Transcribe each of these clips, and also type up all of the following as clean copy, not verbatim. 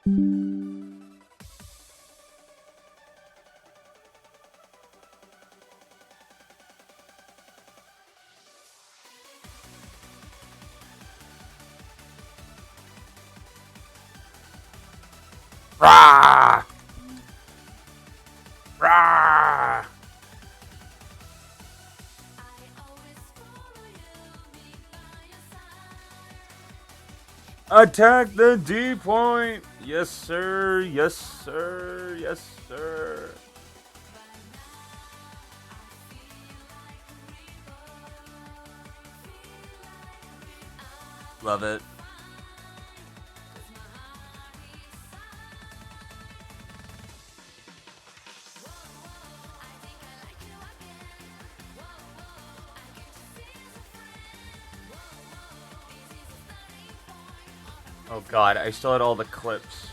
Rah! Rah! Attack the D point! Yes, sir. Yes, sir. Yes, sir. Love it. Oh god, I still had all the clips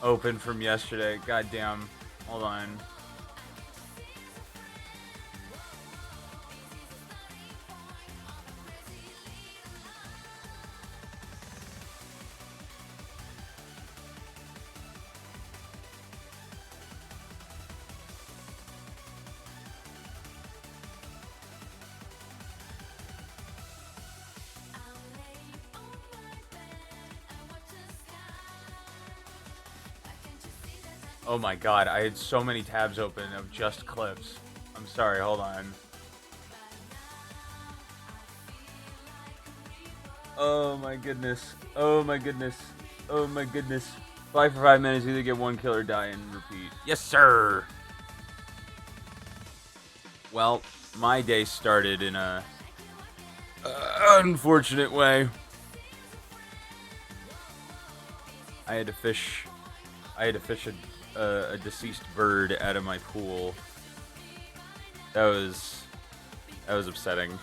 open from yesterday. God damn. Hold on. Oh my god, I had so many tabs open of just clips. I'm sorry, hold on. Oh my goodness. Oh my goodness. Oh my goodness. Fly for 5 minutes, either get 1 kill or die and repeat. Yes, sir! Well, my day started in a unfortunate way. I had to fish a deceased bird out of my pool. That was upsetting.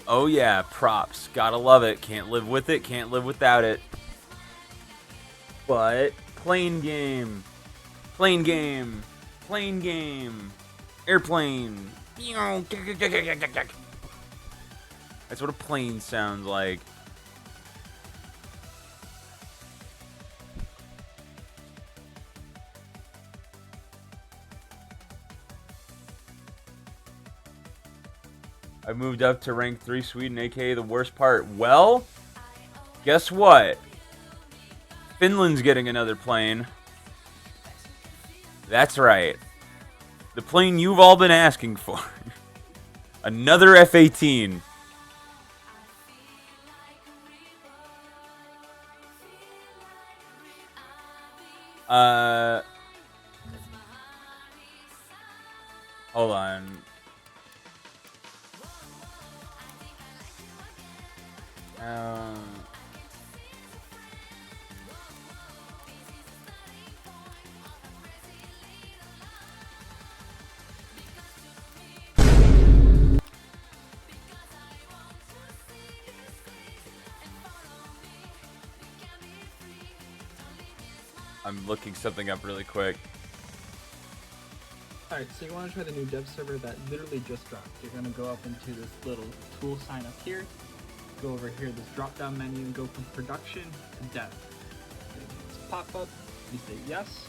Oh yeah, props. Gotta love it. Can't live with it. Can't live without it. But plane game. Plane game. Plane game. Airplane. That's what a plane sounds like. I moved up to rank 3 Sweden, aka the worst part. Well, guess what? Finland's getting another plane. That's right. The plane you've all been asking for. Another F-18. Hold on. I'm looking something up really quick. Alright, so you want to try the new dev server that literally just dropped. You're going to go up into this little tool sign up here, go over here, this drop down menu, and go from production to dev. It's pop up, you say yes,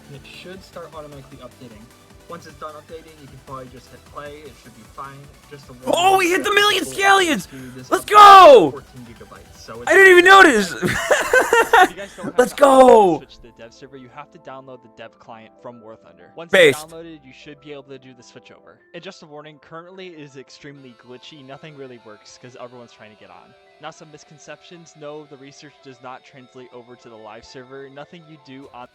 and it should start automatically updating. Once it's done updating, you can probably just hit play, it should be fine. Just oh, we hit the million scallions! Let's go! 14 gigabytes, so I didn't even notice! Let's go! Switch to the dev server, you have to download the dev client from War Thunder. Once Based. it's downloaded, you should be able to do the switch over. And just a warning, currently it is extremely glitchy. Nothing really works because everyone's trying to get on. Now some misconceptions. No, the research does not translate over to the live server. Nothing you do on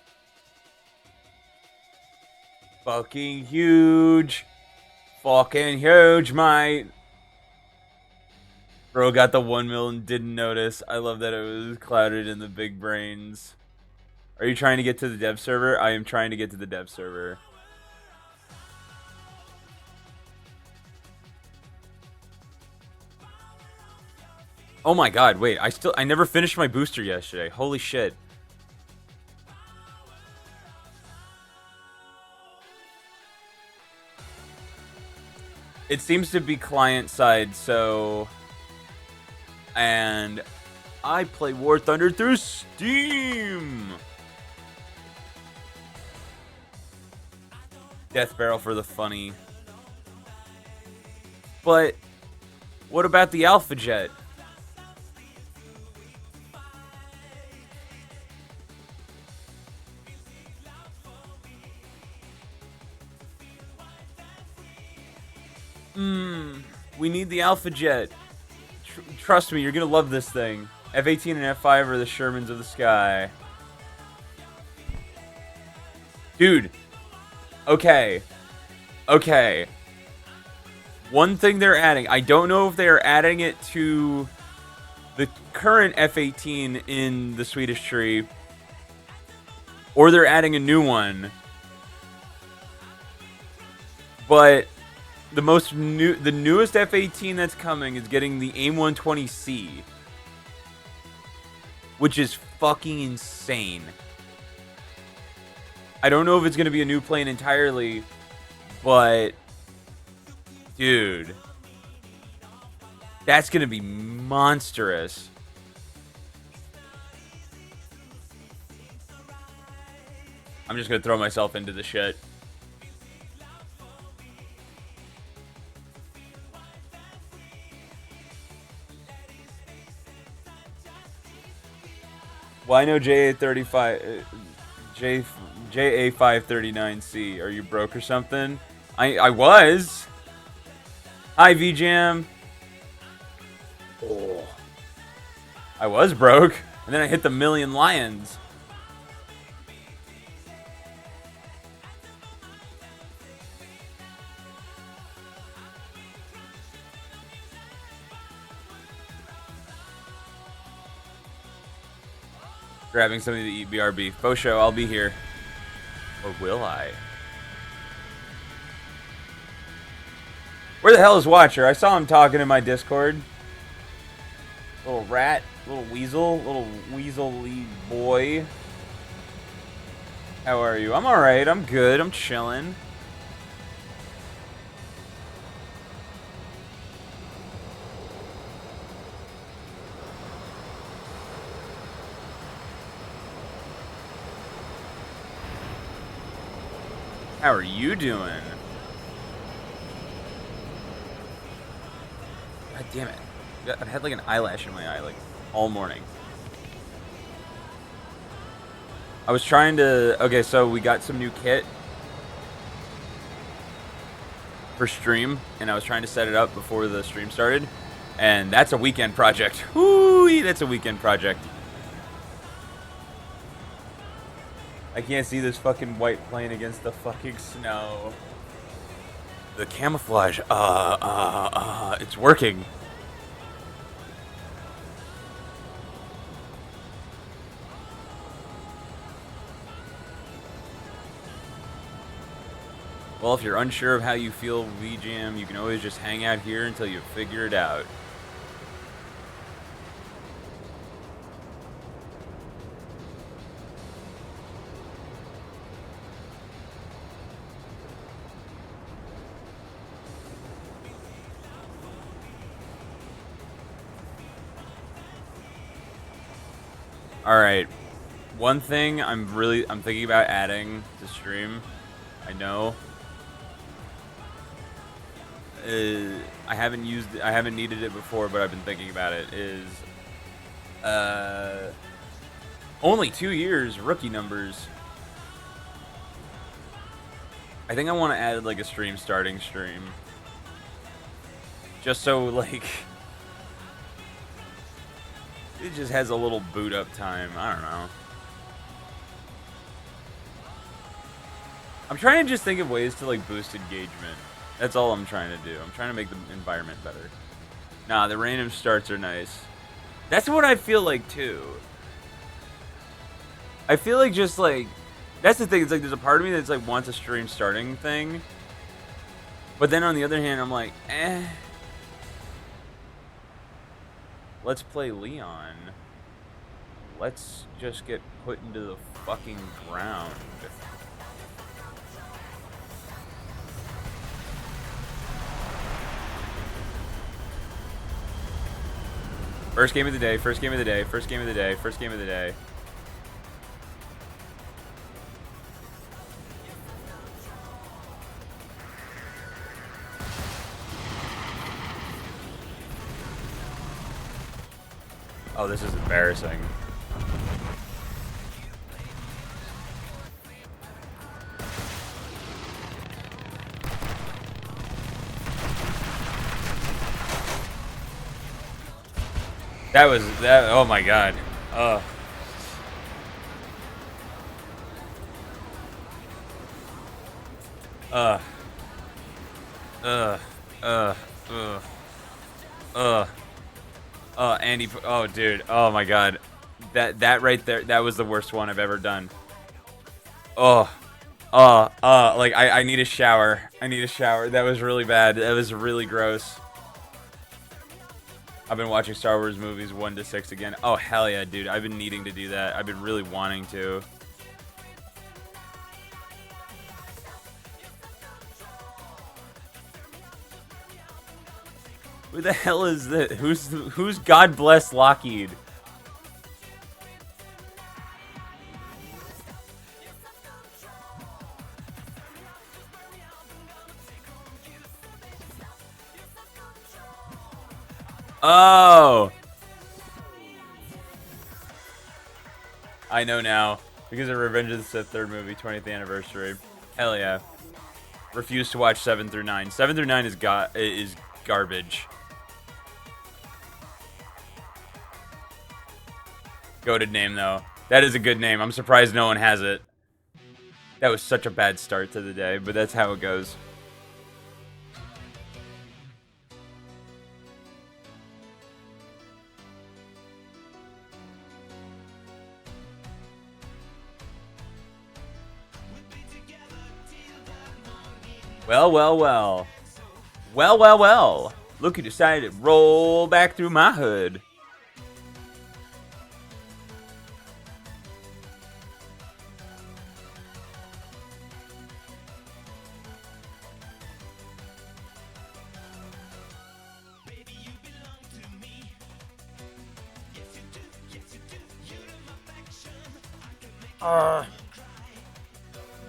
Fucking huge. Fucking huge, mate. Bro got the 1 mil and didn't notice. I love that it was clouded in the big brains. Are you trying to get to the dev server? I am trying to get to the dev server. Oh my god, wait. I never finished my booster yesterday. Holy shit. It seems to be client side, so... And I play War Thunder through Steam. Death Barrel for the funny. But what about the Alpha Jet? We need the Alpha Jet. Trust me, you're gonna love this thing. F-18 and F-5 are the Shermans of the sky. Dude. Okay. Okay. One thing they're adding, I don't know if they're adding it to the current F-18 in the Swedish tree, or they're adding a new one. But the newest F-18 that's coming is getting the AIM-120C, which is fucking insane. I don't know if it's going to be a new plane entirely, but dude, that's going to be monstrous. I'm just going to throw myself into the shit. Well, I know JA35, JA539C. Are you broke or something? I was. Hi, VJam. Oh. I was broke, and then I hit the million lions. Grabbing something to eat BRB. Faux show, I'll be here. Or will I? Where the hell is Watcher? I saw him talking in my Discord. Little rat, little weaselly boy. How are you? I'm alright, I'm good, I'm chilling. How are you doing? God damn it. I've had like an eyelash in my eye like all morning. I was trying to... Okay, so we got some new kit for stream, and I was trying to set it up before the stream started, and that's a weekend project. Whoo-wee, that's a weekend project. I can't see this fucking white plane against the fucking snow. The camouflage, it's working. Well, if you're unsure of how you feel VJam, you can always just hang out here until you figure it out. Alright, one thing I'm thinking about adding to stream, I know, I haven't needed it before, but I've been thinking about it, is, only 2 years, rookie numbers. I think I want to add, like, a starting stream. Just so, like... It just has a little boot up time. I don't know. I'm trying to just think of ways to like boost engagement. That's all I'm trying to do. I'm trying to make the environment better. Nah, the random starts are nice. That's what I feel like too. I feel like just like... That's the thing. It's like there's a part of me that's like wants a stream starting thing. But then on the other hand, I'm like, eh. Let's play Leon. Let's just get put into the fucking ground. First game of the day, first game of the day, first game of the day, first game of the day. Oh, this is embarrassing. That was that. Oh my god. Uh. Uh. Uh. Uh. Uh. Andy. Oh, dude. Oh my god. That right there. That was the worst one I've ever done. Oh. Like I need a shower. I need a shower. That was really bad. That was really gross. I've been watching Star Wars movies 1 to 6 again. Oh, hell yeah, dude. I've been needing to do that. I've been really wanting to. Who the hell is this? Who's God bless Lockheed? Oh! I know now. Because of Revenge of the Sith 3rd movie, 20th anniversary. Hell yeah. Refuse to watch 7 through 9. 7 through 9 is garbage. Goated name, though. That is a good name. I'm surprised no one has it. That was such a bad start to the day, but that's how it goes. Well, well, well. Well, well, well. Look, you decided to roll back through my hood.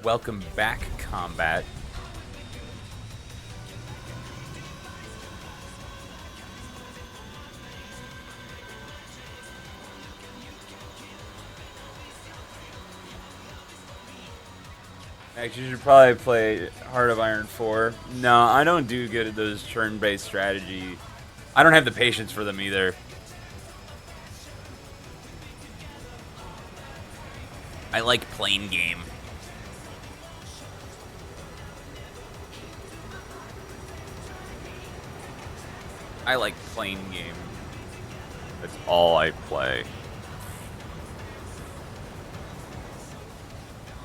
Welcome back, combat. Actually, you should probably play Heart of Iron 4. No, I don't do good at those turn-based strategy. I don't have the patience for them either. I like plain game. I like plain game. That's all I play.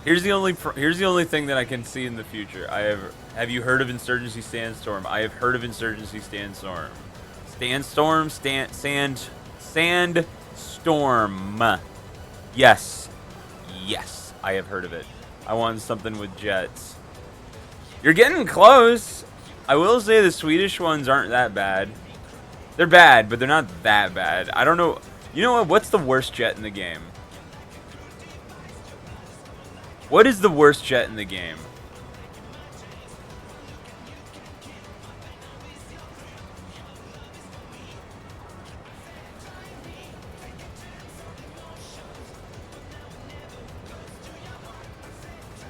Here's the only thing that I can see in the future. Have you heard of Insurgency Sandstorm? I have heard of Insurgency Sandstorm. Sandstorm. Yes. Yes, I have heard of it. I want something with jets. You're getting close. I will say the Swedish ones aren't that bad. They're bad, but they're not that bad. I don't know. You know what? What's the worst jet in the game? What is the worst jet in the game?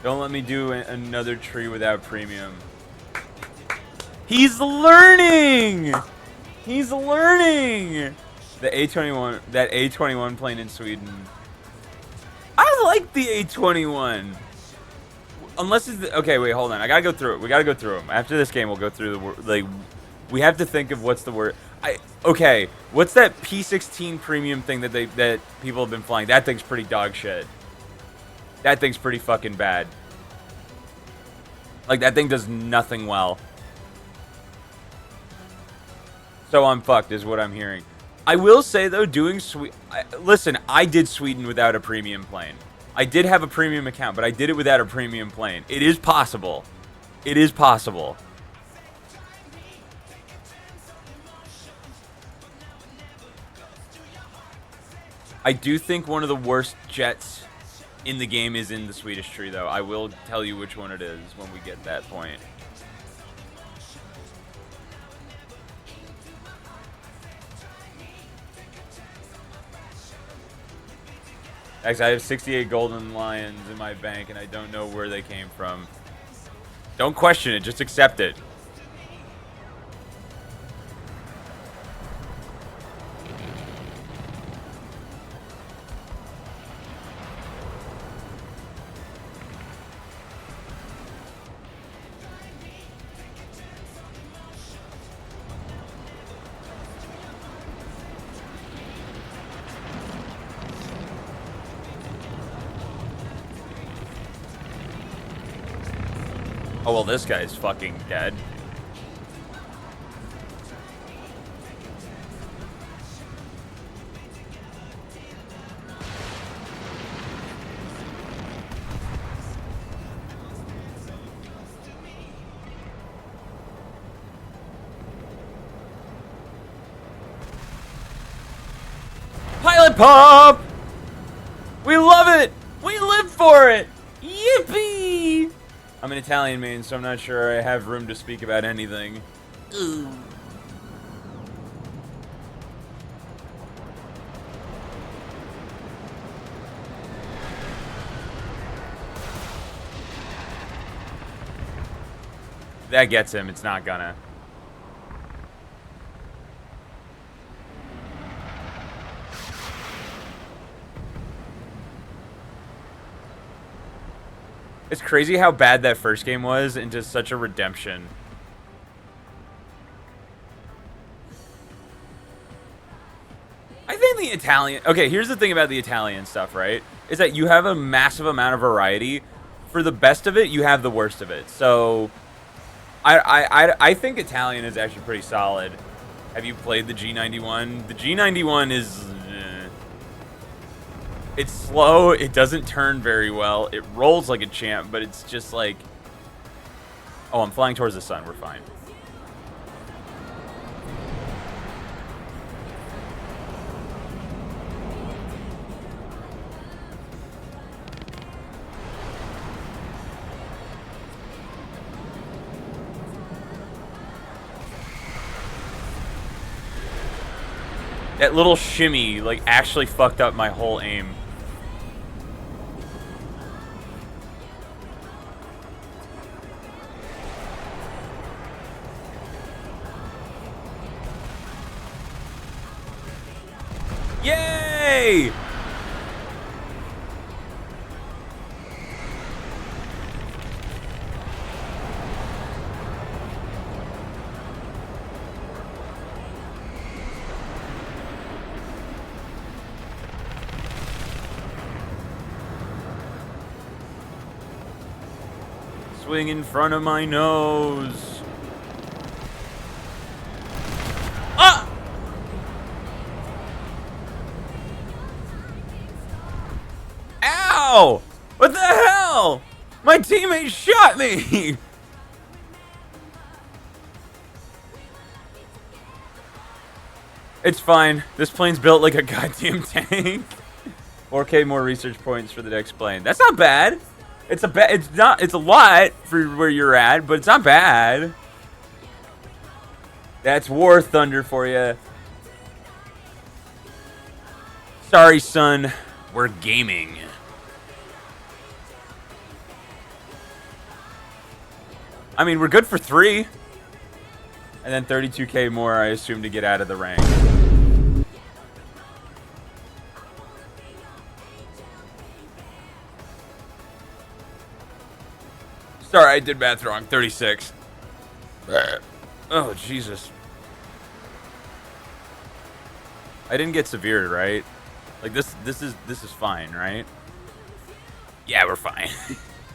Don't let me do another tree without premium. He's learning! He's learning! The A21, that A21 plane in Sweden. I like the A21. Unless it's okay, wait, hold on. I gotta go through it. We gotta go through them. After this game, we'll go through the we have to think of what's the word. Okay, what's that P16 premium thing that people have been flying? That thing's pretty dog shit. That thing's pretty fucking bad. Like, that thing does nothing well. So I'm fucked, is what I'm hearing. I will say, though, listen, I did Sweden without a premium plane. I did have a premium account, but I did it without a premium plane. It is possible. It is possible. I do think one of the worst jets in the game is in the Swedish tree, though. I will tell you which one it is when we get that point. Actually, I have 68 golden lions in my bank, and I don't know where they came from. Don't question it, just accept it. Oh, well, this guy's fucking dead. Pilot pump! We love it! We live for it! Yippee! I'm an Italian man, so I'm not sure I have room to speak about anything. Ooh. That gets him. It's not gonna. It's crazy how bad that first game was and just such a redemption. I think the Italian... Okay, here's the thing about the Italian stuff, right? Is that you have a massive amount of variety. For the best of it, you have the worst of it. So, I think Italian is actually pretty solid. Have you played the G91? The G91 is... It's slow, it doesn't turn very well, it rolls like a champ, but it's just like... Oh, I'm flying towards the sun, we're fine. That little shimmy, like, actually fucked up my whole aim. Yay! Swing in front of my nose. Ah! Ow! What the hell? My teammate shot me! It's fine. This plane's built like a goddamn tank. 4K more research points for the next plane. That's not bad. It's a lot for where you're at, but it's not bad. That's War Thunder for you. Sorry, son. We're gaming. I mean, we're good for 3. And then 32K more, I assume, to get out of the rank. Sorry, I did math wrong. 36. Oh, Jesus. I didn't get severe, right? Like, this is fine, right? Yeah, we're fine.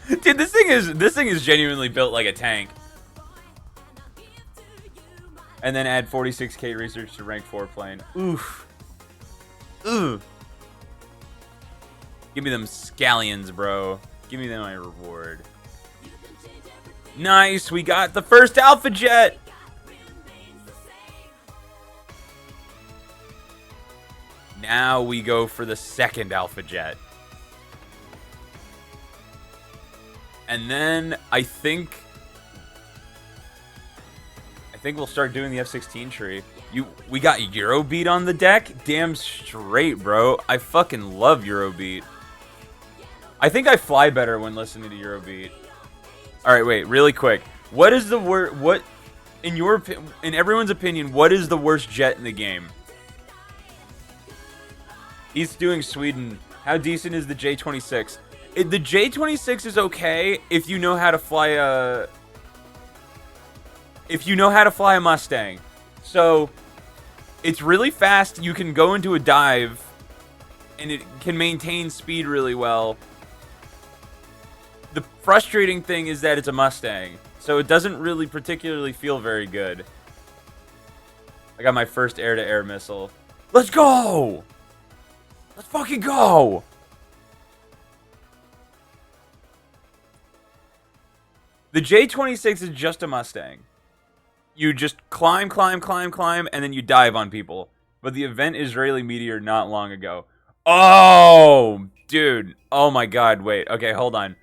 Dude, this thing is genuinely built like a tank. And then add 46K research to rank 4 plane. Oof. Ooh. Give me them scallions, bro. Give me them my reward. Nice, we got the first Alpha Jet. Now we go for the second Alpha Jet. And then I think we'll start doing the F-16 tree. We got Eurobeat on the deck? Damn straight, bro. I fucking love Eurobeat. I think I fly better when listening to Eurobeat. Alright, wait, really quick. What is the in everyone's opinion, what is the worst jet in the game? He's doing Sweden. How decent is the J-26? The J-26 is okay if you know how to fly a... If you know how to fly a Mustang. So, it's really fast. You can go into a dive, and it can maintain speed really well. The frustrating thing is that it's a Mustang, so it doesn't really particularly feel very good. I got my first air-to-air missile. Let's go! Let's fucking go! The J-26 is just a Mustang. You just climb, and then you dive on people. But the event Israeli Meteor not long ago. Oh, dude. Oh my god, wait. Okay, hold on.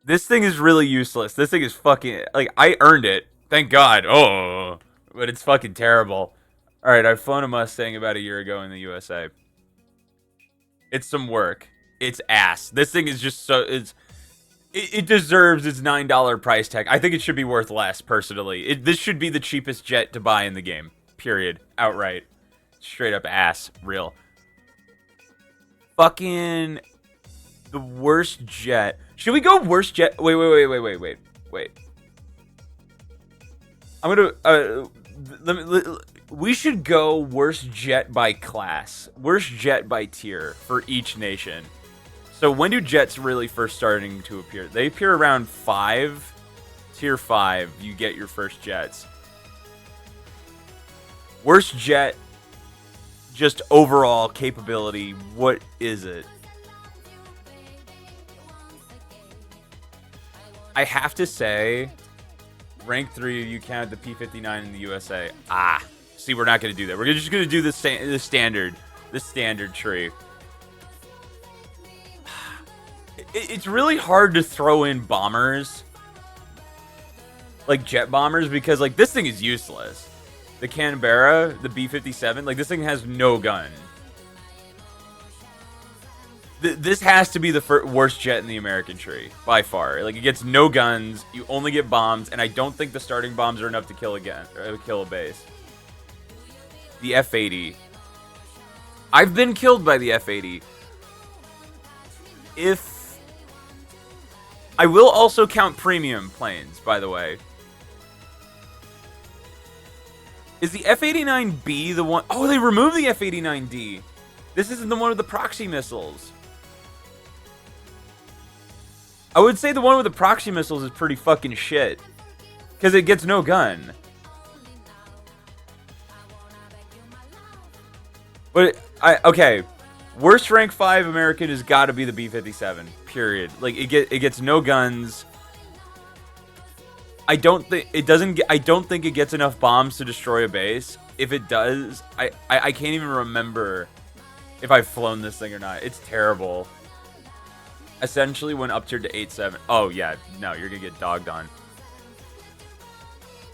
This thing is really useless. This thing is fucking... Like, I earned it. Thank God. Oh, but it's fucking terrible. Alright, I've flown a Mustang about a year ago in the USA. It's some work. It's ass. This thing is just so... It deserves its $9 price tag. I think it should be worth less, personally. This should be the cheapest jet to buy in the game. Period. Outright. Straight up ass. Real. Fucking... The worst jet. Should we go worst jet? Wait. I'm gonna... we should go worst jet by class. Worst jet by tier for each nation. So when do jets really first starting to appear? They appear around 5. Tier 5, you get your first jets. Worst jet, just overall capability, what is it? I have to say, rank 3, you count the P-59 in the USA. See, we're not going to do that. We're just going to do the standard tree. It's really hard to throw in bombers, like jet bombers, because like this thing is useless. The Canberra, the B-57, like this thing has no gun. This has to be the worst jet in the American tree by far. Like it gets no guns, you only get bombs, and I don't think the starting bombs are enough to kill a base. The F-80. I've been killed by the F-80. I will also count premium planes, by the way. Is the F-89B the one... Oh, they removed the F-89D. This isn't the one with the proxy missiles. I would say the one with the proxy missiles is pretty fucking shit. Because it gets no gun. But, okay. Worst rank 5 American has got to be the B-57. Period. Like it gets no guns. I don't think it gets enough bombs to destroy a base. If it does, I can't even remember if I've flown this thing or not. It's terrible. Essentially went up tier to 8-7. Oh yeah, no, you're gonna get dogged on.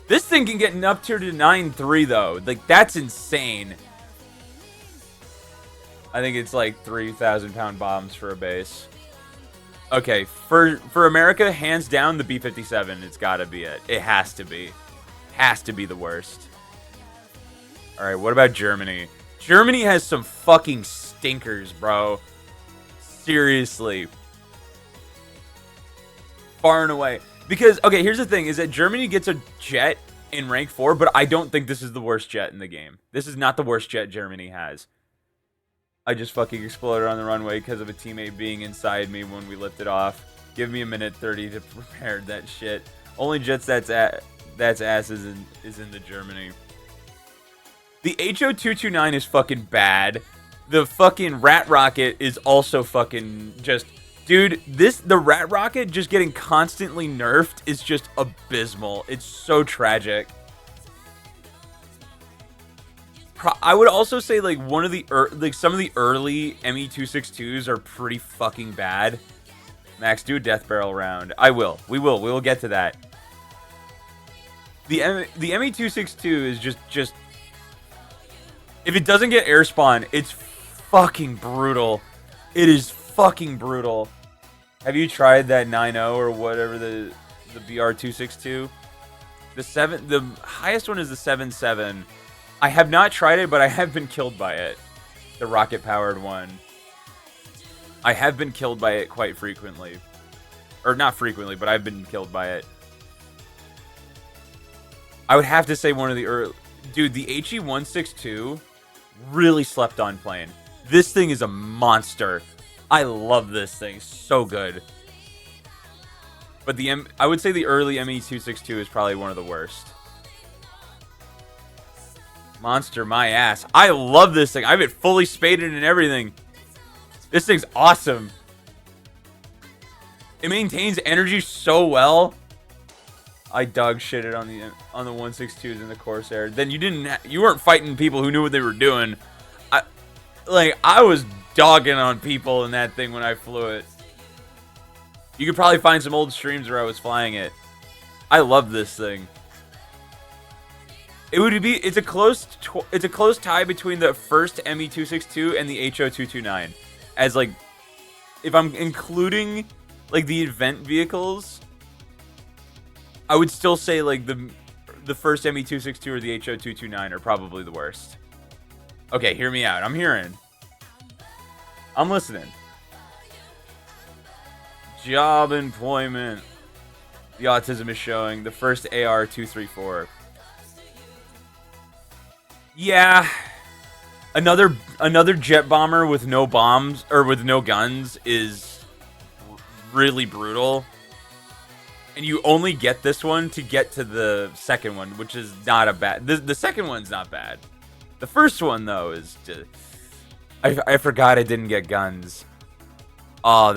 This thing can get up tier to 9-3 though. Like that's insane. I think it's like 3,000 pound bombs for a base. Okay, for America, hands down, the B-57. It's gotta be it. It has to be. Has to be the worst. Alright, what about Germany? Germany has some fucking stinkers, bro. Seriously. Far and away. Because, okay, here's the thing, is that Germany gets a jet in rank 4, but I don't think this is the worst jet in the game. This is not the worst jet Germany has. I just fucking exploded on the runway because of a teammate being inside me when we lifted off. Give me a minute 30 to prepare that shit. Only jets that's ass is in the Germany. The HO-229 is fucking bad. The fucking Rat Rocket is also fucking just... Dude, the Rat Rocket just getting constantly nerfed is just abysmal. It's so tragic. I would also say like one of the like some of the early ME262s are pretty fucking bad. Max, do a death barrel round. I will. We will get to that. The ME262 is just if it doesn't get air spawn, it's fucking brutal. It is fucking brutal. Have you tried that 9.0 or whatever the BR262? The highest one is the 7.7. I have not tried it, but I have been killed by it. The rocket powered one. I have been killed by it quite frequently. Or not frequently, but I've been killed by it. I would have to say one of the early... Dude, the HE162 really slept on playing. This thing is a monster. I love this thing. So good. But I would say the early ME262 is probably one of the worst. Monster my ass. I love this thing. I have it fully spaded and everything. This thing's awesome. It maintains energy so well. I dog shitted on the 162s in the Corsair. Then you weren't fighting people who knew what they were doing. I was dogging on people in that thing when I flew it. You could probably find some old streams where I was flying it. I love this thing. It's a close tie between the first ME262 and the HO229. As like, if I'm including like the event vehicles, I would still say like the first ME262 or the HO229 are probably the worst. Okay, hear me out. I'm hearing. I'm listening. Job employment. The autism is showing. The first AR-234. Yeah. Another jet bomber with no bombs or with no guns is really brutal. And you only get this one to get to the second one, which is not a bad... The second one's not bad. The first one, though, is just... I forgot I didn't get guns. Oh,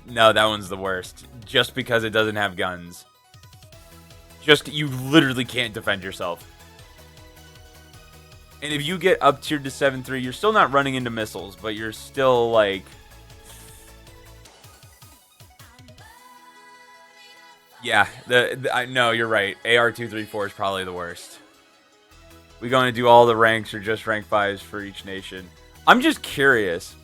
no, that one's the worst. Just because it doesn't have guns. You literally can't defend yourself. And if you get up tiered to 7.3, you're still not running into missiles, but you're still, like... Yeah, no, you're right. AR-234 is probably the worst. We going to do all the ranks or just rank 5s for each nation? I'm just curious.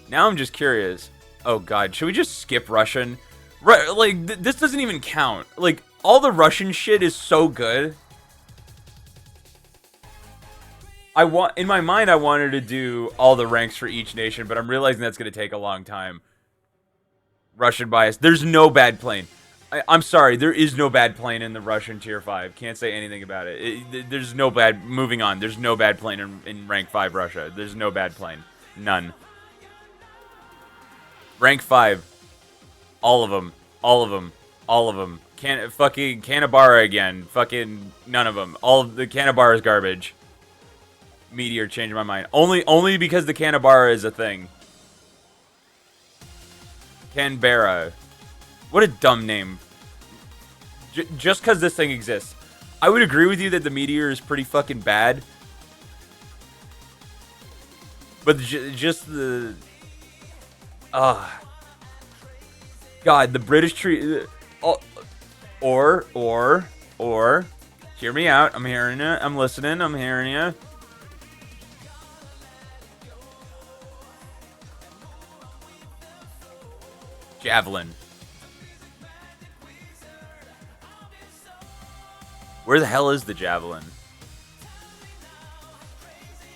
Now I'm just curious. Oh, God. Should we just skip Russian? Like, this doesn't even count. Like, all the Russian shit is so good. In my mind, I wanted to do all the ranks for each nation, but I'm realizing that's going to take a long time. Russian bias. There's no bad plane. I'm sorry, there is no bad plane in the Russian Tier 5. Can't say anything about it. There's no bad... Moving on. There's no bad plane in Rank 5 Russia. There's no bad plane. None. Rank 5. All of them. All of them. All of them. Fucking Canabara again. Fucking none of them. All of the Canabara is garbage. Meteor changed my mind. Only because the Canabara is a thing. Canberra. What a dumb name. Just because this thing exists. I would agree with you that the Meteor is pretty fucking bad. But just the... God, the British tree... Or... Hear me out. I'm hearing you. I'm listening. I'm hearing you. Javelin. Where the hell is the Javelin?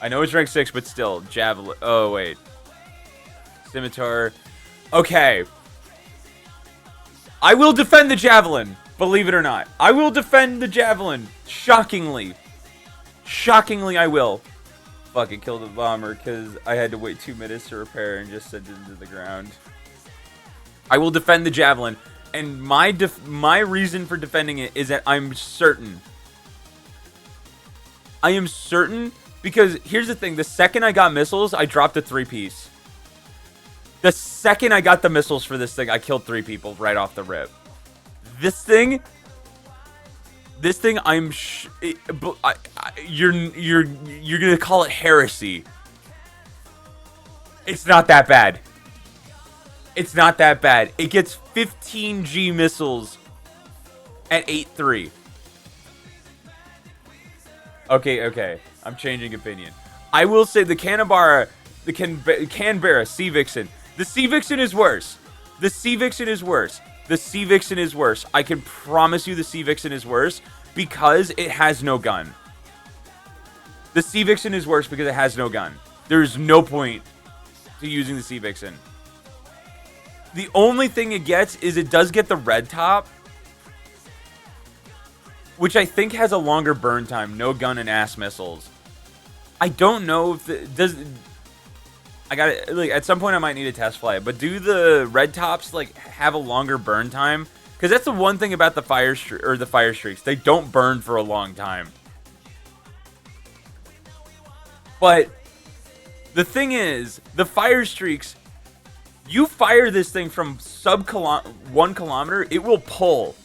I know it's rank 6, but still. Javelin. Oh, wait. Scimitar. Okay. I will defend the Javelin. Believe it or not. I will defend the Javelin. Shockingly. Shockingly, I will. Fucking killed the bomber because I had to wait 2 minutes to repair and just send it into the ground. I will defend the Javelin. And my reason for defending it is that I'm certain. I am certain because here's the thing. The second I got missiles, I dropped a 3-piece. The second I got the missiles for this thing, I killed 3 people right off the rip. This thing, This thing, you're gonna call it heresy. It's not that bad. It's not that bad. It gets 15G missiles at 8.3. Okay. I'm changing opinion. I will say the Canberra Sea Vixen. The Sea Vixen is worse. The Sea Vixen is worse. The Sea Vixen is worse. I can promise you the Sea Vixen is worse because it has no gun. The Sea Vixen is worse because it has no gun. There's no point to using the Sea Vixen. The only thing it gets is it does get the red top, which I think has a longer burn time. No gun and ass missiles. I don't know if it does. I got it. Like at some point, I might need a test flight. But do the red tops like have a longer burn time? Because that's the one thing about the fire streaks. They don't burn for a long time. But the thing is, the fire streaks. You fire this thing from 1 kilometer, it will pull.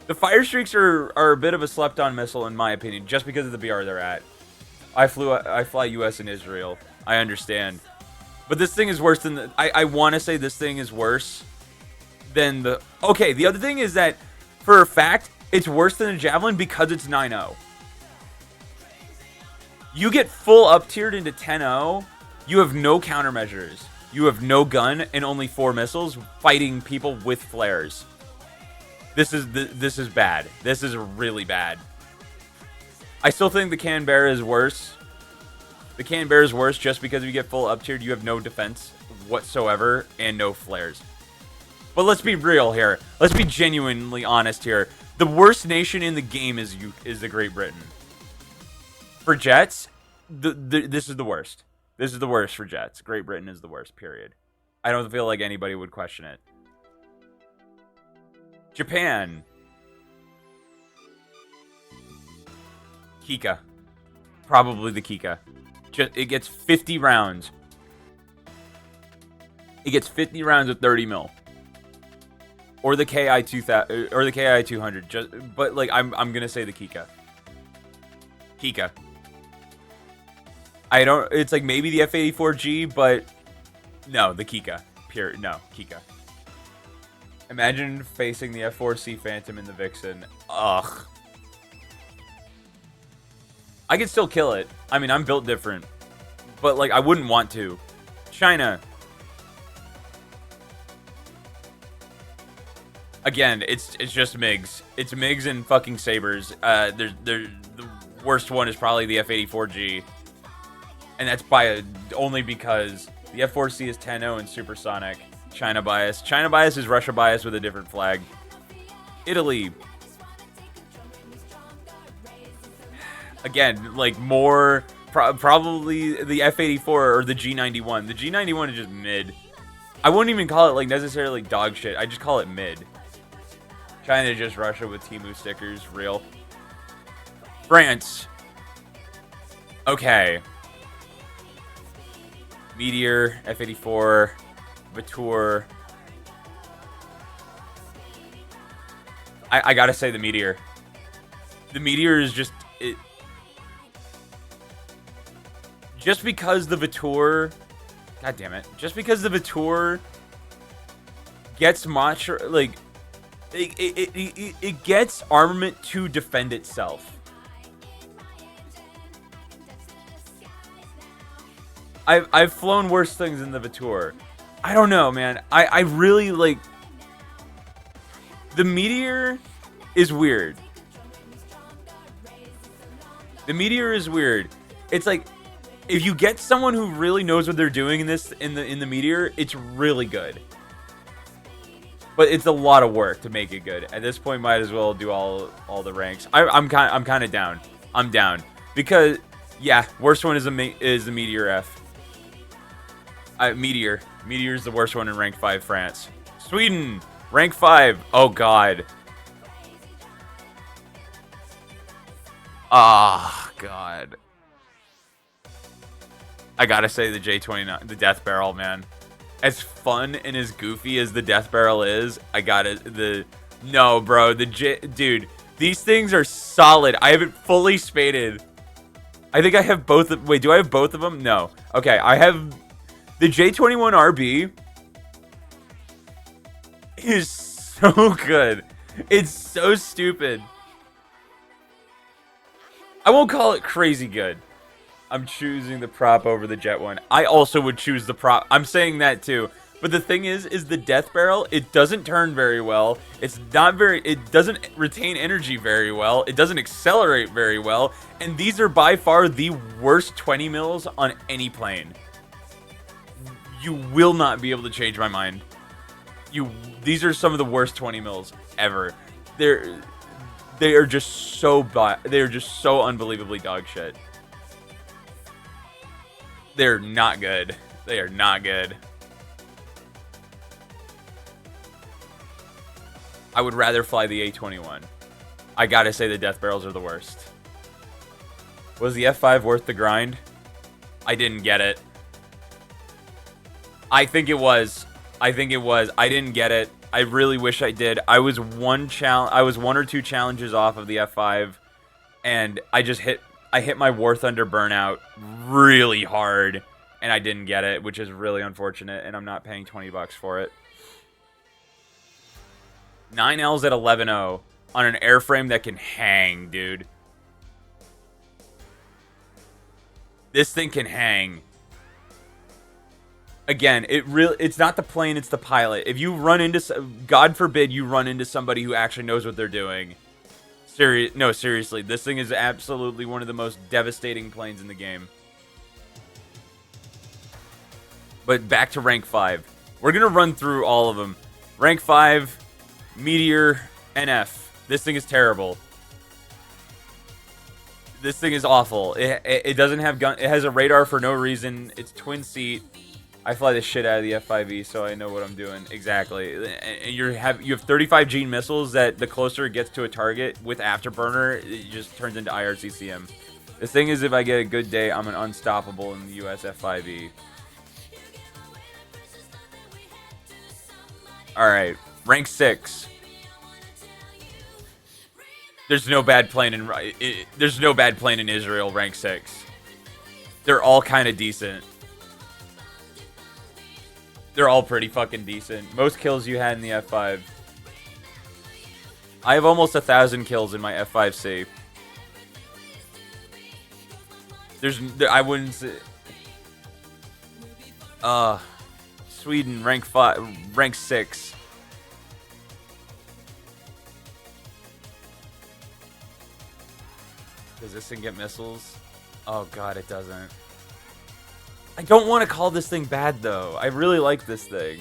The fire streaks are a bit of a slept-on missile, in my opinion, just because of the BR they're at. I fly US and Israel. I understand. But this thing is worse than the... I want to say this thing is worse than the... Okay, the other thing is that, for a fact, it's worse than the Javelin because it's 9.0. You get full up-tiered into 10.0, you have no countermeasures. You have no gun and only 4 missiles fighting people with flares. This is bad. This is really bad. I still think the Canberra is worse. The Canberra is worse just because if you get full up-tiered, you have no defense whatsoever and no flares. But let's be real here. Let's be genuinely honest here. The worst nation in the game is the Great Britain. For jets, this is the worst. This is the worst for jets. Great Britain is the worst, period. I don't feel like anybody would question it. Japan. Kika. Probably the Kika. It gets 50 rounds. It gets 50 rounds of 30 mil. Or the KI 2000 or the KI 200. But like I'm gonna say the Kika. Kika. It's like maybe the F-84G, but no, the Kika. No, Kika. Imagine facing the F-4C Phantom in the Vixen. Ugh. I could still kill it. I mean, I'm built different. But, like, I wouldn't want to. China. Again, it's just MiGs. It's MiGs and fucking Sabres. The worst one is probably the F-84G. And that's only because the F-4C is 10.0 and supersonic. China bias. China bias is Russia bias with a different flag. Italy. Again, like more... probably the F-84 or the G91. The G91 is just mid. I wouldn't even call it like necessarily dog shit. I just call it mid. China is just Russia with Temu stickers. Real. France. Okay. Meteor, F-84, Vatour. I gotta say the Meteor. The Meteor is just... Just because the Vatour... God damn it. Just because the Vatour gets much... Like... It gets armament to defend itself. I've flown worse things than the Vatour. I don't know, man. I really, like... The Meteor is weird. The Meteor is weird. It's like, if you get someone who really knows what they're doing in the Meteor, it's really good. But it's a lot of work to make it good. At this point, might as well do all the ranks. I'm kind of down. I'm down because yeah, worst one is the Meteor F. Meteor is the worst one in rank 5 France. Sweden, rank 5. Oh god. Ah, god. I gotta say the J29, the Death Barrel, man. As fun and as goofy as the Death Barrel is, no, bro, dude, These things are solid. I have it fully spaded. I think I have both of... Wait, do I have both of them? No. Okay, I have... The J21RB is so good. It's so stupid. I won't call it crazy good. I'm choosing the prop over the Jet one. I also would choose the prop. I'm saying that too. But the thing is the Death Barrel, it doesn't turn very well. It's not very... It doesn't retain energy very well. It doesn't accelerate very well. And these are by far the worst 20 mils on any plane. You will not be able to change my mind. These are some of the worst 20 mils ever. They are just so unbelievably dog shit. They're not good. They are not good. I would rather fly the A21. I gotta say the Death Barrels are the worst. Was the F5 worth the grind? I didn't get it. I think it was. I didn't get it. I really wish I did. I was one or two challenges off of the F5, and I hit my War Thunder burnout really hard, and I didn't get it, which is really unfortunate, and I'm not paying $20 for it. 9Ls at 11.0 on an airframe that can hang, dude. This thing can hang. Again, it's not the plane, it's the pilot. If you run into... God forbid you run into somebody who actually knows what they're doing. No, seriously. This thing is absolutely one of the most devastating planes in the game. But back to rank 5. We're going to run through all of them. Rank 5, Meteor, NF. This thing is terrible. This thing is awful. It doesn't have gun... It has a radar for no reason. It's twin seat. I fly the shit out of the F5E, so I know what I'm doing. Exactly. And you have 35 Gene missiles that the closer it gets to a target with Afterburner, it just turns into IRCCM. The thing is, if I get a good day, I'm an unstoppable in the US F5E. Alright. Rank 6. There's no bad plane in Israel, rank 6. They're all kind of decent. They're all pretty fucking decent. Most kills you had in the F5. I have almost 1,000 kills in my F5C. I wouldn't say... Sweden, rank 6. Does this thing get missiles? Oh god, it doesn't. I don't want to call this thing bad, though. I really like this thing.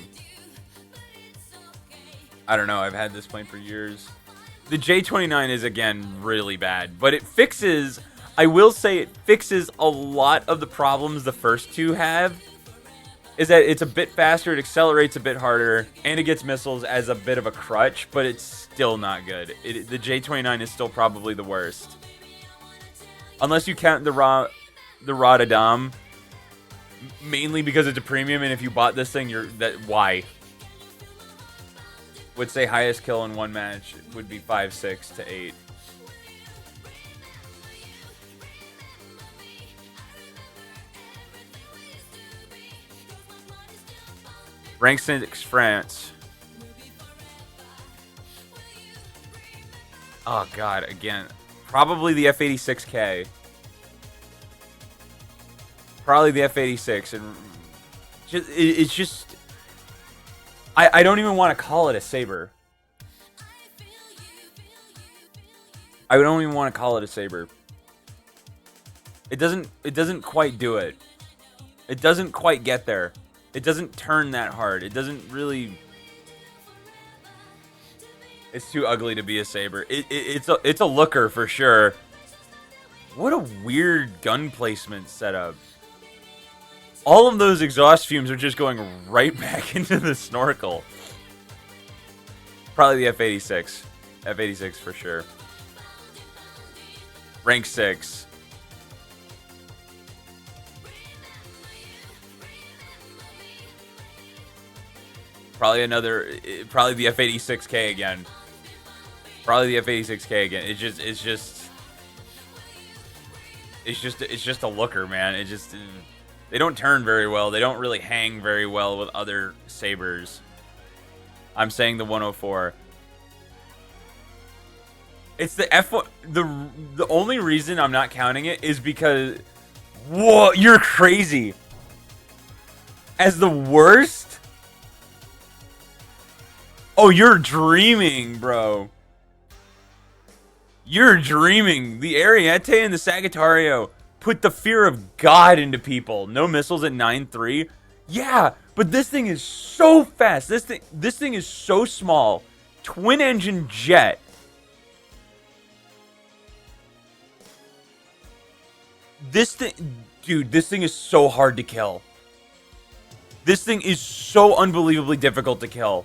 I don't know. I've had this plane for years. The J29 is, again, really bad. But it fixes... I will say it fixes a lot of the problems the first two have. Is that it's a bit faster, it accelerates a bit harder, and it gets missiles as a bit of a crutch, but it's still not good. The J29 is still probably the worst. Unless you count the Rotterdam. Mainly because it's a premium, and if you bought this thing, why? Would say highest kill in one match would be 5, 6 to 8. Rank 6 France. Oh god, again. Probably the F86K. Probably the F86, and it's just... I don't even want to call it a Saber. I don't even want to call it a Saber. It doesn't quite do it. It doesn't quite get there. It doesn't turn that hard. It doesn't really... It's too ugly to be a Saber. It's a looker for sure. What a weird gun placement setup. All of those exhaust fumes are just going right back into the snorkel. Probably the F86. F86 for sure. Rank 6. Probably the F86K again. Probably the F86K again. It's just a looker, man. They don't turn very well. They don't really hang very well with other sabers. I'm saying the 104. It's the F1. The only reason I'm not counting it is because, whoa, you're crazy. As the worst? Oh, you're dreaming, bro. You're dreaming. The Ariete and the Sagittario put the fear of God into people. No missiles at 9.3. Yeah, but this thing is so fast. This thing is so small. Twin engine jet. This thing, dude, this thing is so hard to kill. This thing is so unbelievably difficult to kill.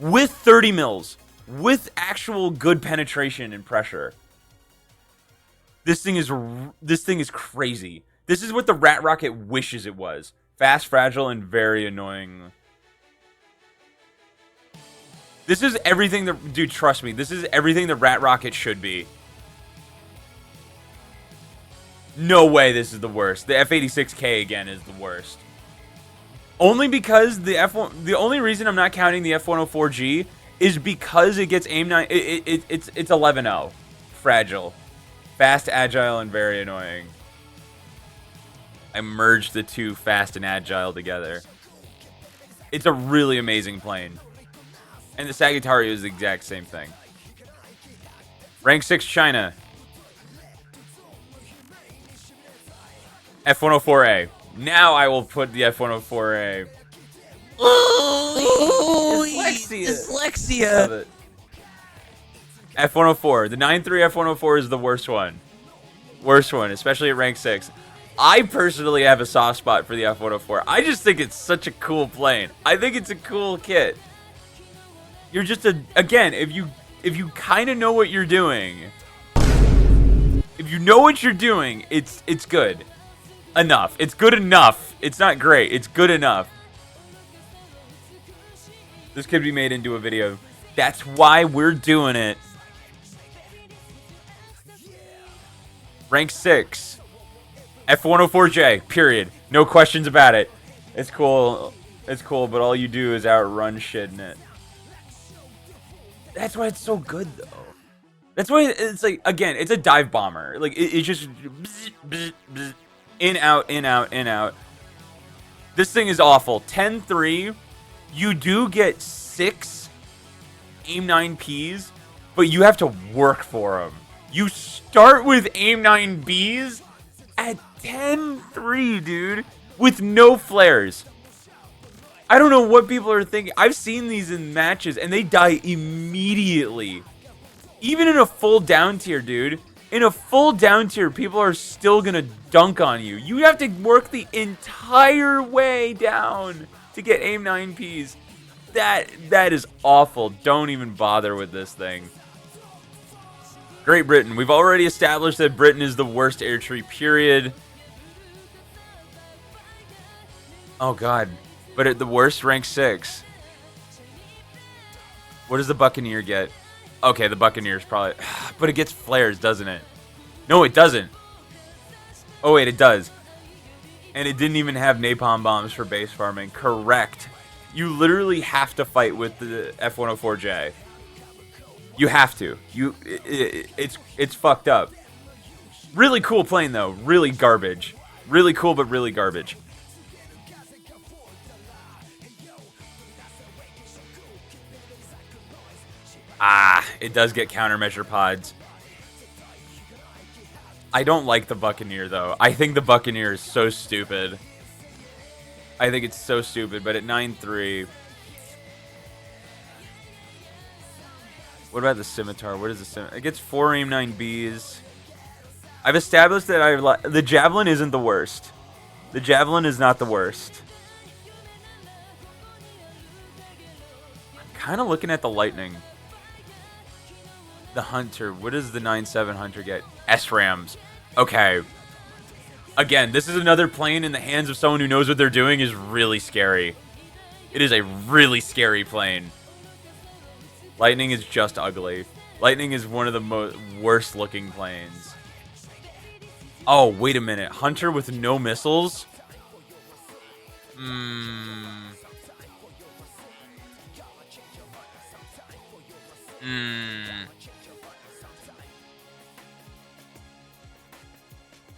With 30 mils. With actual good penetration and pressure. This thing is crazy. This is what the Rat Rocket wishes it was. Fast, fragile, and very annoying. This is everything that... Dude, trust me. This is everything the Rat Rocket should be. No way this is the worst. The F86K again is the worst. Only because the F1... The only reason I'm not counting the F104G is because it gets aim 9... It's 11-0. Fragile. Fast, agile, and very annoying. I merged the two fast and agile together. It's a really amazing plane. And the Sagittario is the exact same thing. Rank 6 China. F104A. Now I will put the F104A. Oh, Dyslexia. dyslexia. Love it. F104. The 9.3 F104 is the worst one. Worst one, especially at rank 6. I personally have a soft spot for the F104. I just think it's such a cool plane. I think it's a cool kit. You're just again, if you kind of know what you're doing, if you know what you're doing, it's good enough. It's good enough. It's not great. It's good enough. This could be made into a video. That's why we're doing it. Rank 6. F104J, period. No questions about it. It's cool. It's cool, but all you do is outrun shit in it. That's why it's so good, though. That's why it's like, again, it's a dive bomber. Like, it's just bzz, bzz, bzz, in, out, in, out, in, out. This thing is awful. 10-3, you do get 6 aim 9Ps, but you have to work for them. You start with aim 9Bs at 10-3, dude, with no flares. I don't know what people are thinking. I've seen these in matches, and they die immediately. Even in a full down tier, dude. In a full down tier, people are still going to dunk on you. You have to work the entire way down to get aim 9Ps. That is awful. Don't even bother with this thing. Great Britain. We've already established that Britain is the worst air tree, period. Oh, God. But at the worst, rank 6. What does the Buccaneer get? Okay, the Buccaneer's probably... But it gets flares, doesn't it? No, it doesn't. Oh, wait, it does. And it didn't even have napalm bombs for base farming. Correct. You literally have to fight with the F104J. You have to. It's fucked up. Really cool plane, though. Really garbage. Really cool, but really garbage. Ah, it does get countermeasure pods. I don't like the Buccaneer, though. I think the Buccaneer is so stupid. I think it's so stupid, but at 9.3... What about the Scimitar? What is the Scimitar? It gets 4 aim 9Bs. I've established that the Javelin isn't the worst. The Javelin is not the worst. I'm kind of looking at the Lightning. The Hunter. What does the 9.7 Hunter get? SRAMs. Okay. Again, this is another plane in the hands of someone who knows what they're doing is really scary. It is a really scary plane. Lightning is just ugly. Lightning is one of the worst looking planes. Oh, wait a minute. Hunter with no missiles?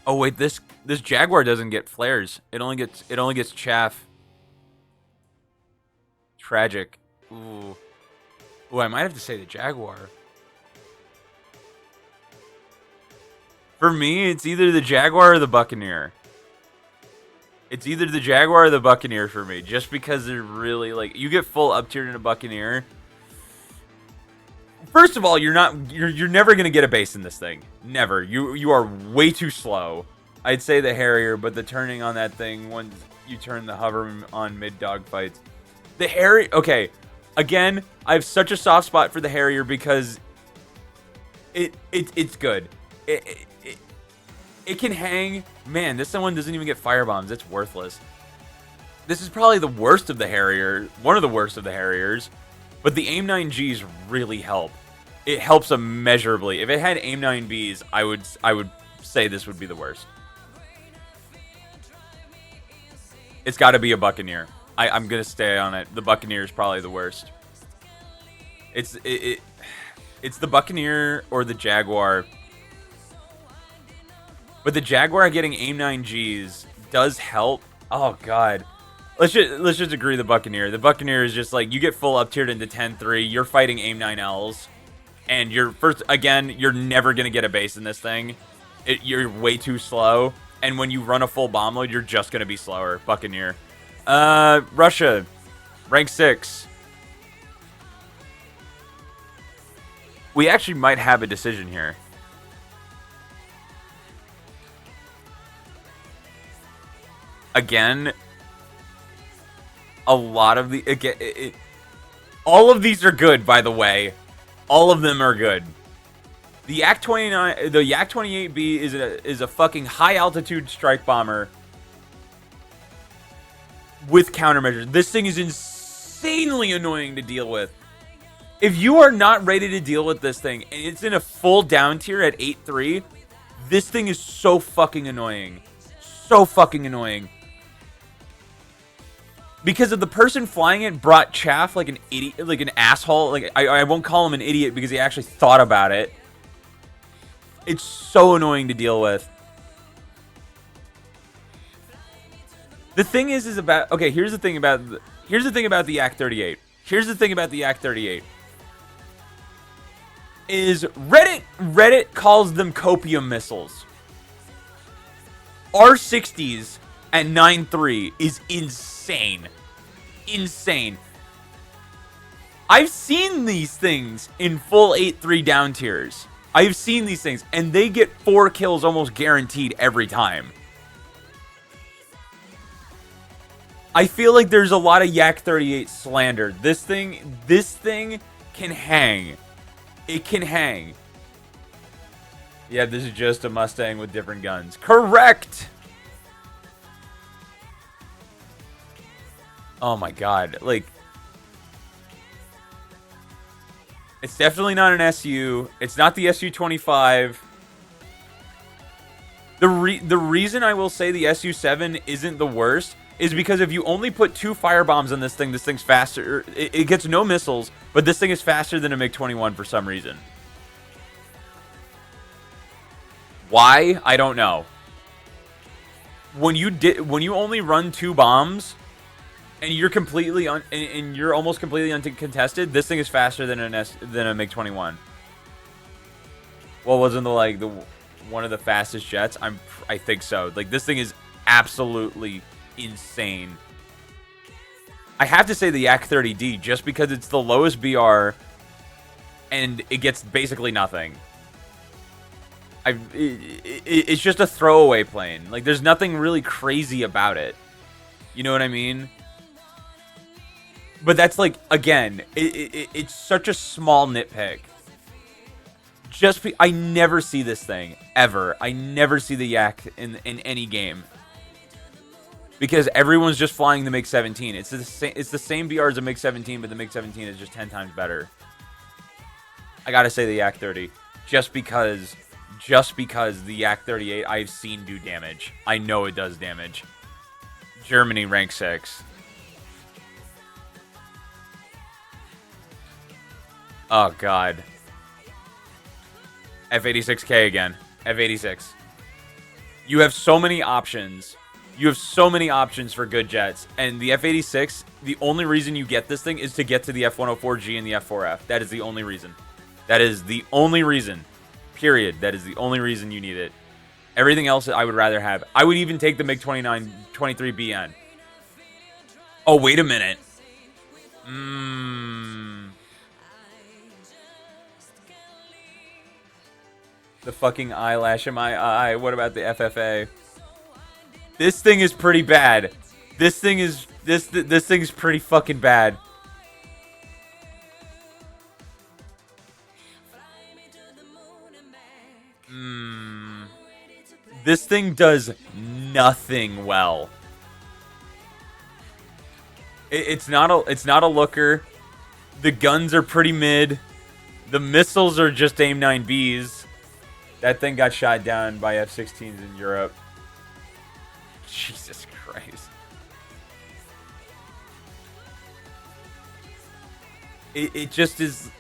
Oh wait, this Jaguar doesn't get flares. It only gets chaff. Tragic. Ooh. Ooh, I might have to say the Jaguar. For me, it's either the Jaguar or the Buccaneer. It's either the Jaguar or the Buccaneer for me, just because they're really like you get full up tier in a Buccaneer. First of all, you're never gonna get a base in this thing. Never. You are way too slow. I'd say the Harrier, but the turning on that thing once you turn the hover on mid dogfights. The Harrier. Okay, again, I have such a soft spot for the Harrier because it's good. It can hang. Man, this one doesn't even get firebombs. It's worthless. This is probably the worst of the Harrier. One of the worst of the Harriers. But the AIM 9Gs really help. It helps immeasurably. If it had AIM 9Bs, I would say this would be the worst. It's got to be a Buccaneer. I'm gonna stay on it. The Buccaneer is probably the worst. It's the Buccaneer or the Jaguar. But the Jaguar getting AIM 9Gs does help. Oh god. Let's just agree the Buccaneer. The Buccaneer is just like you get full up tiered into 10-3. You're fighting AIM 9Ls, and you're never gonna get a base in this thing. You're way too slow, and when you run a full bomb load, you're just gonna be slower. Buccaneer. Russia, rank 6. We actually might have a decision here. Again, a lot of the all of these are good, by the way. All of them are good. The Yak 29, the Yak 28B is a fucking high altitude strike bomber with countermeasures. This thing is insanely annoying to deal with. If you are not ready to deal with this thing and it's in a full down tier at 8-3, this thing is so fucking annoying. So fucking annoying. Because of the person flying it brought chaff like an idiot, like an asshole. Like I won't call him an idiot because he actually thought about it. It's so annoying to deal with. The thing is about okay. Here's the thing about the Yak 38. Here's the thing about the Yak 38. Is Reddit calls them copium missiles. R60s at 9.3 is insane. Insane. I've seen these things in full 8.3 down tiers. I've seen these things, and they get 4 kills almost guaranteed every time. I feel like there's a lot of Yak 38 slander. This thing can hang. It can hang. Yeah, this is just a Mustang with different guns. Correct! Oh my god. Like, it's definitely not an SU. It's not the SU-25. The reason I will say the SU-7 isn't the worst is because if you only put 2 firebombs on this thing's faster. It gets no missiles, but this thing is faster than a MiG-21 for some reason. Why? I don't know. When you only run 2 bombs and you're you're almost completely uncontested, this thing is faster than a MiG-21. Well, wasn't one of the fastest jets? I think so. Like, this thing is absolutely insane. I have to say the Yak 30D just because it's the lowest BR and it gets basically nothing. It's just a throwaway plane. Like, there's nothing really crazy about it. You know what I mean? But that's like, again, it's such a small nitpick. I never see this thing ever. I never see the Yak in any game because everyone's just flying the MiG-17. It's the same BR as a MiG-17, but the MiG-17 is just 10 times better. I gotta say the Yak 30, just because the Yak 38 I've seen do damage. I know it does damage. Germany rank 6. Oh god. F86K again. F86. You have so many options. You have so many options for good jets. And the F86, the only reason you get this thing is to get to the F104G and the F4F. That is the only reason. That is the only reason. Period. That is the only reason you need it. Everything else I would rather have. I would even take the MiG-29 23BN. Oh, wait a minute. The fucking eyelash in my eye. What about the FFA? This thing is pretty bad. This thing's pretty fucking bad. This thing does nothing well. It's not a looker. The guns are pretty mid. The missiles are just AIM-9Bs. That thing got shot down by F-16s in Europe. Jesus Christ. It just is...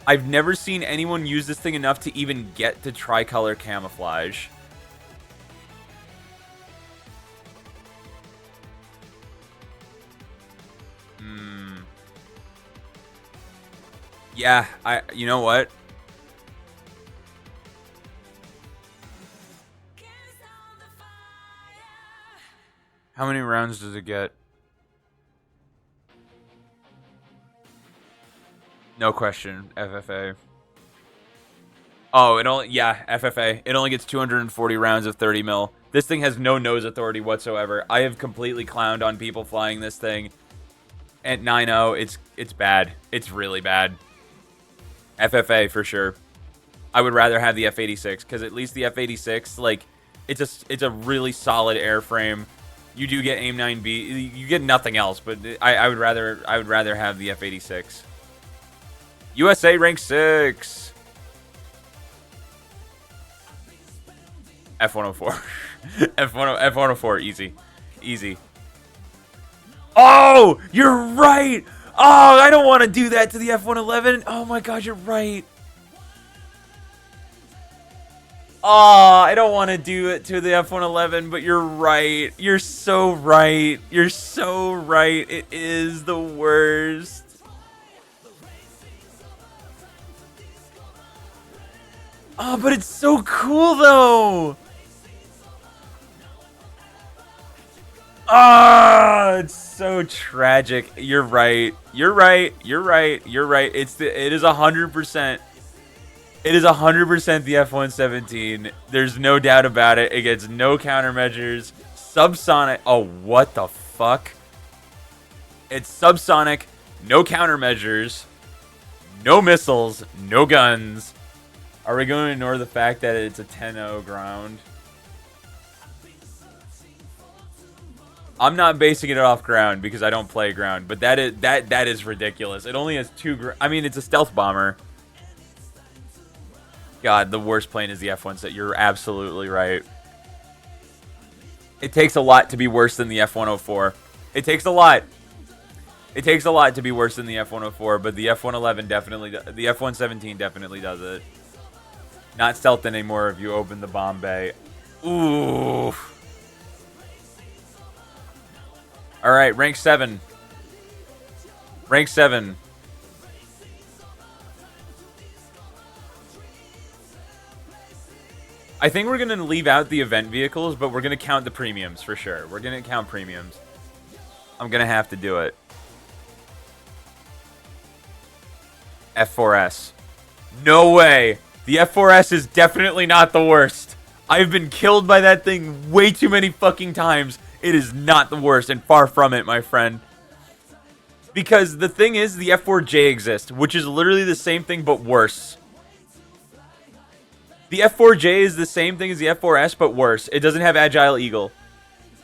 I've never seen anyone use this thing enough to even get to tricolor camouflage. Yeah, you know what? How many rounds does it get? No question, FFA. Oh, FFA. It only gets 240 rounds of 30 mil. This thing has no nose authority whatsoever. I have completely clowned on people flying this thing. At 9.0, it's bad. It's really bad. FFA for sure. I would rather have the F-86 because at least the F-86, like, it's a really solid airframe. You do get AIM-9B. You get nothing else, but I would rather have the F-86. USA rank 6. F-104. F-104, easy. Easy. Oh, you're right. Oh, I don't want to do that to the F-111. Oh my god, you're right. Oh, I don't want to do it to the F-111, but you're right. You're so right. You're so right. It is the worst. Oh, but it's so cool, though. Ah, it's so tragic. You're right. You're right. You're right. You're right. It is 100%. It is 100% the F-117. There's no doubt about it. It gets no countermeasures. Subsonic. Oh, what the fuck? It's subsonic, no countermeasures, no missiles, no guns. Are we going to ignore the fact that it's a 10-0 ground? I'm not basing it off ground because I don't play ground, but that is ridiculous. It only has 2. I mean, it's a stealth bomber. God, the worst plane is the F-117. You're absolutely right. It takes a lot to be worse than the F-104. It takes a lot. It takes a lot to be worse than the F-104, but the F-111 definitely, the F-117 definitely does it. Not stealth anymore if you open the bomb bay. Ooh. All right, rank 7. Rank 7. I think we're going to leave out the event vehicles, but we're going to count the premiums for sure. We're going to count premiums. I'm going to have to do it. F4S. No way. The F4S is definitely not the worst. I've been killed by that thing way too many fucking times. It is not the worst, and far from it, my friend. Because the thing is, the F4J exists, which is literally the same thing, but worse. The F4J is the same thing as the F4S, but worse. It doesn't have Agile Eagle.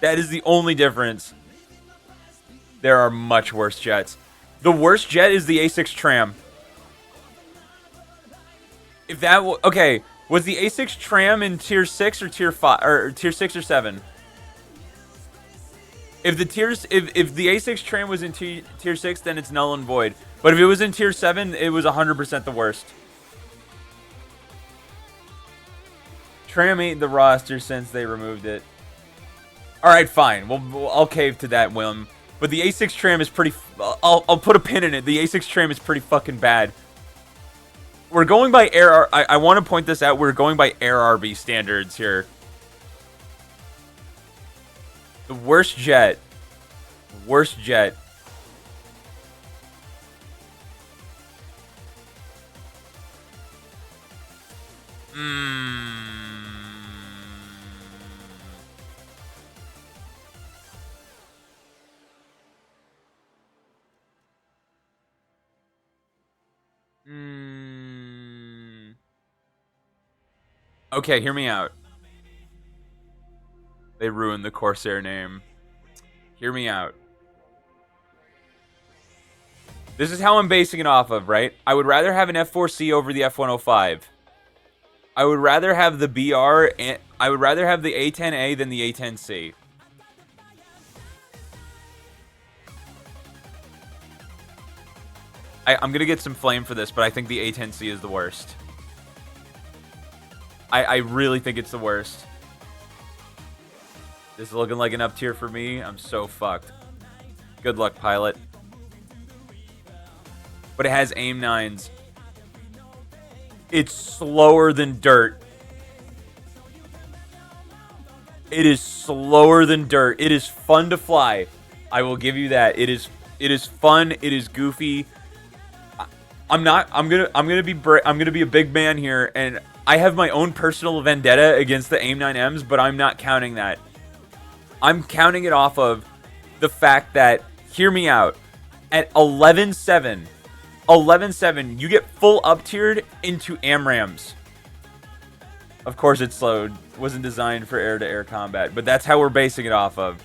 That is the only difference. There are much worse jets. The worst jet is the A6 Tram. If that okay, was the A6 Tram in tier 6 or tier 5 or tier 6 or 7? If the tiers if the A6 Tram was in tier 6, then it's null and void. But if it was in tier 7, it was 100% the worst. Tram ain't the roster since they removed it. Alright, fine. I'll cave to that whim. But the A6 Tram is pretty... I'll put a pin in it. The A6 Tram is pretty fucking bad. We're going by air... I want to point this out. We're going by air RB standards here. The worst jet. Worst jet. Okay, hear me out. They ruined the Corsair name. Hear me out. This is how I'm basing it off of, right? I would rather have an F4C over the F105. I would rather have the BR and I would rather have the A10A than the A10C. I'm gonna get some flame for this, but I think the A10C is the worst. I really think it's the worst. This is looking like an up tier for me. I'm so fucked. Good luck, pilot. But it has aim 9s. It's slower than dirt. It is slower than dirt. It is fun to fly. I will give you that. It is fun. It is goofy. I'm gonna be a big man here, and I have my own personal vendetta against the AIM 9Ms, but I'm not counting that. I'm counting it off of the fact that, hear me out, at 11.7, you get full up-tiered into AMRAMs. Of course it's slowed. Wasn't designed for air-to-air combat, but that's how we're basing it off of.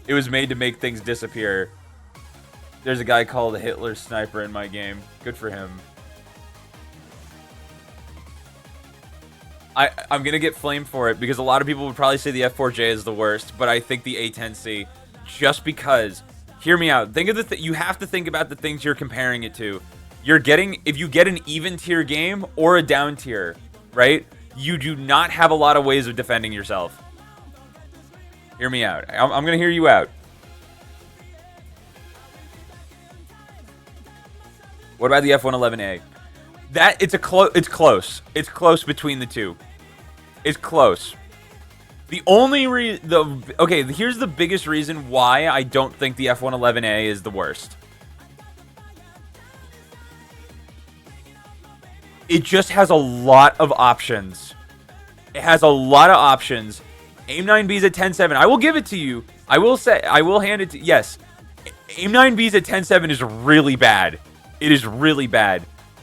It was made to make things disappear. There's a guy called Hitler Sniper in my game. Good for him. I'm going to get flamed for it because a lot of people would probably say the F4J is the worst, but I think the A10C, just because, hear me out. Think of you have to think about the things you're comparing it to. You're getting, if you get an even tier game or a down tier, right? You do not have a lot of ways of defending yourself. Hear me out. I'm going to hear you out. What about the F111A? It's close. It's close between the two. It's close. The only okay, here's the biggest reason why I don't think the F111A is the worst. It just has a lot of options. It has a lot of options. AIM 9B's at 10.7. I will give it to you. I will hand it to you. Yes. AIM 9B's at 10.7 is really bad. It is really bad.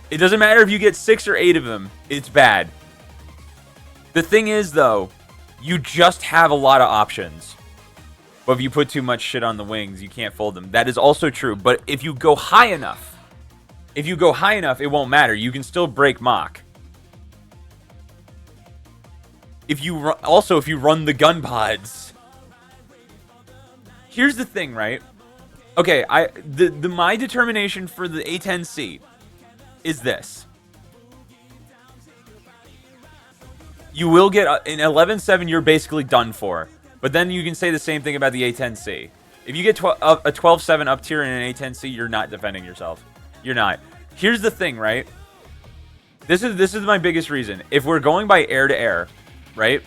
It doesn't matter if you get 6 or 8 of them. It's bad. The thing is, though, you just have a lot of options. But if you put too much shit on the wings, you can't fold them. That is also true. But if you go high enough, it won't matter. You can still break Mach. If you run the gun pods. Here's the thing, right? Okay, my determination for the A10C is this. You will get in 11.7, you're basically done for. But then you can say the same thing about the A10C. If you get a 12.7 up tier in an A10C, you're not defending yourself. You're not. Here's the thing, right? This is my biggest reason. If we're going by air to air, right?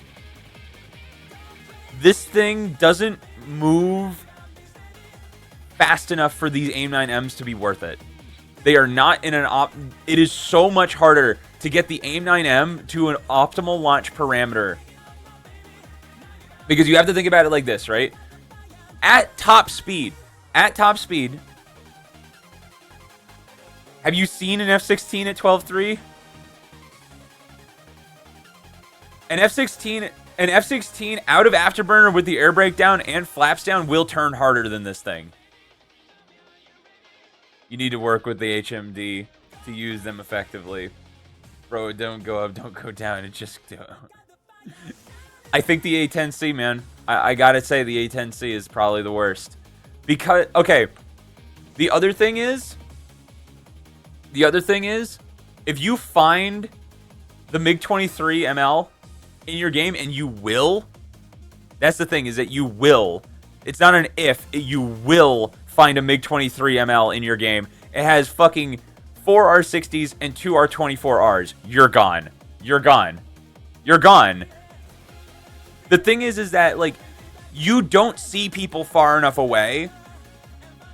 This thing doesn't move fast enough for these AIM 9Ms to be worth it. They are not in an it is so much harder to get the AIM 9M to an optimal launch parameter. Because you have to think about it like this, right? At top speed, have you seen an F-16 at 12.3? An F-16 An F-16 out of Afterburner with the air brake down and flaps down will turn harder than this thing. You need to work with the HMD to use them effectively. Bro, don't go up, don't go down. It just... I think the A10C, man. I gotta say the A10C is probably the worst. Because... Okay. The other thing is... If you find the MiG-23 ML in your game, and you will... That's the thing, is that you will. It's not an if. You will find a MiG-23 ML in your game. It has fucking 4 R60s and 2 R24Rs. You're gone. You're gone. You're gone. The thing is that, like, you don't see people far enough away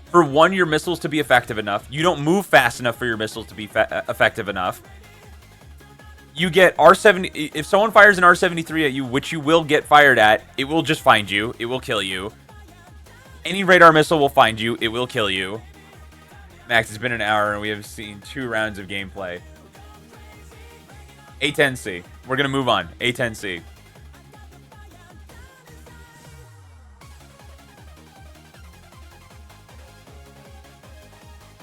for, one, your missiles to be effective enough. You don't move fast enough for your missiles to be effective enough. You get R70... If someone fires an R73 at you, which you will get fired at, it will just find you. It will kill you. Any radar missile will find you. It will kill you. Max, it's been an hour, and we have seen 2 rounds of gameplay. A10C. We're going to move on. A10C.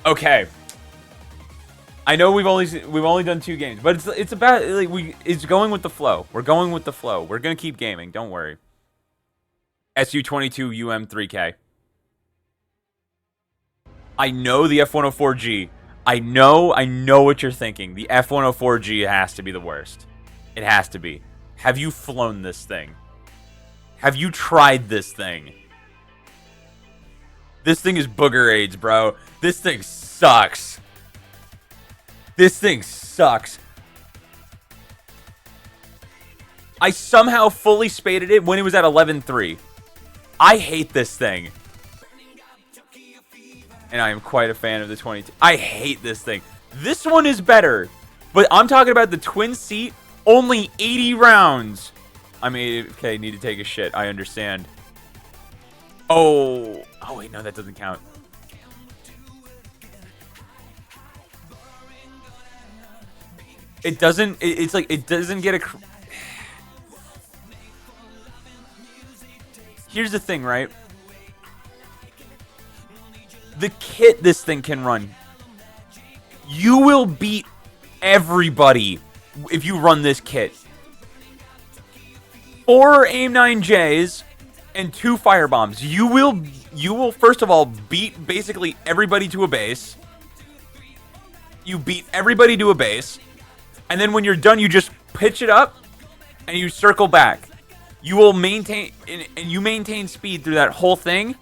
Okay. I know we've only done 2 games, but it's about, like, it's going with the flow. We're going with the flow. We're gonna keep gaming. Don't worry. SU-22 UM3K. I know the F-104G. I know what you're thinking. The F-104G has to be the worst. It has to be. Have you flown this thing? Have you tried this thing? This thing is booger AIDS, bro. This thing sucks. This thing sucks. I somehow fully spaded it when it was at 11.3. I hate this thing. And I am quite a fan of the 22. I hate this thing. This one is better. But I'm talking about the twin seat. Only 80 rounds. I mean, okay, need to take a shit. I understand. Oh. Oh, wait, no, that doesn't count. It doesn't, it's like, it doesn't get a... Here's the thing, right? The kit this thing can run. You will beat everybody if you run this kit. 4 AIM-9Js and 2 firebombs. You will first of all beat basically everybody to a base. You beat everybody to a base. And then when you're done, you just pitch it up and you circle back. You will maintain, and you maintain speed through that whole thing.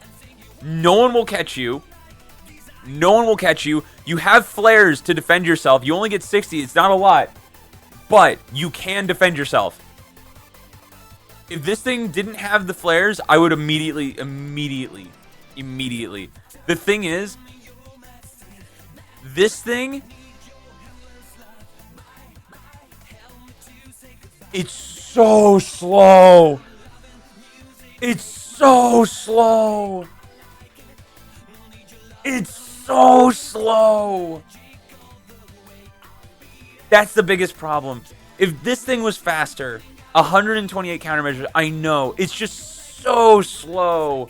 No one will catch you. No one will catch you. You have flares to defend yourself. You only get 60. It's not a lot. But you can defend yourself. If this thing didn't have the flares, I would immediately. The thing is, this thing... It's so slow. It's so slow. It's so slow. That's the biggest problem. If this thing was faster, 128 countermeasures, I know. It's just so slow.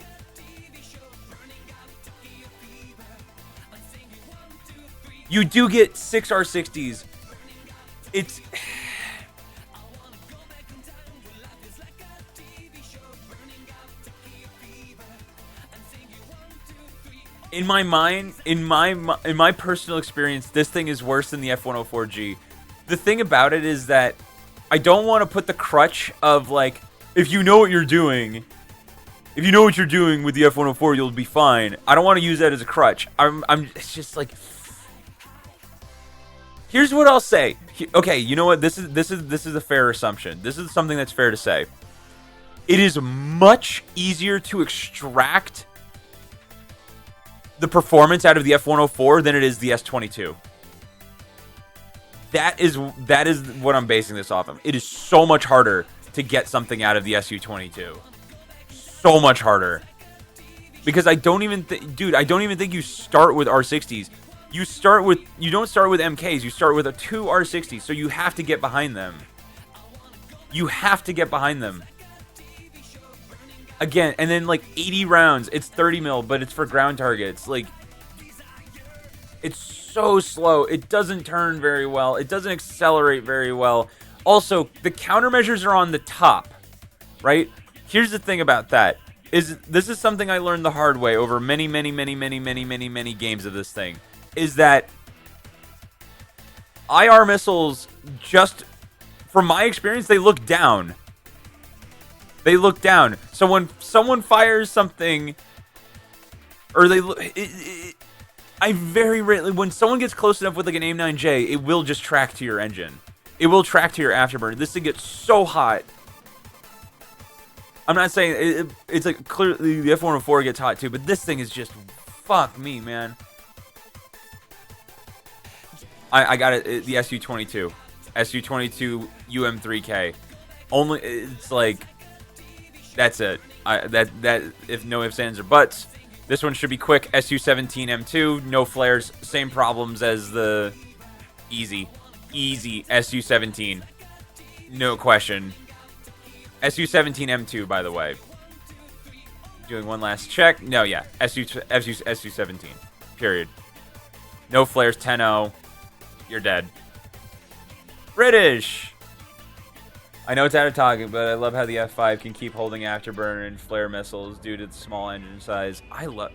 You do get 6 R60s. It's... In my mind, in my personal experience, this thing is worse than the F-104G. The thing about it is that I don't want to put the crutch of, like, if you know what you're doing, with the F-104, you'll be fine. I don't want to use that as a crutch. It's just like, here's what I'll say. Okay, you know what? This is a fair assumption. This is something that's fair to say. It is much easier to extract the performance out of the F-104 than it is the S-22. That is what I'm basing this off of. It is so much harder to get something out of the Su-22. So much harder. Because I don't even think you start with R60s. You don't start with MKs, you start with 2 R60s, so you have to get behind them. You have to get behind them. Again, and then like 80 rounds. It's 30 mil, but it's for ground targets. Like, it's so slow. It doesn't turn very well. It doesn't accelerate very well. Also, the countermeasures are on the top, right? Here's the thing about that. This is something I learned the hard way over many games of this thing. Is that IR missiles, just from my experience, they look down. They look down. So when someone fires something, or they look, I very rarely, when someone gets close enough with like an AIM-9J, it will just track to your engine. It will track to your afterburner. This thing gets so hot. I'm not saying it's like clearly the F-104 gets hot too, but this thing is just, fuck me, man. I got it, the SU-22. SU-22 UM3K. Only, it's like, that's it. That if no ifs, ands, or buts. This one should be quick. SU-17 M2, no flares, same problems as the easy SU-17. No question. SU-17 M2, by the way. Doing one last check. No, yeah. SU-17. Period. No flares, 10-0. You're dead. British! I know it's out of talking, but I love how the F5 can keep holding afterburner and flare missiles due to the small engine size.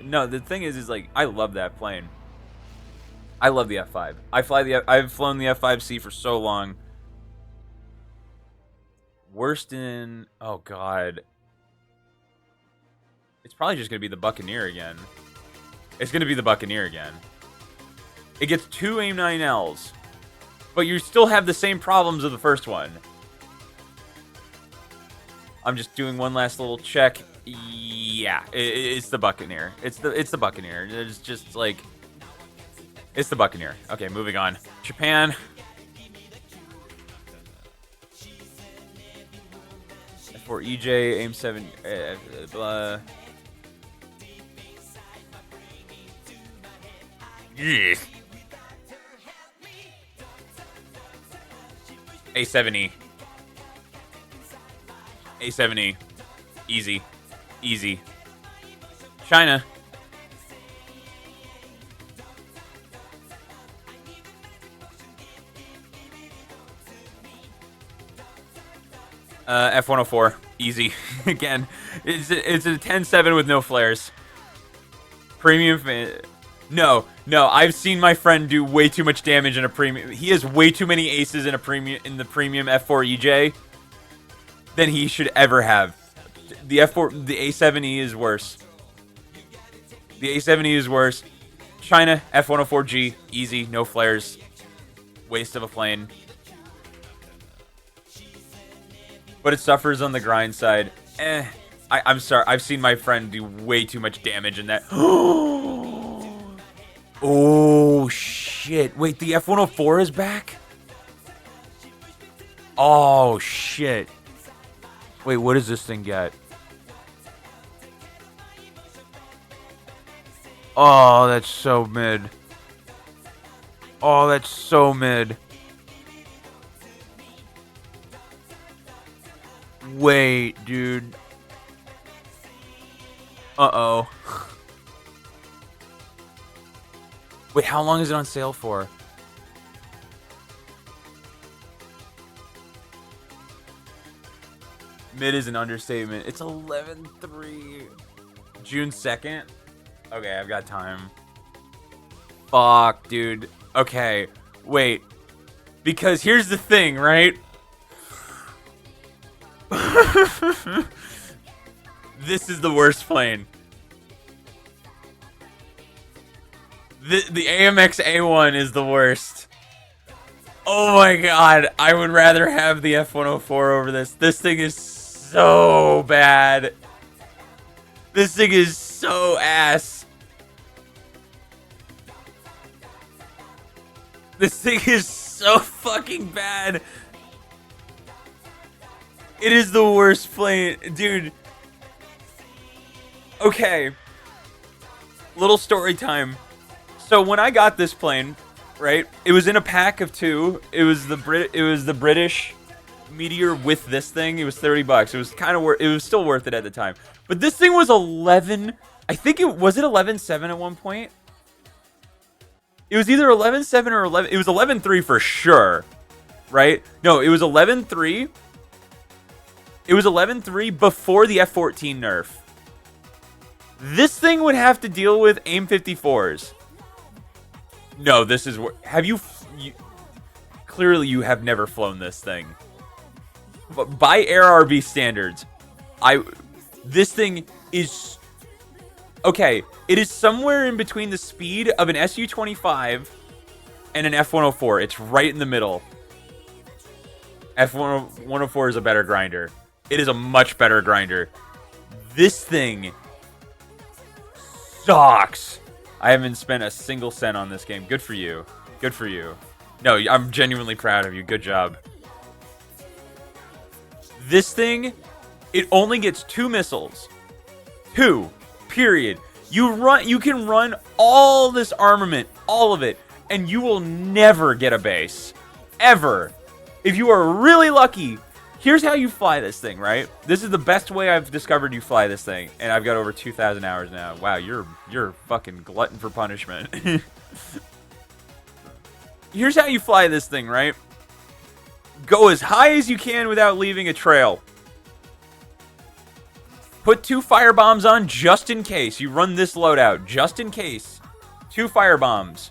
No, the thing is like, I love that plane. I love the F5. I've flown the F5C for so long. Worst in, oh god. It's probably just gonna be the Buccaneer again. It's gonna be the Buccaneer again. It gets 2 AIM-9Ls, but you still have the same problems of the first one. I'm just doing one last little check. Yeah, it's the Buccaneer. It's the Buccaneer. It's just like, it's the Buccaneer. Okay, moving on. Japan. For EJ, AIM-7, yeah. A70. A70. Easy. Easy. China. F-104. Easy. Again, it's a 10-7 with no flares. Premium fan. No, I've seen my friend do way too much damage in a premium. He has way too many aces in the premium F4 EJ than he should ever have. The A70 is worse. The A70 is worse. China, F-104G, easy, no flares. Waste of a plane. But it suffers on the grind side. I'm sorry, I've seen my friend do way too much damage in that. Oh, shit. Wait, the F-104 is back? Oh, shit. Wait, what does this thing get? Oh, that's so mid. Oh, that's so mid. Wait, dude. Uh-oh. Wait, how long is it on sale for? Mid is an understatement. It's 11/3. June 2nd? Okay, I've got time. Fuck, dude. Okay, wait. Because here's the thing, right? This is the worst plane. The AMX A1 is the worst. Oh my god, I would rather have the F-104 over this. This thing is so bad. This thing is so ass. This thing is so fucking bad. It is the worst plane. Dude. Okay. Little story time. So when I got this plane, right? It was in a pack of two. It was the British Meteor with this thing, it was $30. It was kind of it was still worth it at the time. But this thing was 11. I think it was 11.7 at one point. It was either 11.7 or 11. It was 11.3 for sure, right? No, it was 11.3. It was 11.3 before the F-14 nerf. This thing would have to deal with AIM 54s. No, this is where... Have you... Clearly, you have never flown this thing. But by Air RV standards, this thing is... Okay, it is somewhere in between the speed of an Su-25 and an F-104. It's right in the middle. F-104 is a better grinder. It is a much better grinder. This thing sucks. I haven't spent a single cent on this game. Good for you. Good for you. No, I'm genuinely proud of you. Good job. This thing, it only gets 2 missiles. 2. Period. You can run all this armament, all of it, and you will never get a base. Ever. If you are really lucky, here's how you fly this thing, right? This is the best way I've discovered you fly this thing, and I've got over 2,000 hours now. Wow, you're a fucking glutton for punishment. Here's how you fly this thing, right? Go as high as you can without leaving a trail. Put 2 firebombs on just in case. You run this loadout just in case. 2 firebombs.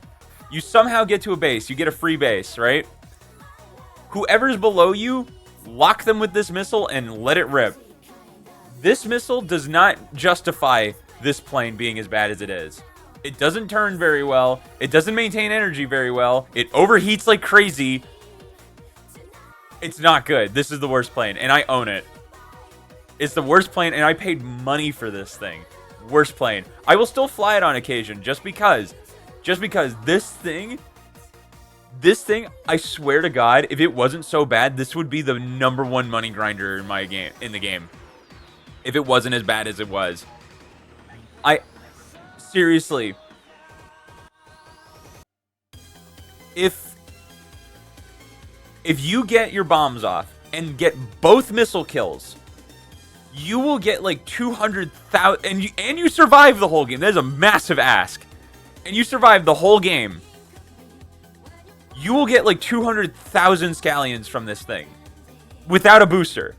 You somehow get to a base. You get a free base, right? Whoever's below you, lock them with this missile and let it rip. This missile does not justify this plane being as bad as it is. It doesn't turn very well. It doesn't maintain energy very well. It overheats like crazy. It's not good. This is the worst plane, and I own it. It's the worst plane, and I paid money for this thing. Worst plane. I will still fly it on occasion, just because. Just because this thing, I swear to God, if it wasn't so bad, this would be the #1 money grinder in the game. If it wasn't as bad as it was. Seriously. If you get your bombs off and get both missile kills, you will get like 200,000, and you survive the whole game. That is a massive ask. And you survive the whole game. You will get like 200,000 scallions from this thing without a booster.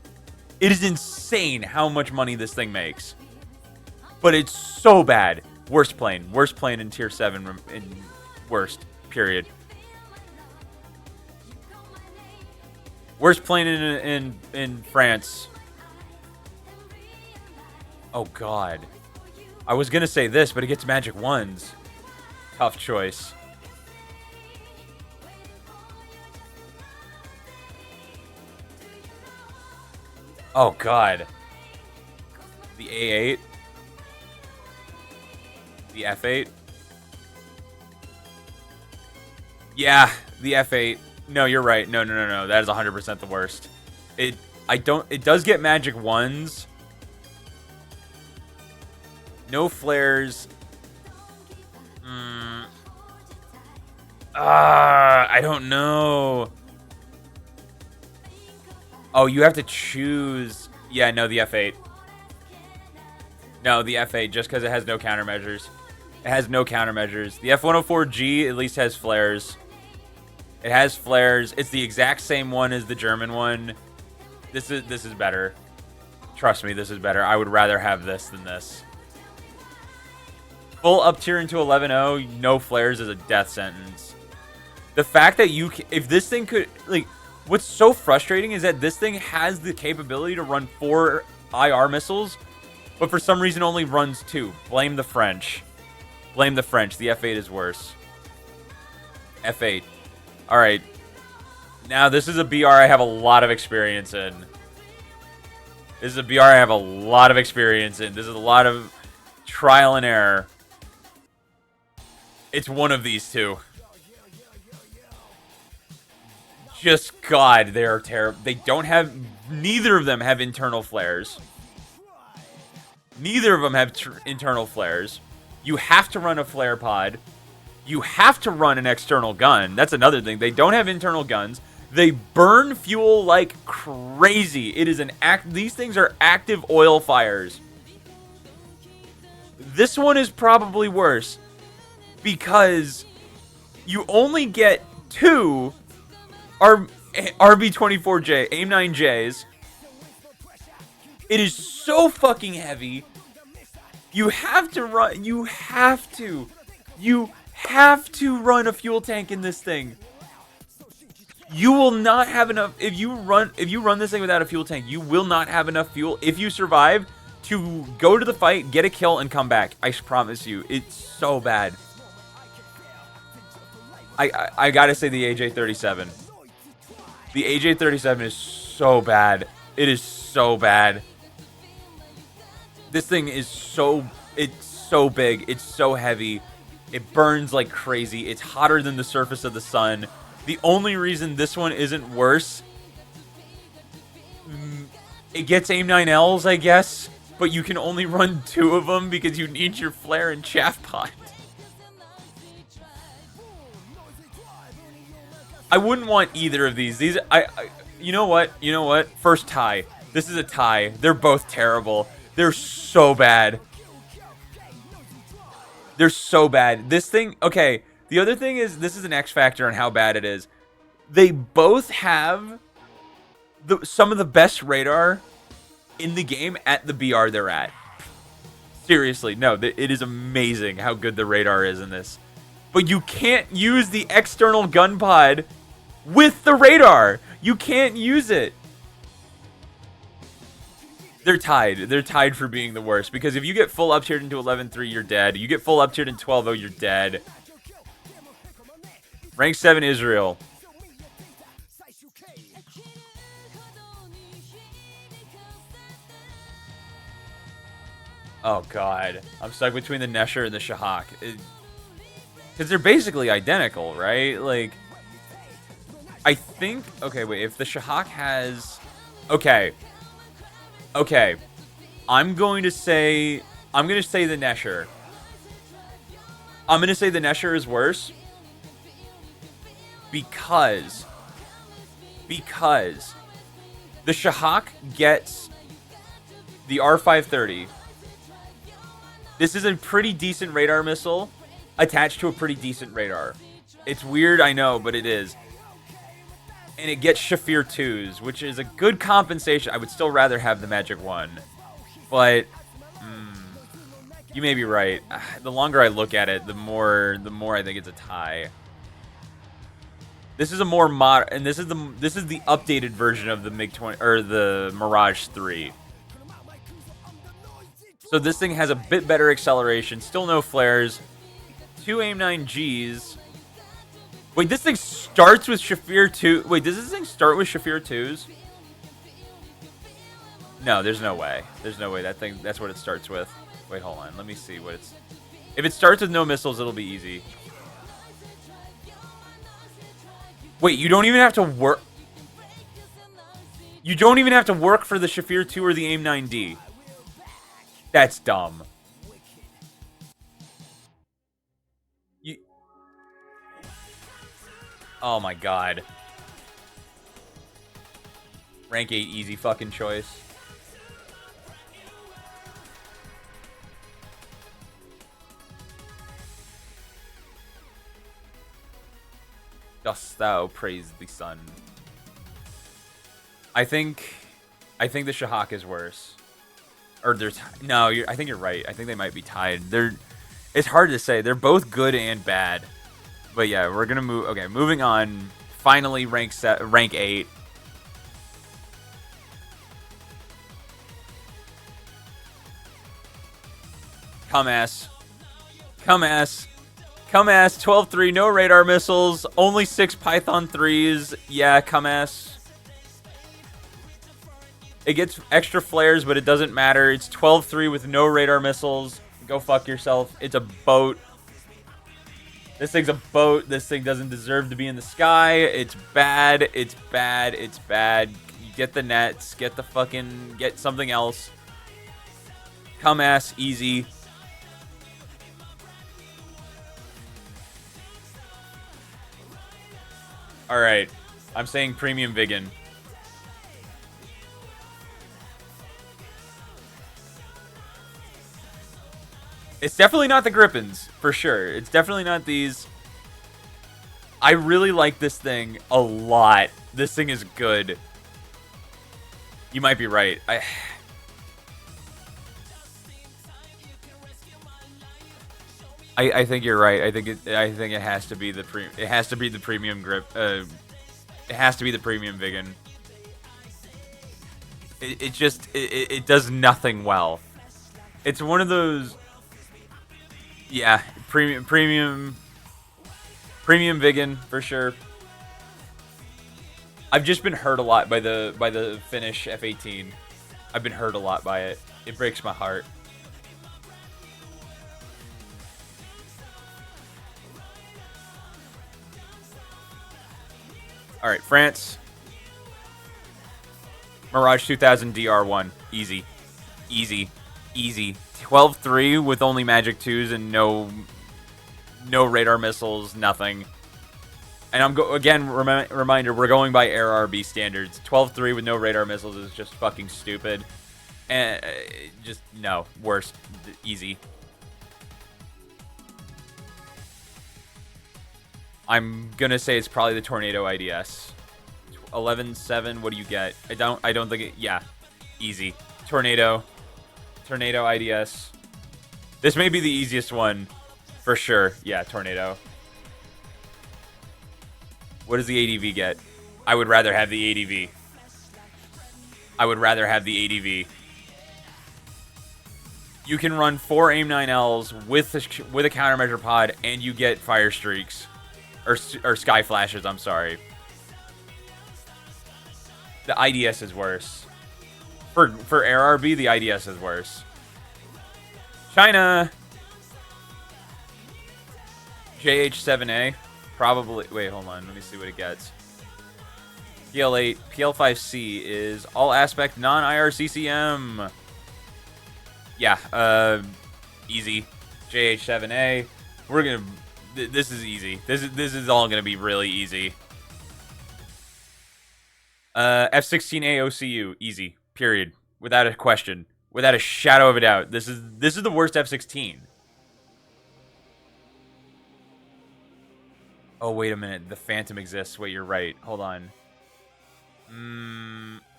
It is insane how much money this thing makes. But it's so bad. Worst plane in tier 7 worst, period. Worst plane in France. Oh God. I was gonna say this, but it gets magic 1s. Tough choice. Oh God. The A8. The F8. Yeah, the F8. No, you're right. No. That is 100% the worst. It does get magic 1s. No flares. I don't know. Oh, you have to choose. Yeah, no, the F8. No, the F8, just because it has no countermeasures. It has no countermeasures. The F-104G at least has flares. It has flares. It's the exact same one as the German one. This is better. Trust me, this is better. I would rather have this than this. Full up tier into 11.0, no flares is a death sentence. The fact that if this thing could, like, what's so frustrating is that this thing has the capability to run 4 IR missiles, but for some reason only runs 2. Blame the French. Blame the French. The F8 is worse. F8. Alright. Now, this is a BR I have a lot of experience in. This is a BR I have a lot of experience in. This is a lot of trial and error. It's one of these two. Just God, they are terrible. They don't have... Neither of them have internal flares. Neither of them have internal flares. You have to run a flare pod. You have to run an external gun. That's another thing. They don't have internal guns. They burn fuel like crazy. It is these things are active oil fires. This one is probably worse because you only get 2 RB-24J, AIM-9Js. It is so fucking heavy. You have to run a fuel tank in this thing. You will not have enough if you run this thing without a fuel tank. You will not have enough fuel if you survive to go to the fight, get a kill, and come back. I promise you, it's so bad. I gotta say the AJ-37. The AJ-37 is so bad. It is so bad. This thing is it's so big. It's so heavy. It burns like crazy. It's hotter than the surface of the sun. The only reason this one isn't worse, it gets AIM-9Ls, I guess, but you can only run 2 of them because you need your flare and chaff pod. I wouldn't want either of these. You know what? First tie. This is a tie. They're both terrible. They're so bad. They're so bad. This thing, okay. The other thing is, this is an X factor on how bad it is. They both have some of the best radar in the game at the BR they're at. Seriously, no, it is amazing how good the radar is in this. But you can't use the external gun pod with the radar. You can't use it. They're tied. They're tied for being the worst. Because if you get full up-tiered into 11-3, you're dead. You get full up-tiered in 12-0, you're dead. Rank 7 Israel. Oh, God. I'm stuck between the Nesher and the Shahak. Because they're basically identical, right? Like, I think... Okay, wait. If the Shahak has... Okay. Okay. I'm going to say the Nesher. I'm going to say the Nesher is worse. Because the Shahak gets the R530. This is a pretty decent radar missile attached to a pretty decent radar. It's weird, I know, but it is. And it gets Shafir 2s, which is a good compensation. I would still rather have the Magic 1. But you may be right. The longer I look at it, the more I think it's a tie. This is a more and this is the updated version of the MiG-20 or the Mirage 3. So this thing has a bit better acceleration, still no flares, 2 AIM-9Gs. Wait, this thing starts with Shafir 2. Wait, does this thing start with Shafir 2s? No, there's no way. There's no way that's what it starts with. Wait, hold on. Let me see what it's... If it starts with no missiles, it'll be easy. Wait, you don't even have to work... You don't even have to work for the Shafir 2 or the AIM-9D. That's dumb. Oh my god. Rank 8 easy fucking choice. Dost thou praise the sun? I think the Shahak is worse. Or there's no. I think you're right. I think they might be tied. It's hard to say. They're both good and bad. But yeah, we're gonna move. Okay, moving on. Finally, rank 8. Come ass. 12-3, no radar missiles, only 6 Python 3s. Yeah, come ass. It gets extra flares, but it doesn't matter. It's 12-3 with no radar missiles. Go fuck yourself. It's a boat. This thing's a boat. This thing doesn't deserve to be in the sky. It's bad. It's bad. It's bad. You get the nets. Get something else. Come ass, easy. Alright. I'm saying premium vegan. It's definitely not the Grippins, for sure. It's definitely not these. I really like this thing a lot. This thing is good. You might be right. I think you're right. I think it has to be the premium grip. It has to be the premium vegan. It does nothing well. It's one of those. Yeah, premium vegan for sure. I've just been hurt a lot by the Finnish F18. I've been hurt a lot by it. It breaks my heart. All right, France. Mirage 2000 DR1. Easy. Easy. Easy. 12-3 with only Magic 2s and no radar missiles, nothing. And I'm again, reminder, we're going by Air RB standards. 12-3 with no radar missiles is just fucking stupid. And just, no. Worst. Easy. I'm gonna say it's probably the Tornado IDS. 11-7, what do you get? I don't think it, yeah. Easy. Tornado IDS. This may be the easiest one, for sure. Yeah, Tornado. What does the ADV get? I would rather have the ADV. I would rather have the ADV. You can run 4 AIM-9Ls with a countermeasure pod, and you get fire streaks. Or sky flashes, I'm sorry. The IDS is worse. For Air RB, the IDS is worse. China! JH7A. Probably. Wait, hold on. Let me see what it gets. PL8. PL5C is all aspect non-IRCCM. Yeah, easy. JH7A. We're gonna. This is easy. This is all gonna be really easy. F16A OCU. Easy. Period. Without a question. Without a shadow of a doubt. This is the worst F16. Oh, wait a minute. The Phantom exists. Wait, you're right. Hold on.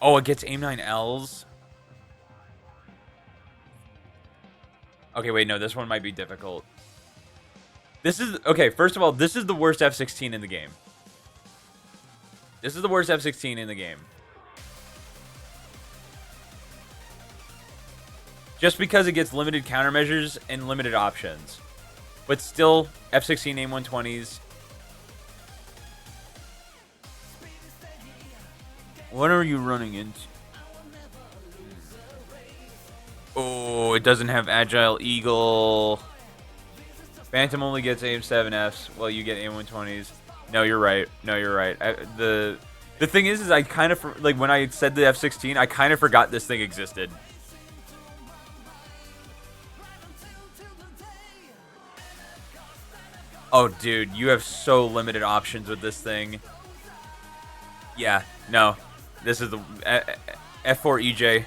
Oh, it gets AIM-9Ls? Okay, wait, no. This one might be difficult. This is... Okay, first of all, this is the worst F16 in the game. This is the worst F16 in the game. Just because it gets limited countermeasures and limited options. But still, F16 AIM-120s... What are you running into? Oh, it doesn't have Agile Eagle. Phantom only gets AIM-7Fs. Well, you get AIM-120s. No, you're right. No, you're right. The thing is I kind of... Like, when I said the F-16, I kind of forgot this thing existed. Oh, dude. You have so limited options with this thing. Yeah. No. This is the F4EJ.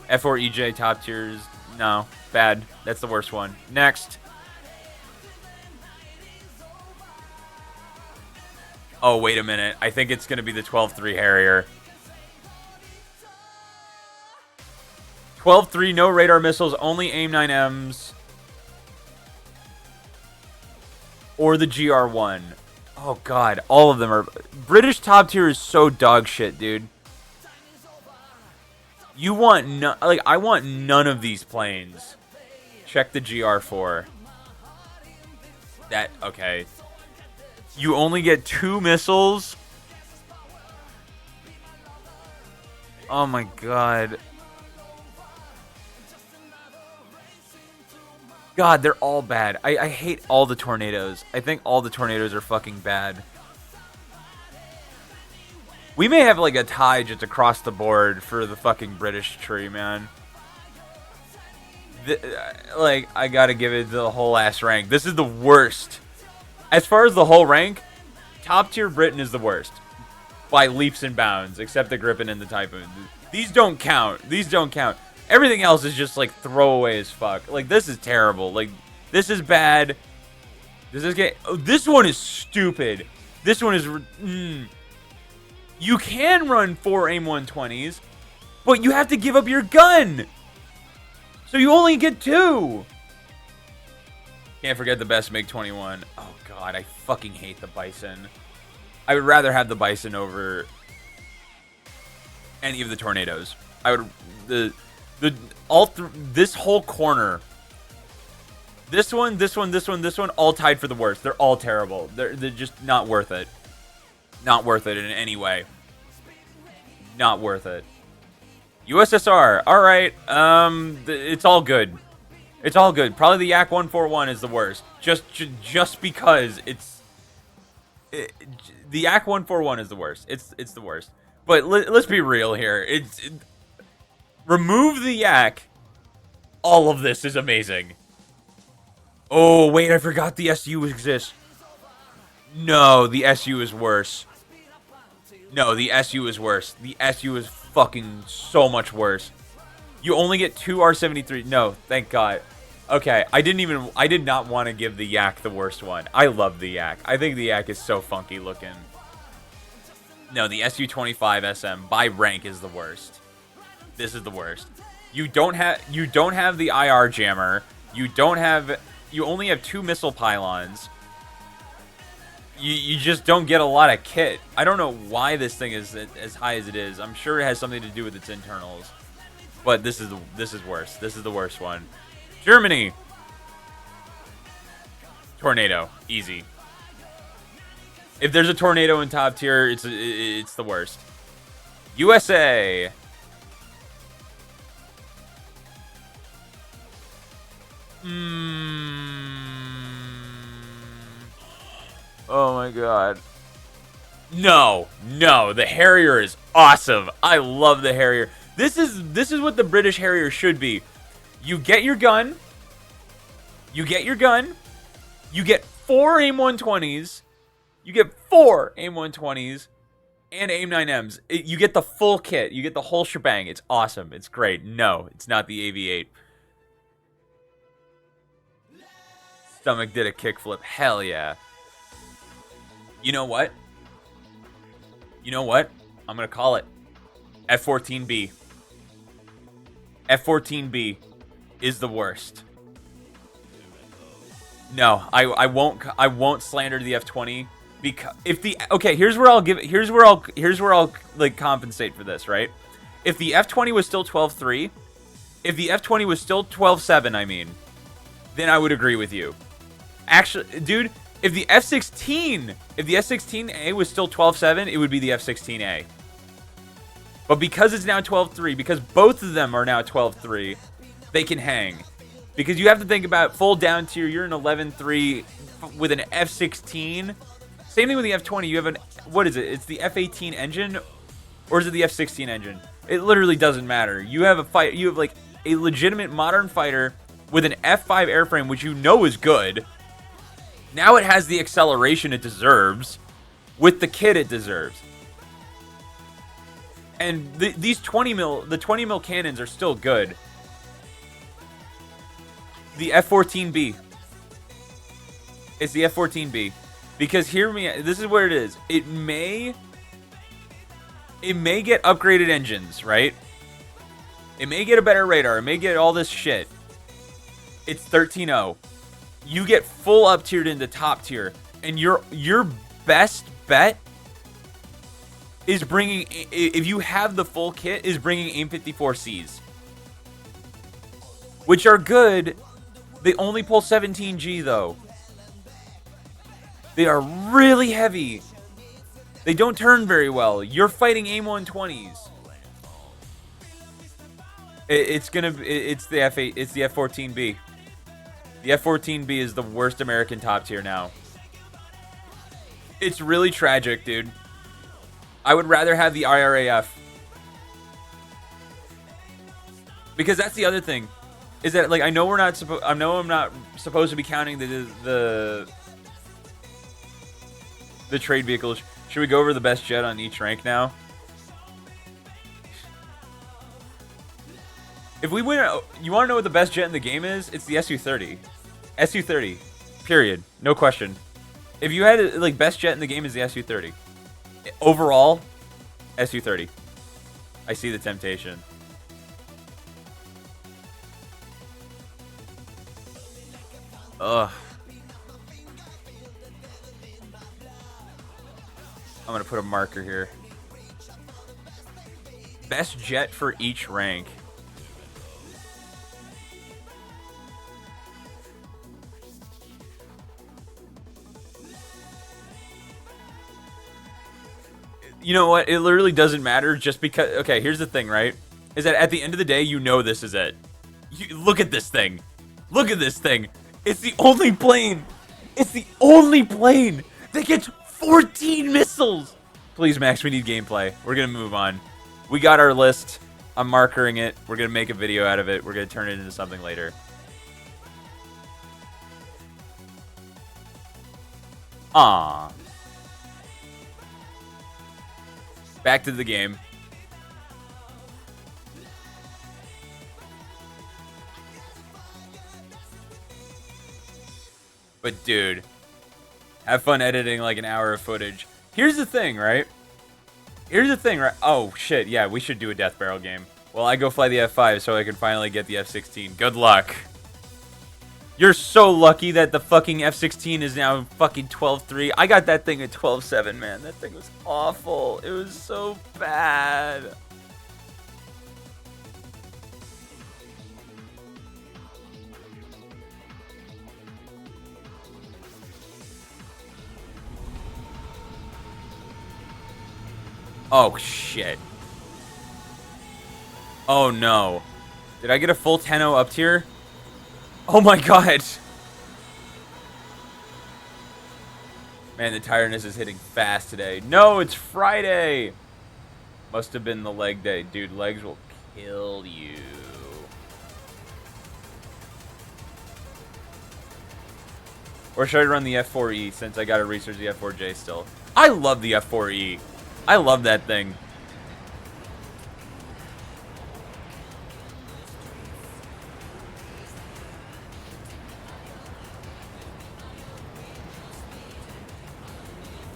F4EJ top tiers. No. Bad. That's the worst one. Next. Oh, wait a minute. I think it's going to be the 12-3 Harrier. 12-3, no radar missiles, only AIM-9Ms. Or the GR1. Oh, God. All of them are... British top tier is so dog shit, dude. You want... No, like, I want none of these planes. Check the GR4. That... Okay. You only get 2 missiles? Oh, my God. God, they're all bad. I hate all the tornadoes. I think all the tornadoes are fucking bad. We may have like a tie just across the board for the fucking British tree, man. Like, I gotta give it the whole ass rank. This is the worst. As far as the whole rank, top tier Britain is the worst. by leaps and bounds, except the Griffin and the Typhoon. These don't count. These don't count. Everything else is just like throwaway as fuck. Like, this is terrible. Like, this is bad. This one is stupid. This one is... You can run 4 AIM-120s, but you have to give up your gun. So you only get 2. Can't forget the best MiG-21. Oh, God, I fucking hate the Bison. I would rather have the Bison over any of the Tornadoes. I would... This whole corner... This one, all tied for the worst. They're all terrible. They're just not worth it. Not worth it in any way. Not worth it. USSR. All right. It's all good. It's all good. Probably the Yak 141 is the worst. Just because the Yak 141 is the worst. It's the worst. But let's be real here. Remove the Yak. All of this is amazing. Oh, wait, I forgot the SU exists. No, the SU is worse. No, the SU is worse. The SU is fucking so much worse. You only get 2 R73. No, thank God. Okay, I did not want to give the Yak the worst one. I love the Yak. I think the Yak is so funky looking. No, the SU-25 SM by rank is the worst. This is the worst. You don't have the IR jammer. You only have 2 missile pylons. You just don't get a lot of kit. I don't know why this thing is as high as it is. I'm sure it has something to do with its internals. But this is worse. This is the worst one. Germany. Tornado. Easy. If there's a Tornado in top tier, it's the worst. USA. Oh my God. No, the Harrier is awesome. I love the Harrier. This is what the British Harrier should be. You get your gun. You get 4 AIM-120s. You get 4 AIM-120s and AIM-9Ms. You get the full kit. You get the whole shebang. It's awesome. It's great. No, it's not the AV-8. Stomach did a kickflip. Hell yeah. You know what? I'm going to call it. F-14B. F-14B is the worst. No, I won't slander the F-20 because here's where I'll like compensate for this, right? If the F-20 was still 12.3, if the F-20 was still 12.7, I mean, then I would agree with you. Actually, dude, if the F-16A was still 12.7, it would be the F-16A. But because it's now 12.3, because both of them are now 12.3, they can hang. Because you have to think about full down tier, you're an 11.3 with an F-16. Same thing with the F-20. You have what is it? It's the F-18 engine, or is it the F-16 engine? It literally doesn't matter. You have like a legitimate modern fighter with an F-5 airframe, which you know is good. Now it has the acceleration it deserves with the kit it deserves. And these 20 mil cannons are still good. The F-14B. It's the F-14B. Because this is what it is. It may get upgraded engines, right? It may get a better radar. It may get all this shit. It's 13.0. You get full up tiered into top tier, and your best bet is bringing, if you have the full kit, is bringing AIM-54Cs, which are good. They only pull 17G though. They are really heavy. They don't turn very well. You're fighting AIM-120s. It's the F8. It's the F-14B. The F-14B is the worst American top tier now. It's really tragic, dude. I would rather have the IRAF. Because that's the other thing. Is that, like, I know I'm not supposed to be counting the trade vehicles. Should we go over the best jet on each rank now? If we win, you want to know what the best jet in the game is? It's the SU-30. SU-30. Period. No question. If you had, like, best jet in the game is the SU-30. Overall, SU-30. I see the temptation. Ugh. I'm gonna put a marker here. Best jet for each rank. You know what? It literally doesn't matter just because... Okay, here's the thing, right? Is that at the end of the day, you know this is it. Look at this thing. Look at this thing. It's the only plane. It's the only plane that gets 14 missiles. Please, Max, we need gameplay. We're going to move on. We got our list. I'm markering it. We're going to make a video out of it. We're going to turn it into something later. Aww. Back to the game. But dude, have fun editing like an hour of footage. Here's the thing, right? Oh shit, yeah, we should do a death barrel game. Well, I go fly the F5 so I can finally get the F-16. Good luck. You're so lucky that the fucking F-16 is now fucking 12.3. I got that thing at 12.7, man. That thing was awful. It was so bad. Oh, shit. Oh, no. Did I get a full 10-0 up tier? Oh, my God. Man, the tiredness is hitting fast today. No, it's Friday. Must have been the leg day. Dude, legs will kill you. Or should I run the F4E since I got to research the F4J still? I love the F4E. I love that thing.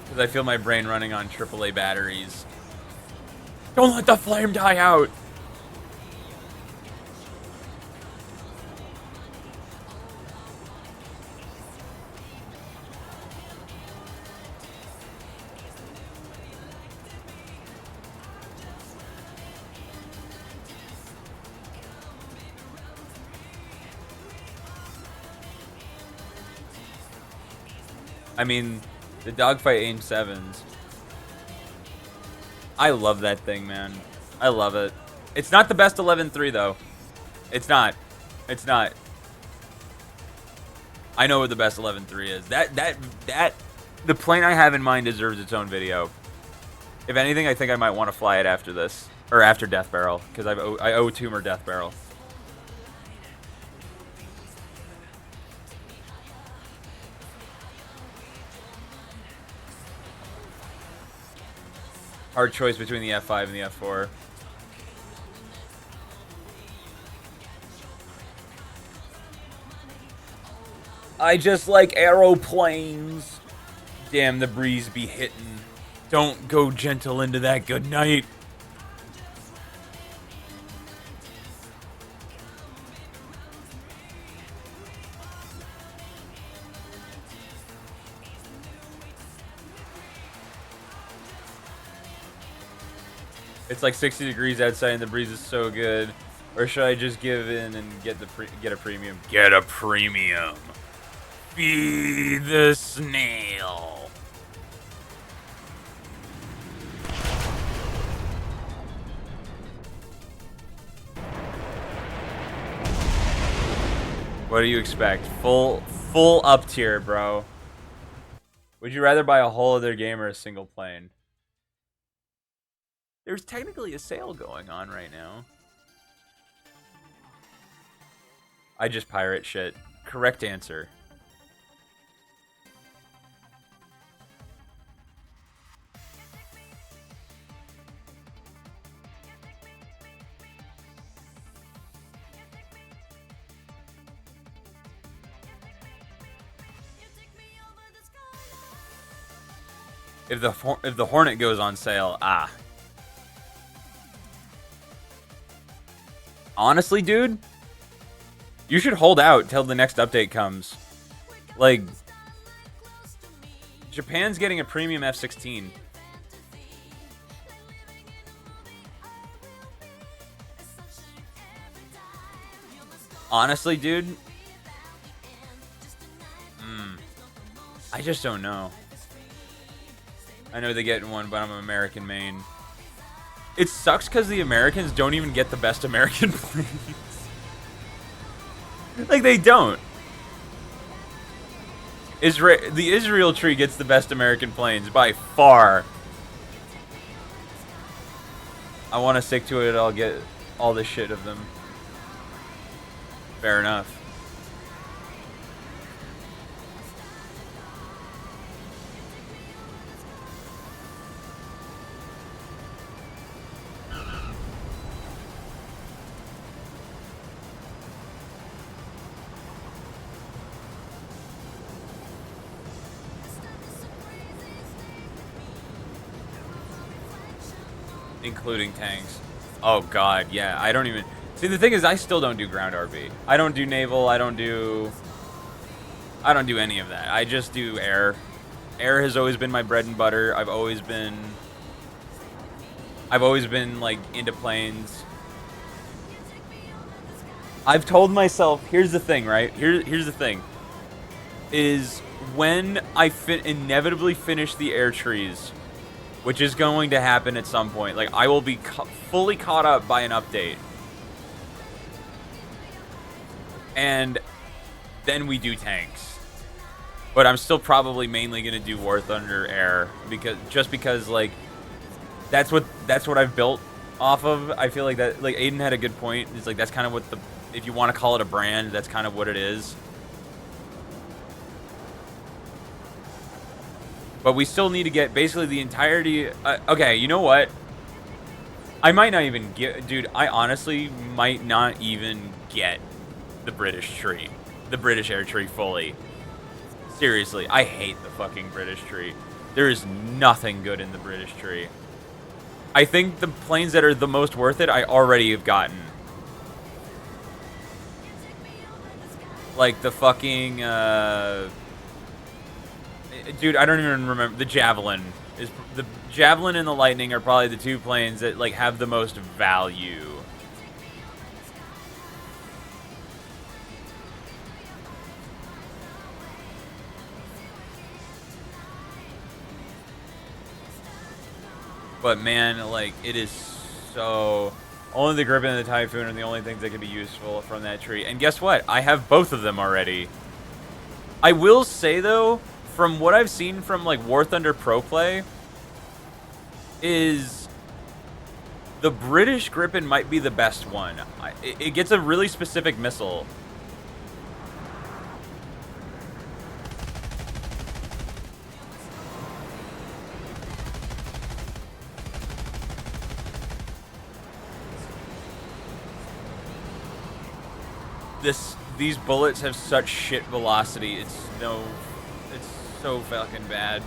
Because I feel my brain running on AAA batteries. Don't let the flame die out! I mean, the dogfight aim 7s. I love that thing, man. I love it. It's not the best 11.3 though. It's not. It's not. I know what the best 11.3 is. The plane I have in mind deserves its own video. If anything, I think I might want to fly it after this. Or after Death Barrel. Because I owe Tumor Death Barrel. Hard choice between the F5 and the F4. I just like aeroplanes. Damn, the breeze be hitting. Don't go gentle into that good night. It's like 60 degrees outside and the breeze is so good. Or should I just give in and get a premium? Get a premium. Be the snail. What do you expect? Full up tier, bro. Would you rather buy a whole other game or a single plane? There's technically a sale going on right now. I just pirate shit. Correct answer. If the Hornet goes on sale, honestly, dude, you should hold out till the next update comes. Like, Japan's getting a premium F-16. Honestly, dude, I just don't know. I know they get one, but I'm an American main. It sucks because the Americans don't even get the best American planes. Like, they don't. The Israel tree gets the best American planes by far. I want to stick to it. I'll get all the shit of them. Fair enough. Including tanks. Oh god, yeah. I don't even... See, the thing is, I still don't do ground RB. I don't do naval. I don't do any of that. I just do air. Air has always been my bread and butter. I've always been like into planes. I've told myself, here's the thing, right? Here's the thing. Is when I inevitably finish the air trees, which is going to happen at some point. Like, I will be fully caught up by an update. And then we do tanks. But I'm still probably mainly going to do War Thunder Air because like that's what I've built off of. I feel like that, like, Aiden had a good point. It's like that's kind of what if you want to call it a brand, that's kind of what it is. But we still need to get basically the entirety. Okay, you know what? I might not even get... Dude, I honestly might not even get the British tree. The British air tree fully. Seriously, I hate the fucking British tree. There is nothing good in the British tree. I think the planes that are the most worth it, I already have gotten. Like the fucking... Dude, I don't even remember. The Javelin and the Lightning are probably the two planes that like have the most value. But man, like, it is so... Only the Griffin and the Typhoon are the only things that can be useful from that tree. And guess what? I have both of them already. I will say though, from what I've seen from like War Thunder Pro Play, is the British Griffin might be the best one. It gets a really specific missile. These bullets have such shit velocity. It's so fucking bad.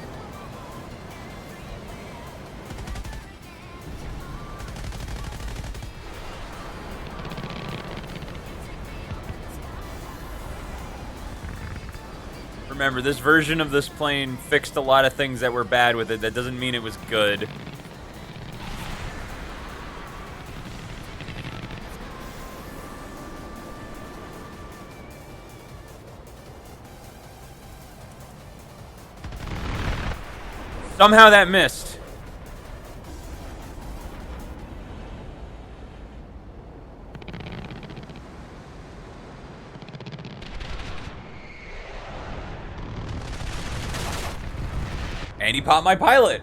Remember, this version of this plane fixed a lot of things that were bad with it. That doesn't mean it was good. Somehow that missed. And he popped my pilot.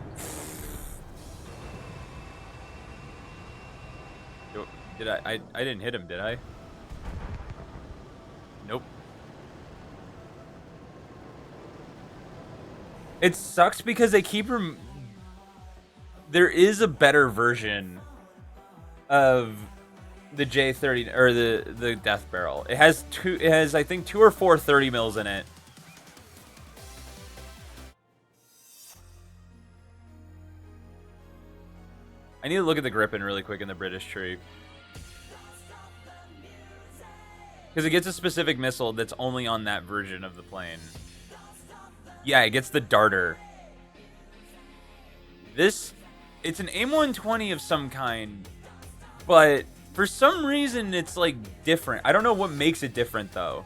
Did I didn't hit him, did I? Nope. It sucks because they keep there is a better version of the J30 or the Death Barrel. It has I think 2 or 4 30 mils in it. I need to look at the Griffin really quick in the British tree. Because it gets a specific missile that's only on that version of the plane. Yeah, it gets the Darter. This, it's an AIM-120 of some kind, but for some reason it's like different. I don't know what makes it different though.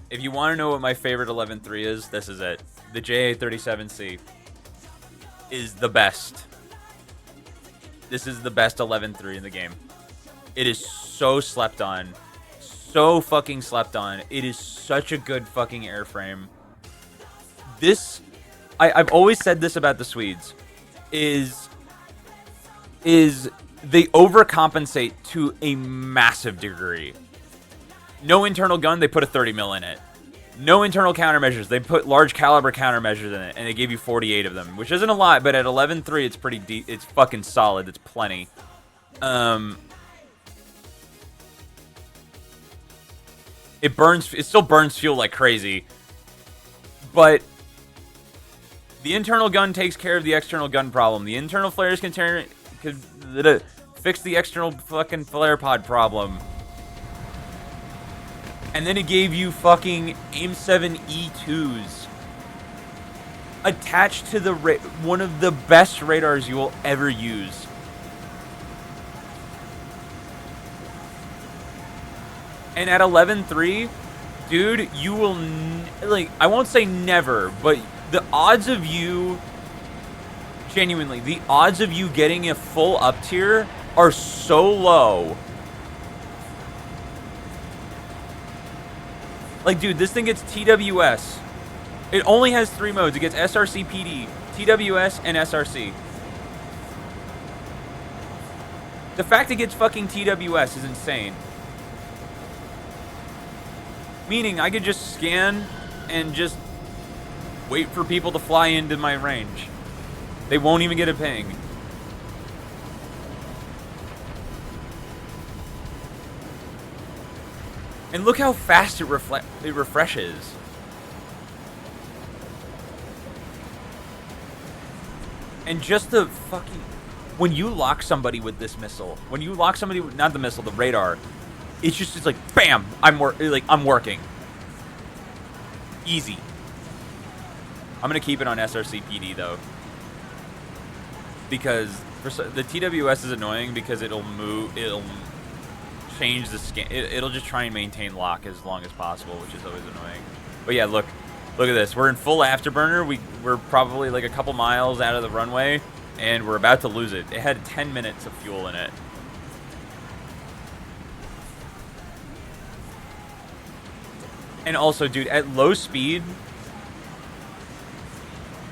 If you want to know what my favorite 11.3 is, this is it. The JA-37C is the best. This is the best 11.3 in the game. It is so slept on. So fucking slept on. It is such a good fucking airframe. This, I've always said this about the Swedes, is they overcompensate to a massive degree. No internal gun, they put a 30 mil in it. No internal countermeasures, they put large caliber countermeasures in it, and they gave you 48 of them, which isn't a lot, but at 11.3, it's pretty deep. It's fucking solid. It's plenty. It still burns fuel like crazy, but the internal gun takes care of the external gun problem. The internal flares could fix the external fucking flare pod problem. And then it gave you fucking AIM-7 E2s attached to the one of the best radars you will ever use. And at 11.3, dude, you will like, I won't say never, but the odds of you, genuinely, the odds of you getting a full up tier are so low. Like, dude, this thing gets TWS. It only has 3 modes. It gets SRC PD, TWS, and SRC. The fact it gets fucking TWS is insane. Meaning, I could just scan and just wait for people to fly into my range. They won't even get a ping. And look how fast it refreshes. And just the fucking... When you lock somebody with this missile, when you lock somebody with, not the missile, the radar, it's like, bam, I'm working. Easy. I'm going to keep it on SRC PD, though. Because the TWS is annoying because it'll change the scan. It'll just try and maintain lock as long as possible, which is always annoying. But yeah, look at this. We're in full afterburner. We're probably like a couple miles out of the runway, and we're about to lose it. It had 10 minutes of fuel in it. And also, dude, at low speed,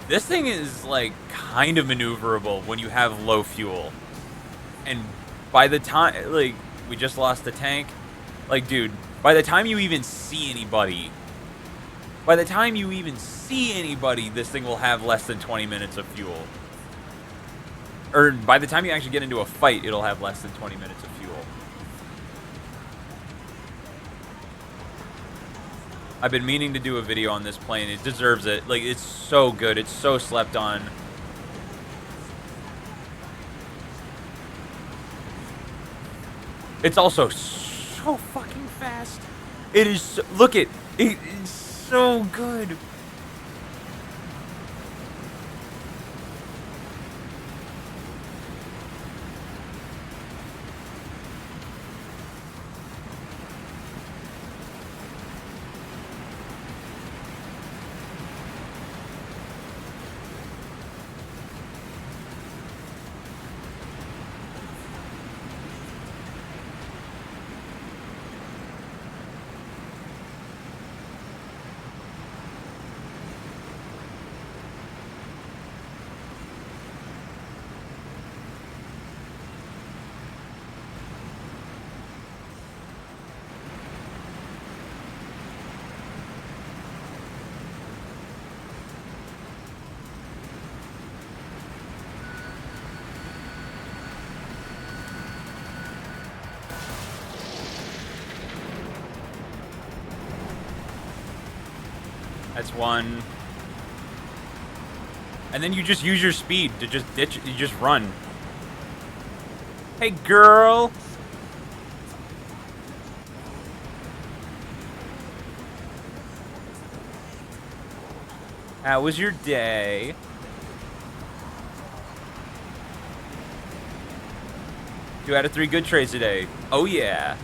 this thing is like kind of maneuverable when you have low fuel. And by the time, like, we just lost the tank. Like, dude, by the time you even see anybody, this thing will have less than 20 minutes of fuel. Or by the time you actually get into a fight, it'll have less than 20 minutes of fuel. I've been meaning to do a video on this plane. It deserves it. Like, it's so good. It's so slept on. It's also so fucking fast. It is so, look it is so good. That's one. And then you just use your speed to just ditch. You just run. Hey, girl. How was your day? 2 out of 3 good trades today. Oh, yeah.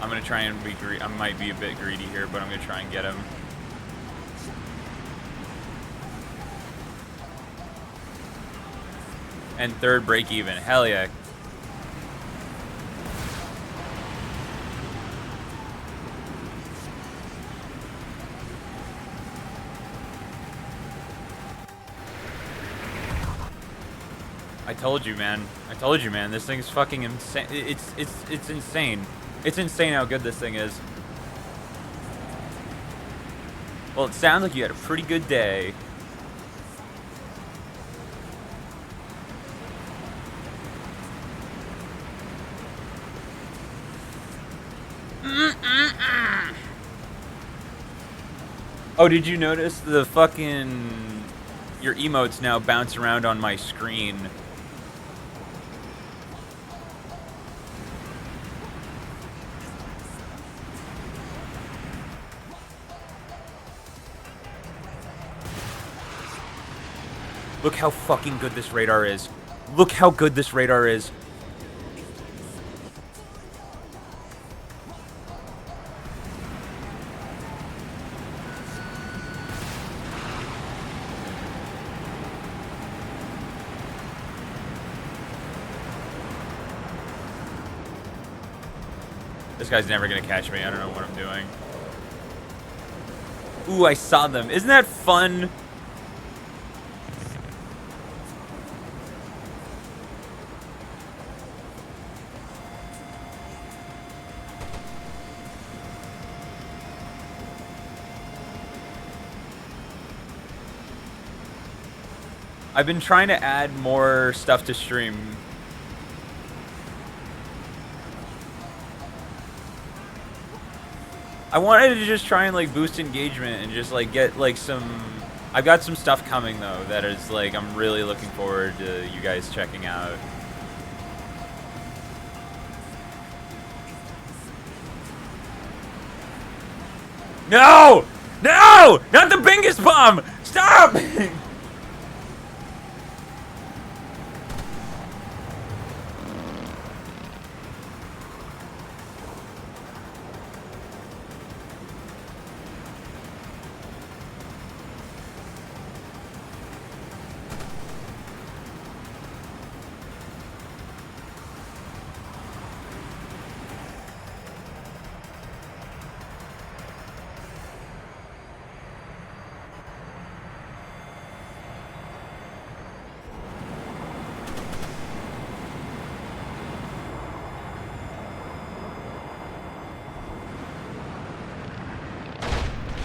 I'm going to try and be I might be a bit greedy here, but I'm going to try and get him. And 3rd break even. Hell yeah. I told you, man. I told you, man. This thing's fucking insane. It's insane. It's insane how good this thing is. Well, it sounds like you had a pretty good day. Oh, did you notice the fucking... Your emotes now bounce around on my screen? Look how fucking good this radar is. Look how good this radar is. This guy's never gonna catch me. I don't know what I'm doing. Ooh, I saw them. Isn't that fun? I've been trying to add more stuff to stream. I wanted to just try and like boost engagement and just like get like some... I've got some stuff coming though that is like I'm really looking forward to you guys checking out. No! No! Not the Bingus bomb! Stop!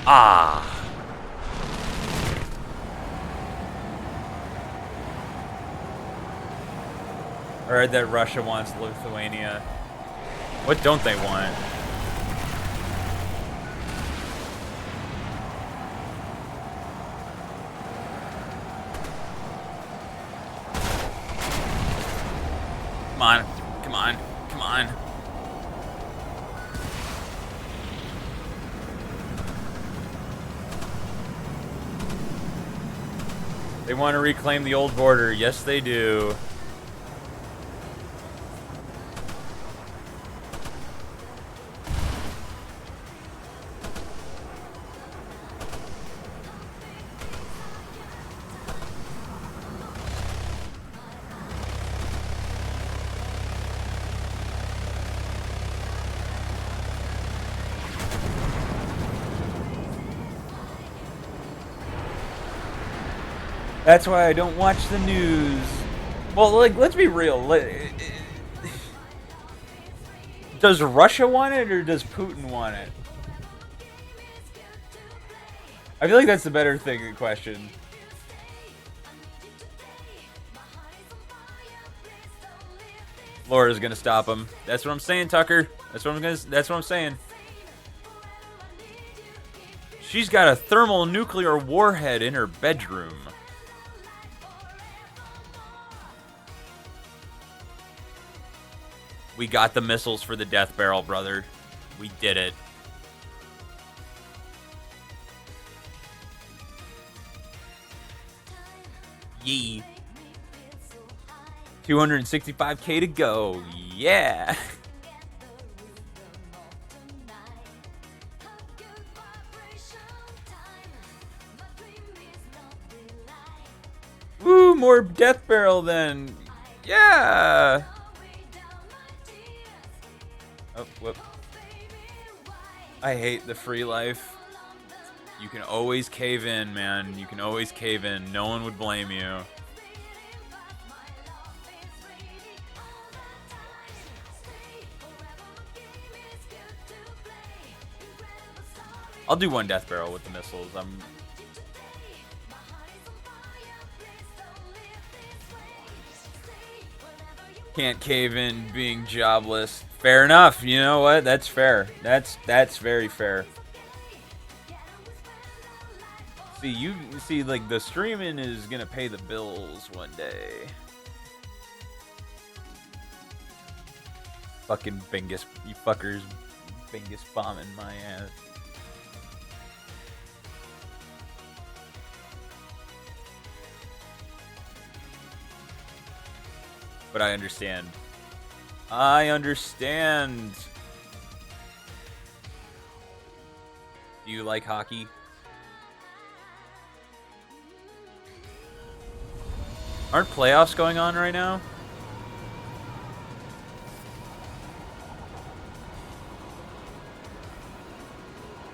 Ah. I heard that Russia wants Lithuania. What don't they want? Come on. Come on. Come on. They want to reclaim the old border. Yes, they do. That's why I don't watch the news. Well, like, let's be real. Does Russia want it or does Putin want it? I feel like that's the better question. Laura's gonna stop him. That's what I'm saying, Tucker. That's what I'm saying. She's got a thermonuclear warhead in her bedroom. We got the missiles for the death barrel, brother. We did it. Yee. 265K to go. Yeah. Woo, more death barrel then. Yeah. Oh, whoop. I hate the free life. You can always cave in, man. You can always cave in. No one would blame you. I'll do one death barrel with the missiles. Can't cave in being jobless. Fair enough. You know what? That's fair. That's very fair. See, you see, like, the streaming is gonna pay the bills one day. Fucking Bingus, you fuckers, Bingus bombing my ass. But I understand. I understand. Do you like hockey? Aren't playoffs going on right now?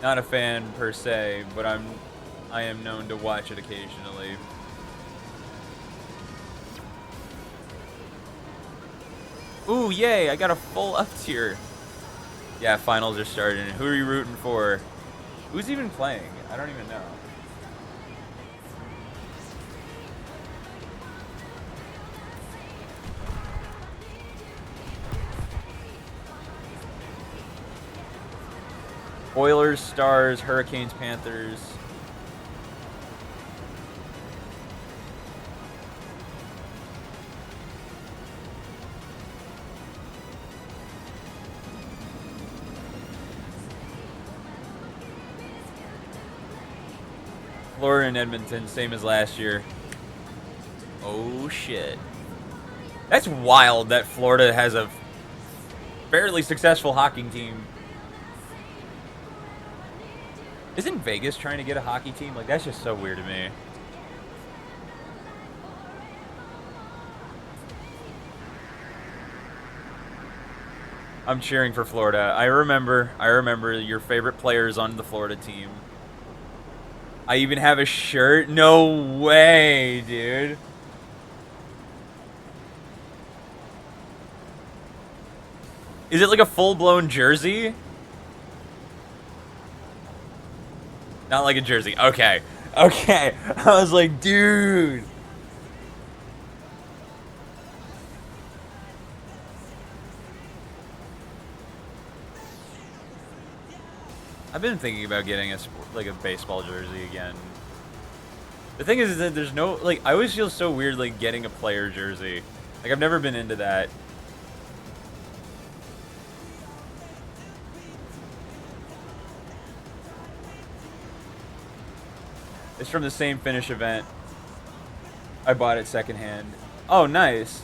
Not a fan per se, but I am known to watch it occasionally. Ooh, yay, I got a full up tier. Yeah, finals are starting. Who are you rooting for? Who's even playing? I don't even know. Oilers, Stars, Hurricanes, Panthers. Florida and Edmonton, same as last year. Oh shit. That's wild that Florida has a fairly successful hockey team. Isn't Vegas trying to get a hockey team? Like, that's just so weird to me. I'm cheering for Florida. I remember your favorite players on the Florida team. I even have a shirt. No way, dude. Is it like a full-blown jersey? Not like a jersey. Okay. Okay. I was like, dude. I've been thinking about getting a baseball jersey again. The thing is that there's no, like, I always feel so weird, like, getting a player jersey. Like, I've never been into that. It's from the same Finish event. I bought it secondhand. Oh, nice.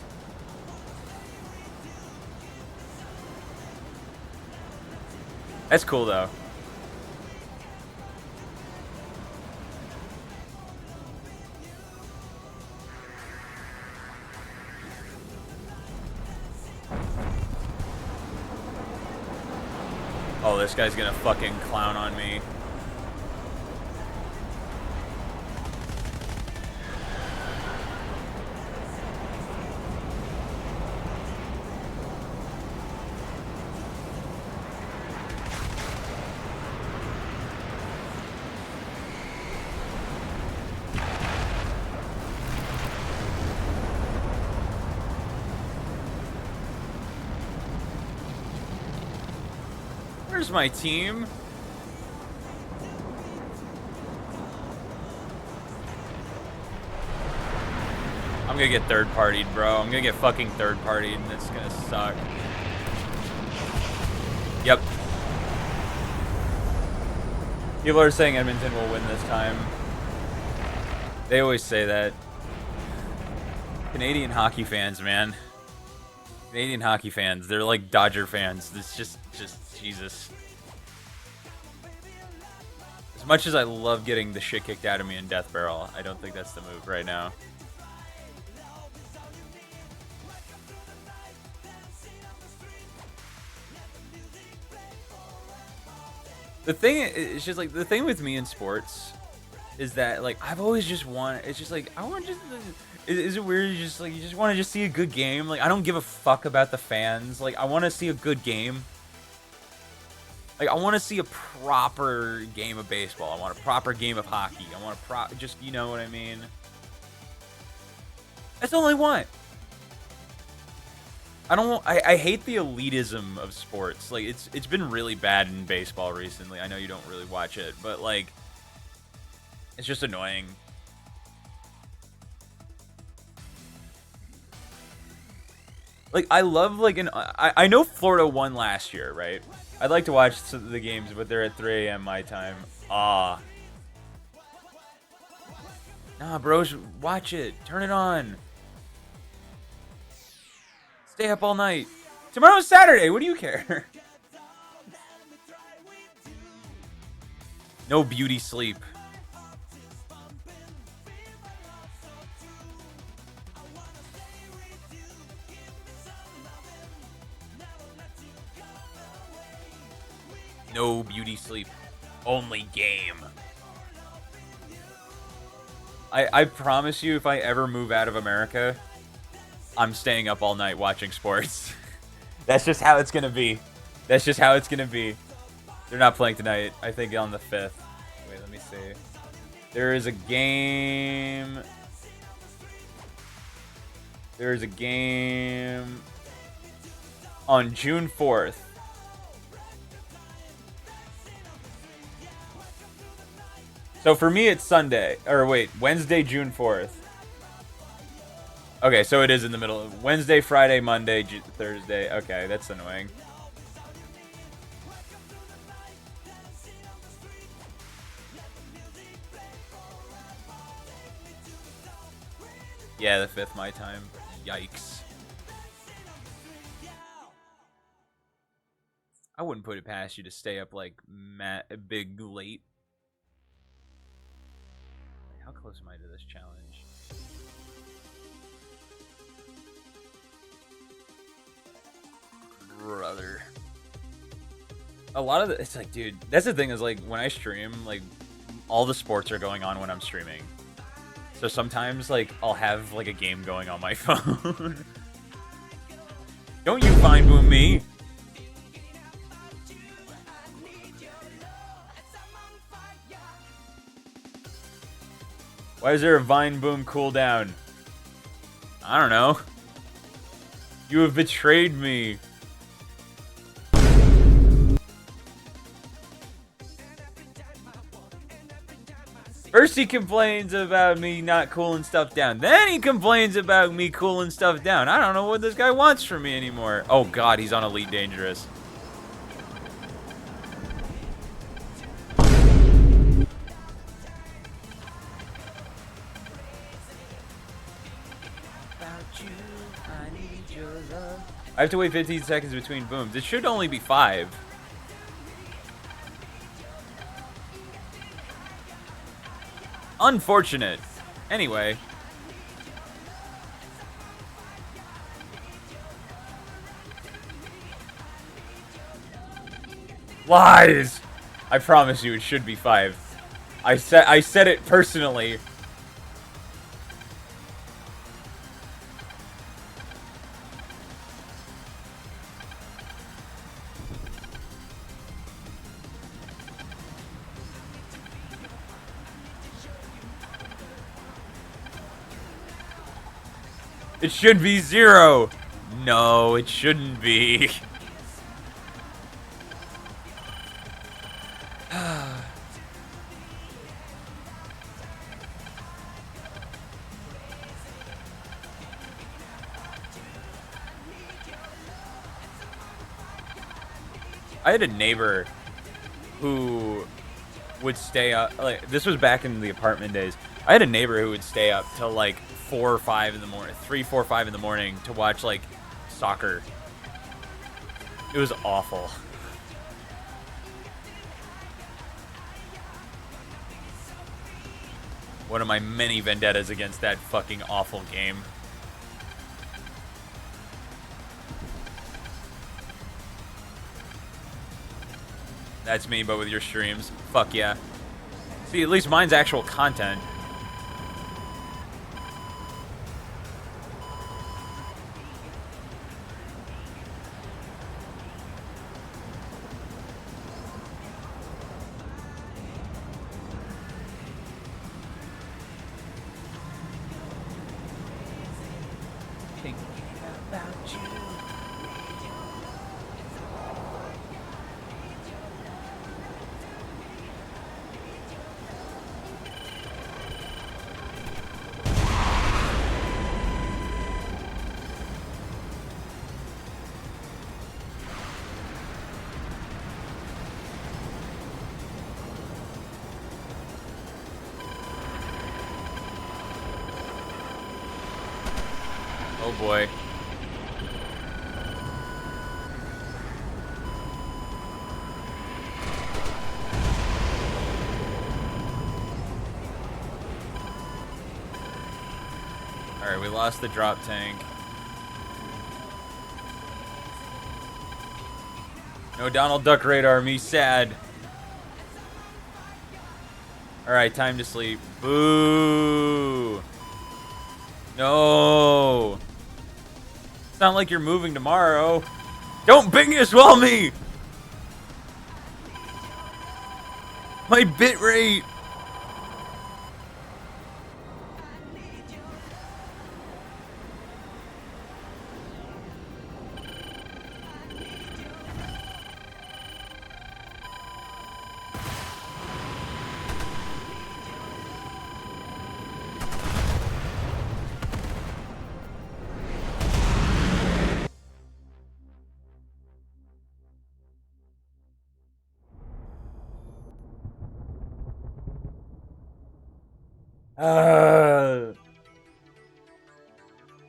That's cool, though. Oh, this guy's gonna fucking clown on me. Where's my team? I'm gonna get third-partied, bro. I'm gonna get fucking third-partied, and it's gonna suck. Yep. People are saying Edmonton will win this time. They always say that. Canadian hockey fans, man. Canadian hockey fans. They're like Dodger fans. It's just Jesus. As much as I love getting the shit kicked out of me in Death Barrel, I don't think that's the move right now. The thing is just like the thing with me in sports is that like I've always just wanted. It's just like I want just. Is it weird? You just want to just see a good game. Like I don't give a fuck about the fans. Like I want to see a good game. Like I want to see a proper game of baseball. I want a proper game of hockey. I want just you know what I mean. That's all I want. I hate the elitism of sports. Like it's been really bad in baseball recently. I know you don't really watch it, but like it's just annoying. Like I love like I know Florida won last year, right? I'd like to watch the games, but they're at 3 a.m. my time. Nah, bros, watch it. Turn it on. Stay up all night. Tomorrow's Saturday. What do you care? No beauty sleep. No beauty sleep. Only game. I promise you, if I ever move out of America, I'm staying up all night watching sports. That's just how it's gonna be. That's just how it's gonna be. They're not playing tonight. I think on the 5th. Wait, let me see. There is a game. There is a game on June 4th. So for me, it's Sunday. Or wait, Wednesday, June 4th. Okay, so it is in the middle of Wednesday, Friday, Monday, Thursday. Okay, that's annoying. Yeah, the 5th my time. Yikes. I wouldn't put it past you to stay up like big late. How close am I to this challenge? Brother. A lot of it's like, dude, that's the thing is like when I stream, like all the sports are going on when I'm streaming. So sometimes like I'll have like a game going on my phone. Don't you Vine Boom me? Why is there a Vine Boom cooldown? I don't know. You have betrayed me. First he complains about me not cooling stuff down. Then he complains about me cooling stuff down. I don't know what this guy wants from me anymore. Oh god, he's on Elite Dangerous. I have to wait 15 seconds between booms. It should only be 5. Unfortunate. Anyway. Lies! I promise you it should be 5. I said it personally. It should be 0. No, it shouldn't be. I had a neighbor who would stay up. Like, this was back in the apartment days. I had a neighbor who would stay up till like 4 or 5 in the morning, 3, 4, 5 in the morning to watch like soccer. It was awful. One of my many vendettas against that fucking awful game. That's me, but with your streams. Fuck yeah. See, at least mine's actual content. Oh boy. Alright, we lost the drop tank. No Donald Duck radar, me sad. Alright, time to sleep. Boo! No! It's not like you're moving tomorrow. Don't Bing as well me! My bit rate!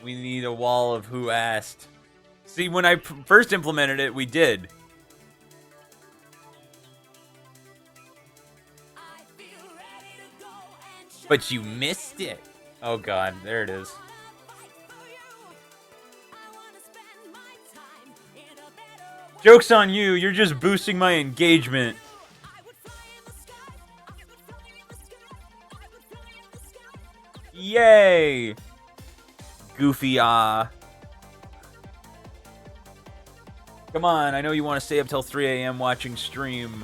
We need a wall of who asked. See, when I first implemented it, we did. But you missed it. Oh god, there it is. Joke's on you, you're just boosting my engagement. Yay! Goofy, Come on, I know you want to stay up till 3 a.m. watching stream.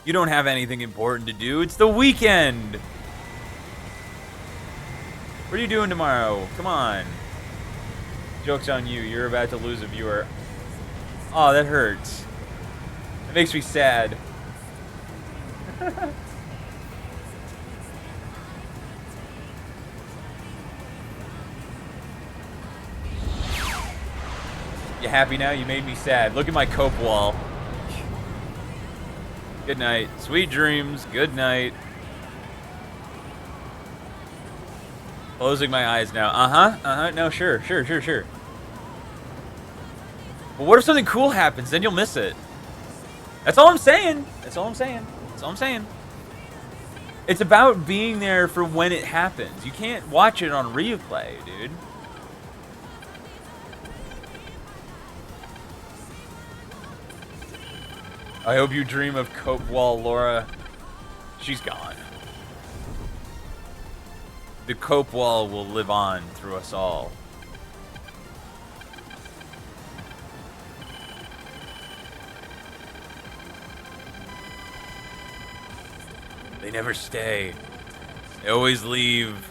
You don't have anything important to do. It's the weekend! What are you doing tomorrow? Come on. Joke's on you. You're about to lose a viewer. Oh, that hurts. That makes me sad. You happy now? You made me sad. Look at my cope wall. Good night. Sweet dreams. Good night. Closing my eyes now. No, sure. But what if something cool happens? Then you'll miss it. That's all I'm saying. It's about being there for when it happens. You can't watch it on replay, dude. I hope you dream of Cope Wall, Laura. She's gone. The Cope Wall will live on through us all. They never stay. They always leave.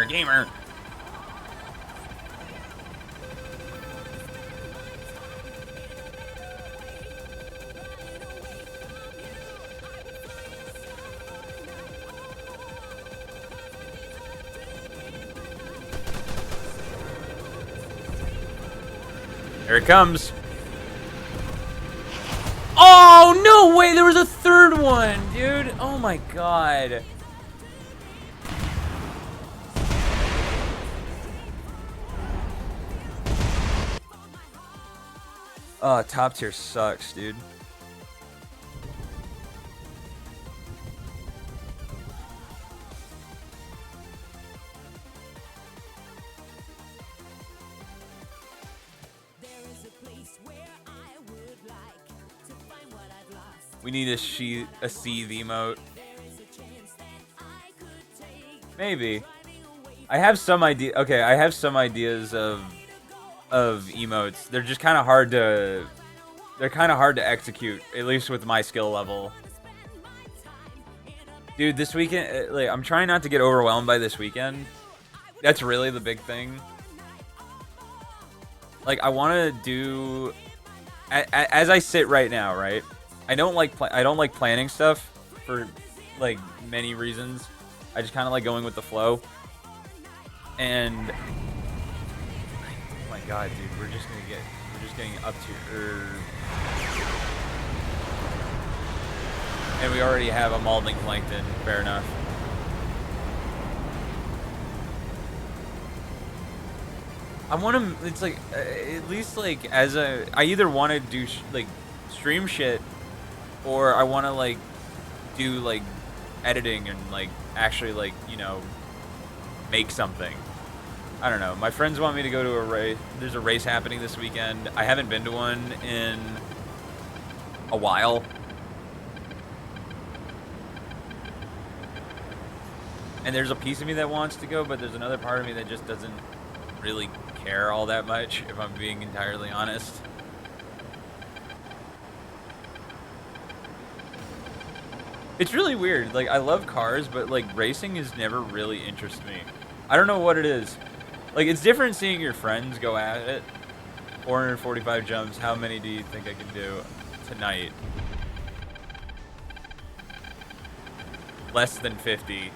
Gamer. There it comes. Oh, no way. There was a third one, dude. Oh, my God. Oh, top tier sucks, dude. We need a seethe emote. Maybe. I have some idea. Okay, I have some ideas of emotes. They're just kind of hard to. They're kind of hard to execute, at least with my skill level. Dude, this weekend, like, I'm trying not to get overwhelmed by this weekend. That's really the big thing. Like, I want to do, as I sit right now, right? I don't like planning stuff for like many reasons. I just kind of like going with the flow. And oh my God, dude, we're just getting up to and we already have a Malding Plankton. Fair enough. I want to. It's like at least like as a. I either want to do like stream shit, or I want to like do like editing and like actually like, you know, make something. I don't know. My friends want me to go to a race. There's a race happening this weekend. I haven't been to one in a while. And there's a piece of me that wants to go, but there's another part of me that just doesn't really care all that much, if I'm being entirely honest. It's really weird. Like, I love cars, but like racing has never really interested me. I don't know what it is. Like, it's different seeing your friends go at it. 445 jumps. How many do you think I can do tonight? Less than 50.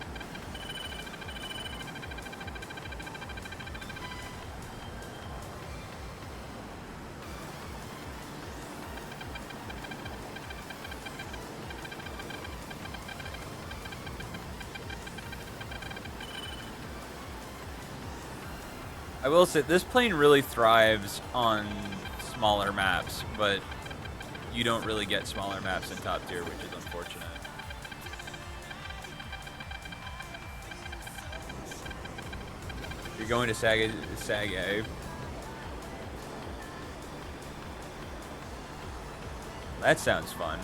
I will say, this plane really thrives on smaller maps, but you don't really get smaller maps in top tier, which is unfortunate. You're going to Sag A. That sounds fun.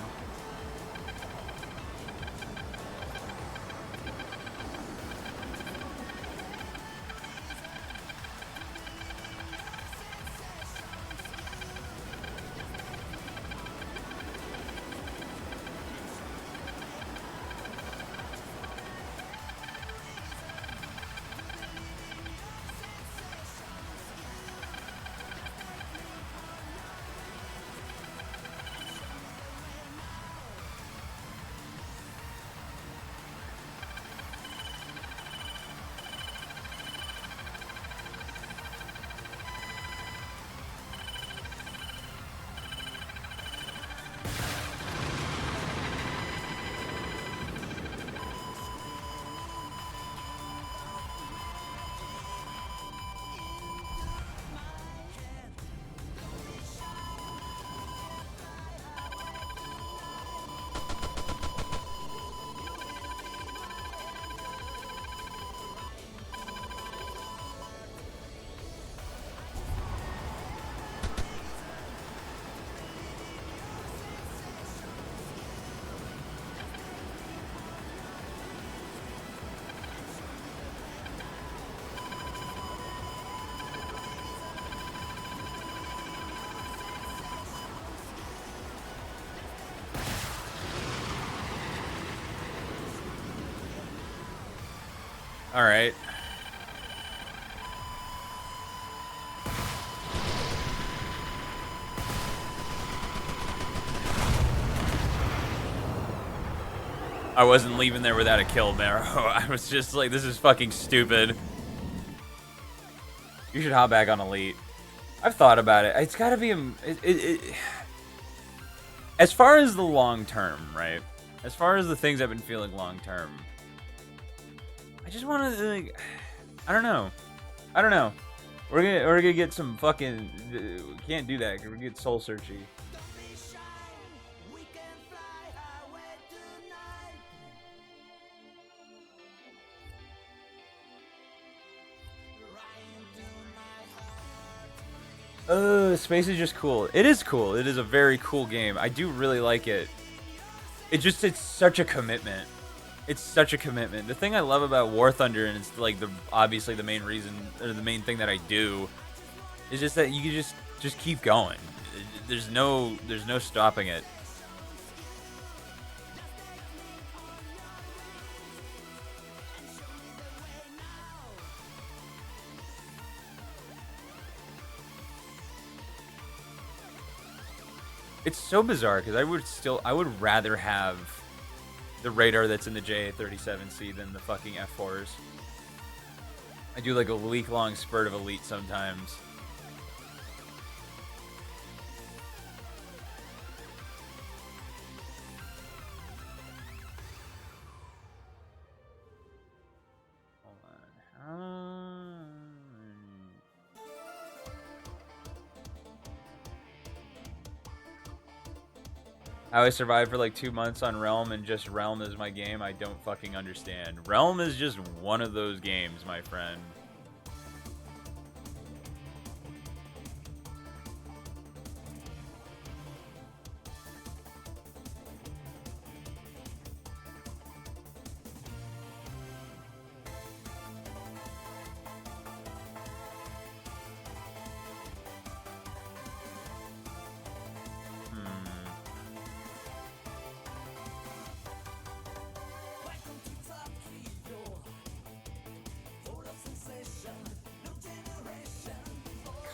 All right. I wasn't leaving there without a kill, Marrow. I was just like, this is fucking stupid. You should hop back on Elite. I've thought about it. It's got to be as far as the long term, right? As far as the things I've been feeling long term, I just want to like, I don't know. We're gonna get some fucking. We can't do that. We're gonna get soul searchy. Space is just cool. It is cool. It is a very cool game. I do really like it. It's such a commitment. It's such a commitment. The thing I love about War Thunder, and it's like obviously the main reason, or the main thing that I do, is just that you can just keep going. There's no stopping it. It's so bizarre because I would rather have the radar that's in the JA-37C than the fucking F4s. I do like a week-long spurt of Elite sometimes. Hold on. How I survived for like 2 months on Realm and just Realm is my game, I don't fucking understand. Realm is just one of those games, my friend.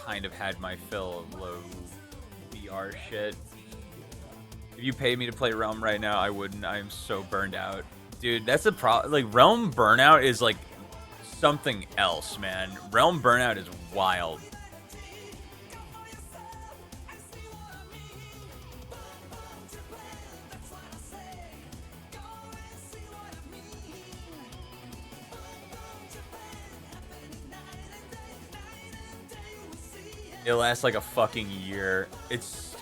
Kind of had my fill of low VR shit. If you paid me to play Realm right now, I wouldn't. I am so burned out. Dude, that's the problem. Like, Realm burnout is like something else, man. Realm burnout is wild. It lasts like a fucking year. It's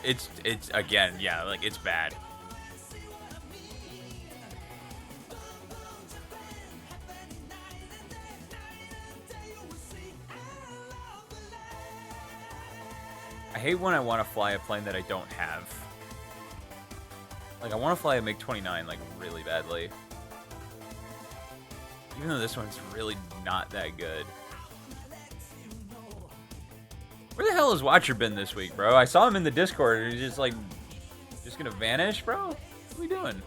again, yeah, like it's bad. I hate when I want to fly a plane that I don't have. Like, I want to fly a MiG-29 like really badly. Even though this one's really not that good. Where the hell has Watcher been this week, bro? I saw him in the Discord and he's just like, just gonna vanish, bro? What are we doing?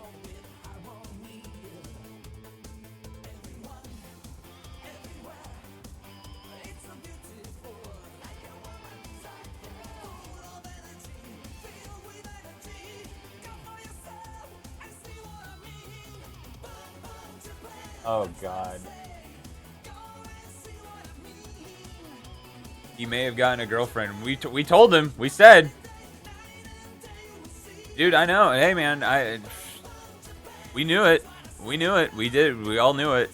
Oh, God. He may have gotten a girlfriend. We told him. We said. Dude, I know. Hey, man. We knew it. We knew it. We did. We all knew it.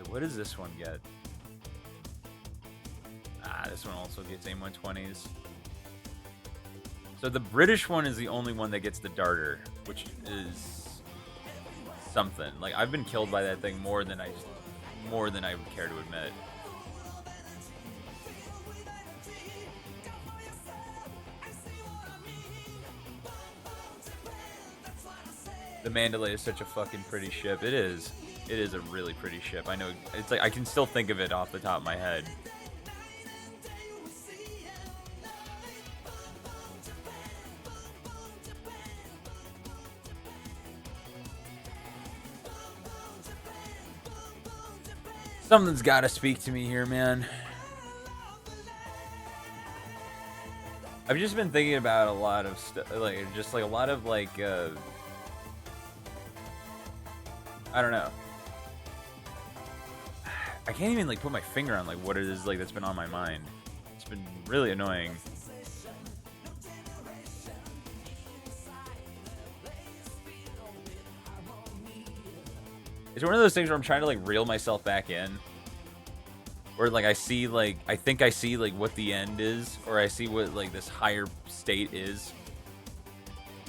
What does this one get? Ah, this one also gets AIM-120s. So the British one is the only one that gets the darter, which is something. Like, I've been killed by that thing more than I would care to admit. The Mandalay is such a fucking pretty ship. It is. It is a really pretty ship. I know. It's like I can still think of it off the top of my head. Something's got to speak to me here, man. I've just been thinking about a lot of stuff, like just like a lot of like I don't know. I can't even like put my finger on like what it is like that's been on my mind. It's been really annoying. It's one of those things where I'm trying to like reel myself back in. Where like I see like I think I see like what the end is, or I see what like this higher state is.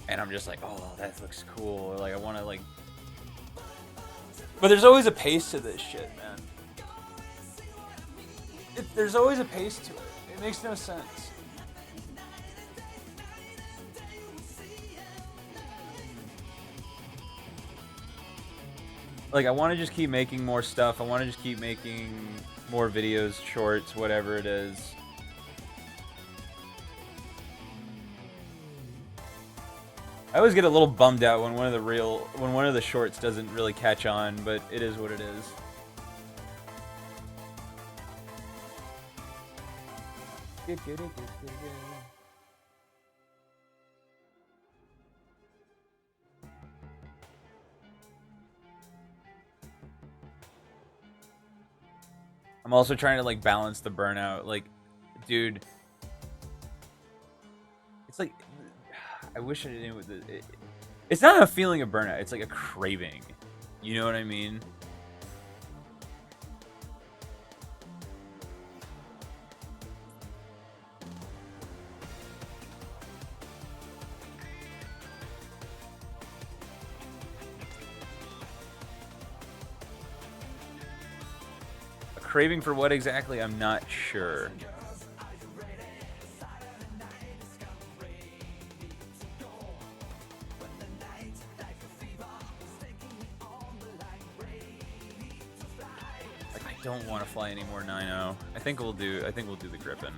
And I'm just like, oh, that looks cool. Or like I wanna like, but there's always a pace to this shit, man. There's always a pace to it. It makes no sense. Like, I want to just keep making more stuff. I want to just keep making more videos, shorts, whatever it is. I always get a little bummed out when one of the shorts doesn't really catch on, but it is what it is. I'm also trying to like balance the burnout. Like, dude, it's like I wish I knew what it's not a feeling of burnout. It's like a craving. You know what I mean? Craving for what exactly? I'm not sure. Like, I don't want to fly anymore, 9-0. I think we'll do the Griffin.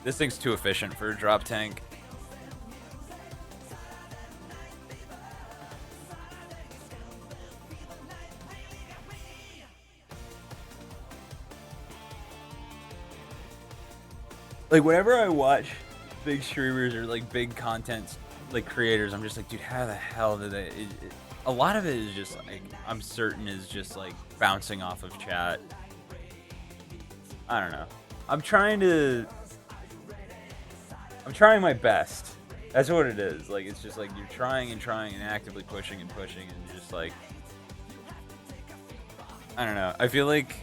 This thing's too efficient for a drop tank. Like, whenever I watch big streamers or like big content like creators, I'm just like, dude, how the hell did they? A lot of it is just like, I'm certain is just like bouncing off of chat. I don't know. I'm trying my best. That's what it is. Like, it's just like you're trying and actively pushing and you're just like, I don't know. I feel like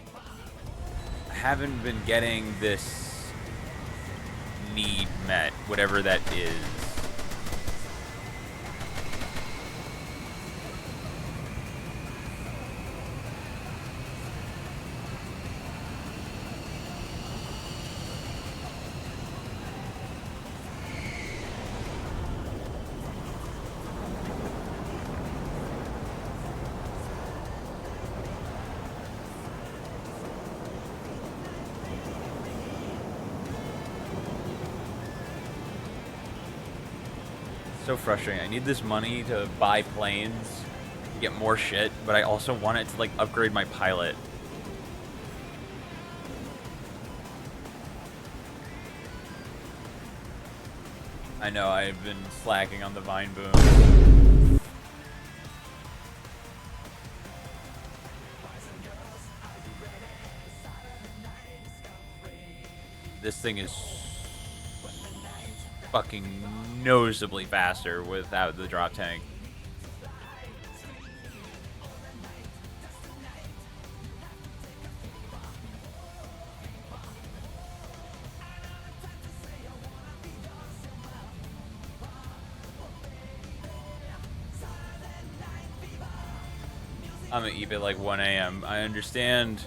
I haven't been getting this need met, whatever that is. So frustrating. I need this money to buy planes, to get more shit, but I also want it to like upgrade my pilot. I know I've been slacking on the Vine boom. This thing is fucking noticeably faster without the drop tank. I'm gonna eat it like 1 a.m. I understand.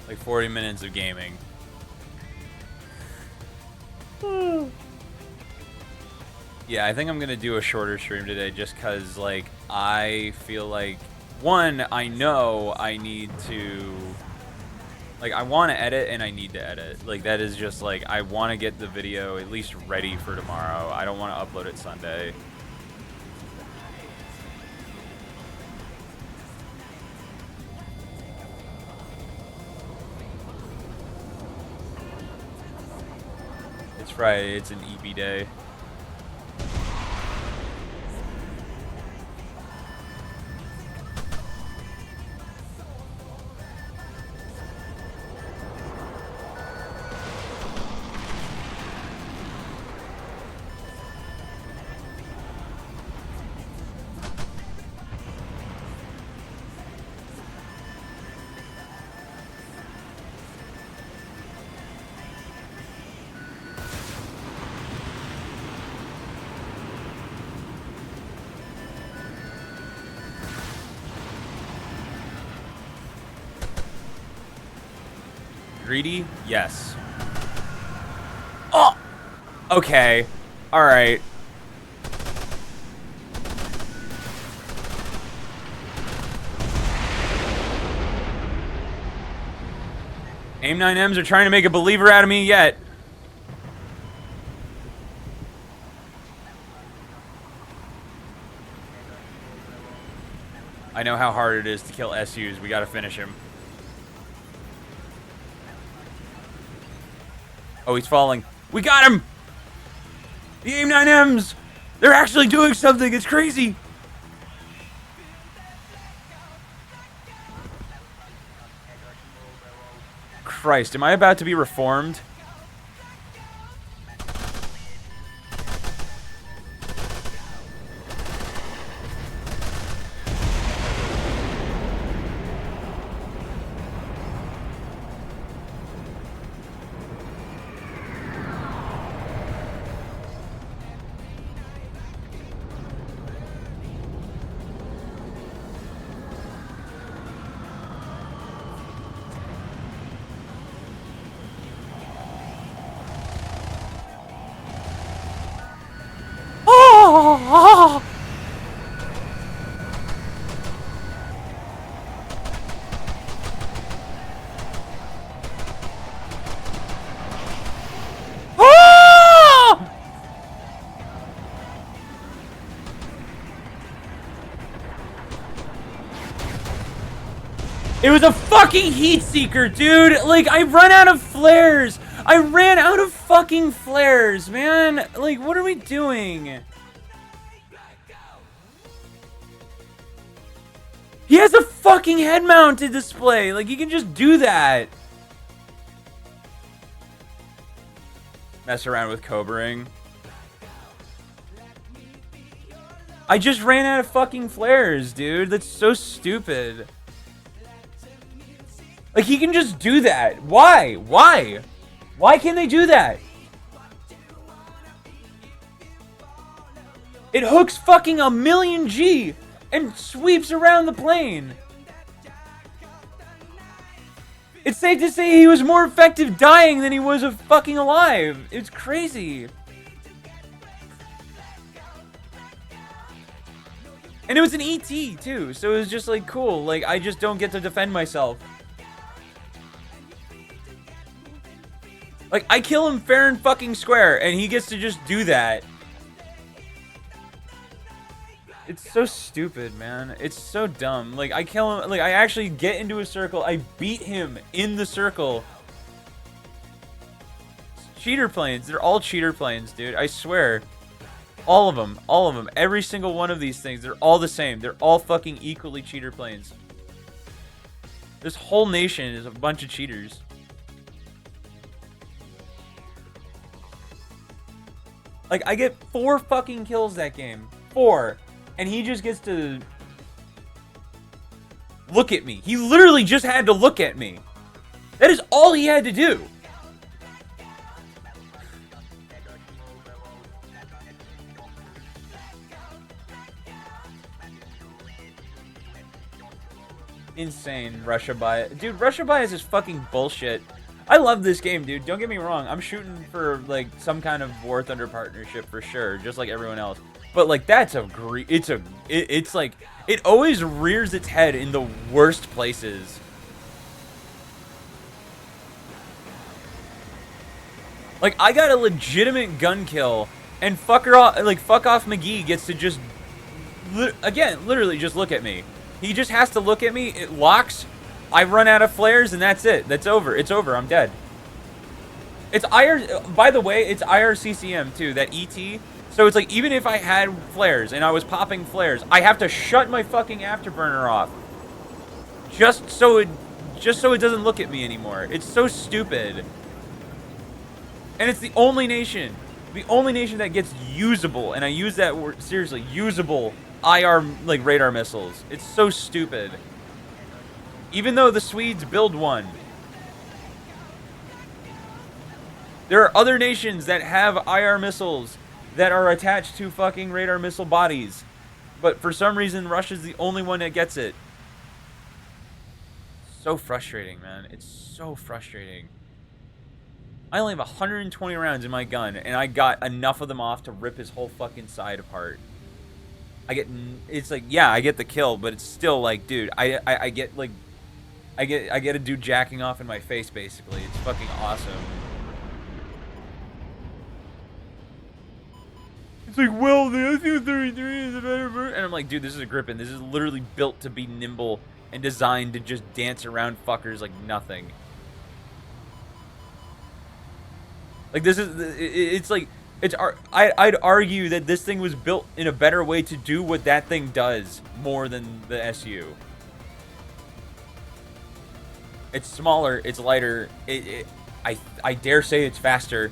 Like 40 minutes of gaming. Yeah, I think I'm gonna do a shorter stream today just cause like I feel like one, I know I need to like I want to edit and I need to edit. Like that is just like I want to get the video at least ready for tomorrow. I don't want to upload it Sunday. It's Friday, it's an EB day. Greedy? Yes. Oh! Okay. Alright. AIM 9Ms are trying to make a believer out of me yet. I know how hard it is to kill SUs. We gotta finish him. Oh, he's falling. We got him! The AIM 9Ms! They're actually doing something! It's crazy! Christ, am I about to be reformed? Oh! Oh! It was a fucking heat seeker, dude. Like, I run out of flares. I ran out of fucking flares, man. Like, what are we doing? He has a fucking head-mounted display. Like, you can just do that. Mess around with Cobring. I just ran out of fucking flares, dude. That's so stupid. Like, he can just do that. Why? Why? Why can't they do that? It hooks fucking 1,000,000 G and sweeps around the plane. It's safe to say he was more effective dying than he was of fucking alive. It's crazy. And it was an ET too, so it was just like cool. Like, I just don't get to defend myself. Like, I kill him fair and fucking square, and he gets to just do that. It's so stupid, man. It's so dumb. Like, I kill him, like, I actually get into a circle, I beat him in the circle. Cheater planes. They're all cheater planes, dude. I swear. All of them. All of them. Every single one of these things. They're all the same. They're all fucking equally cheater planes. This whole nation is a bunch of cheaters. Like, I get 4 fucking kills that game. 4. And he just gets to look at me. He literally just had to look at me. That is all he had to do. Insane Russia bias. Dude, Russia bias is fucking bullshit. I love this game, dude. Don't get me wrong. I'm shooting for, like, some kind of War Thunder partnership for sure, just like everyone else. But, like, that's it's like, it always rears its head in the worst places. Like, I got a legitimate gun kill, and fuck off McGee gets to just, again, literally just look at me. He just has to look at me, it locks, I run out of flares, and that's it. That's over. It's over. I'm dead. It's by the way, it's IRCCM too, that ET. So it's like, even if I had flares and I was popping flares, I have to shut my fucking afterburner off. Just so it doesn't look at me anymore. It's so stupid. And it's the only nation that gets usable, and I use that word seriously, usable IR, like, radar missiles. It's so stupid. Even though the Swedes build one. There are other nations that have IR missiles that are attached to fucking radar missile bodies. But for some reason, Russia's the only one that gets it. So frustrating, man. It's so frustrating. I only have 120 rounds in my gun, and I got enough of them off to rip his whole fucking side apart. It's like, yeah, I get the kill, but it's still like, dude, I get, like, I get a dude jacking off in my face, basically. It's fucking awesome. It's like, well, the SU-33 is a better version. And I'm like, dude, this is a Gripen. This is literally built to be nimble and designed to just dance around fuckers like nothing. Like, this is, it's like, I'd argue that this thing was built in a better way to do what that thing does more than the SU. It's smaller, it's lighter, I dare say it's faster.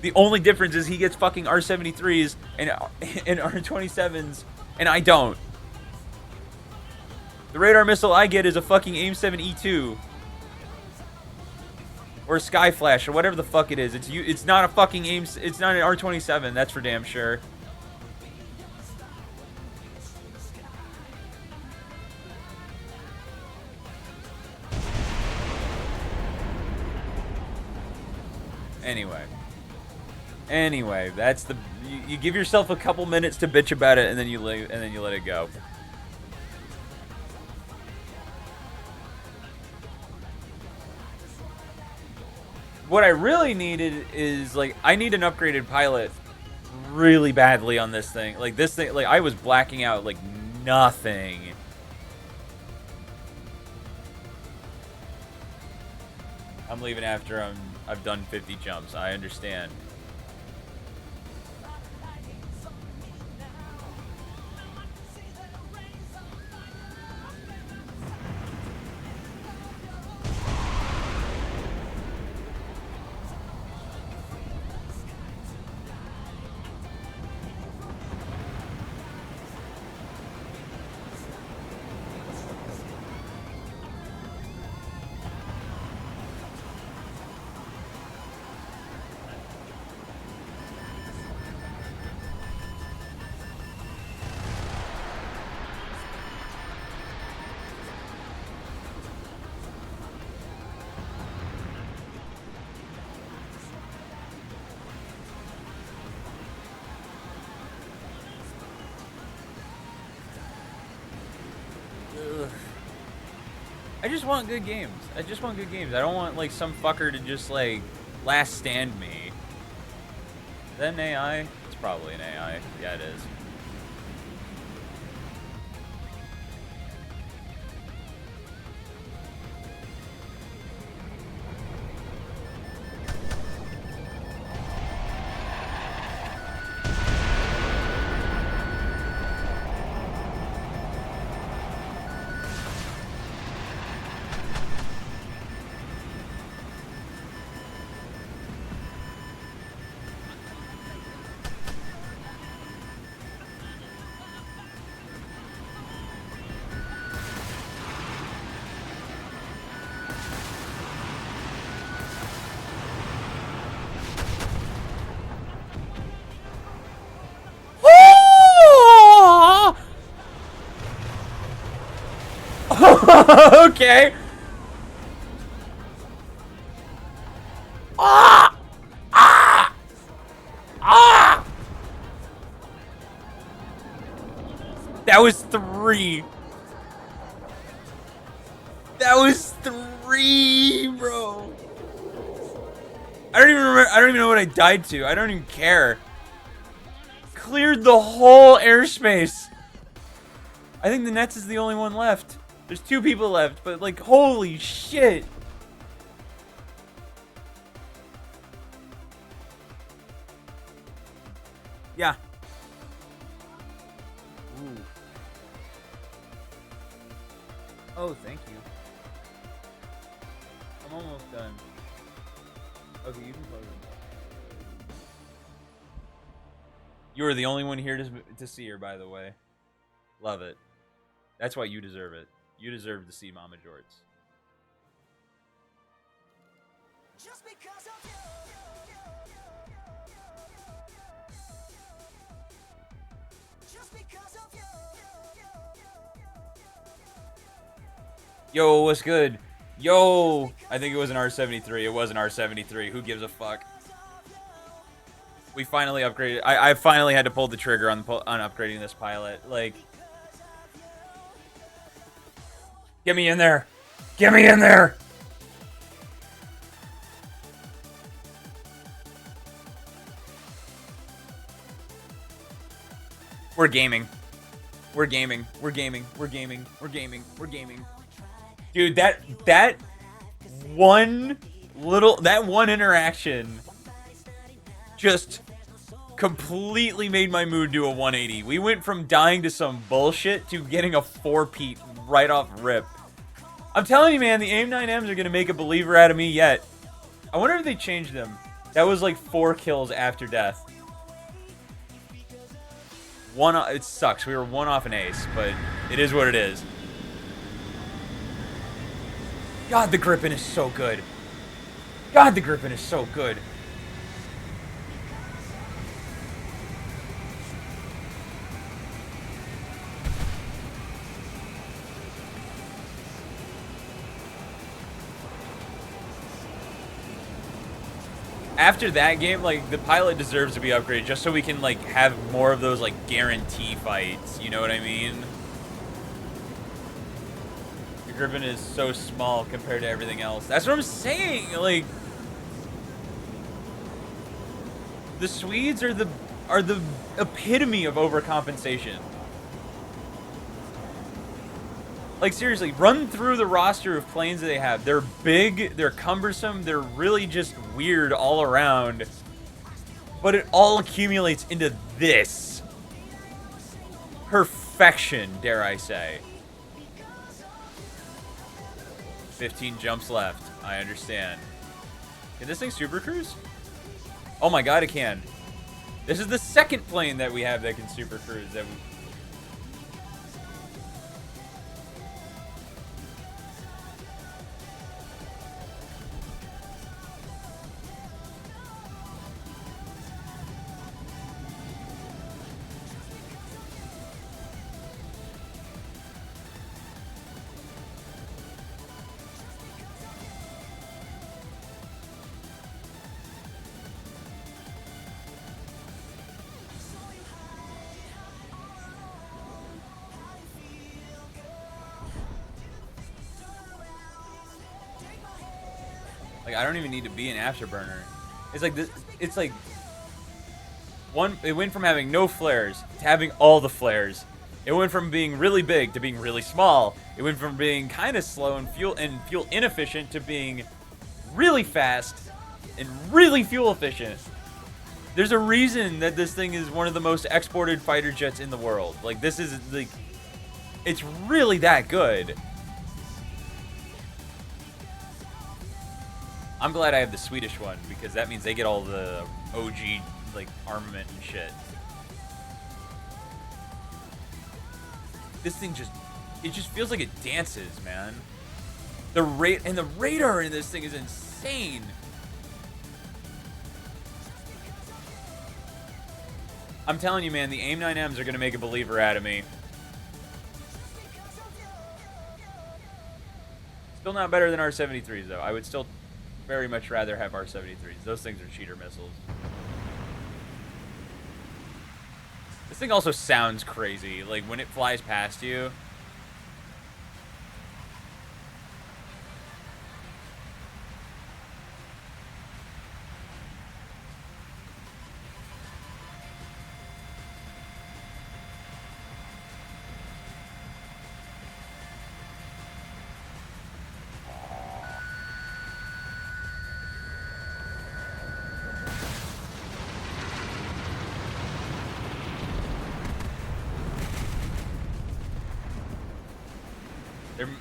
The only difference is he gets fucking R-73s and R-27s, and I don't. The radar missile I get is a fucking AIM-7E2. Or a Sky Flash, or whatever the fuck it is. It's not a fucking it's not an R-27, that's for damn sure. Anyway, that's the you give yourself a couple minutes to bitch about it, and then you let it go. What I really needed is, like, I need an upgraded pilot really badly on this thing. Like, this thing, like, I was blacking out like nothing. I'm leaving after I've done 50 jumps. I understand. I just want good games. I just want good games. I don't want, like, some fucker to just, like, last stand me. Is that an AI? It's probably an AI. Yeah, it is. Okay. Ah! Ah! Ah! That was 3. That was 3, bro. I don't even remember. I don't even know what I died to. I don't even care. Cleared the whole airspace. I think the Nets is the only one left. There's 2 people left, but like, holy shit. Yeah. Ooh. Oh, thank you. I'm almost done. Okay, you can close it. You are the only one here to see her, by the way. Love it. That's why you deserve it. You deserve to see Mama Jorts. Just because of you. Just because of you. Yo, what's good? Yo! I think it was an R73. It was an R73. Who gives a fuck? We finally upgraded. I finally had to pull the trigger on upgrading this pilot. Like, get me in there. Get me in there. We're gaming. We're gaming. We're gaming. We're gaming. We're gaming. We're gaming. Dude, that one interaction just completely made my mood do a 180. We went from dying to some bullshit to getting a 4-peat right off rip. I'm telling you, man, the AIM-9Ms are going to make a believer out of me yet. I wonder if they changed them. That was like 4 kills after death. It sucks. We were 1 off an ace, but it is what it is. God, the gripping is so good. God, the gripping is so good. After that game, like, the pilot deserves to be upgraded just so we can, like, have more of those, like, guarantee fights. You know what I mean? The gripping is so small compared to everything else. That's what I'm saying. Like, the Swedes are the epitome of overcompensation. Like, seriously, run through the roster of planes that they have. They're big, they're cumbersome, they're really just weird all around. But it all accumulates into this. Perfection, dare I say. 15 jumps left. I understand. Can this thing super cruise? Oh my god, it can. This is the second plane that we have that can super cruise. Like, I don't even need to be an afterburner. It's like this. It's like it went from having no flares to having all the flares. It went from being really big to being really small. It went from being kind of slow and fuel inefficient to being really fast and really fuel efficient. There's a reason that this thing is one of the most exported fighter jets in the world. Like, this is like, it's really that good. I'm glad I have the Swedish one, because that means they get all the OG, like, armament and shit. This thing it just feels like it dances, man. The radar in this thing is insane. I'm telling you, man, the AIM-9Ms are gonna make a believer out of me. Still not better than R-73s, though. I would still very much rather have R-73s. Those things are cheater missiles. This thing also sounds crazy. Like, when it flies past you...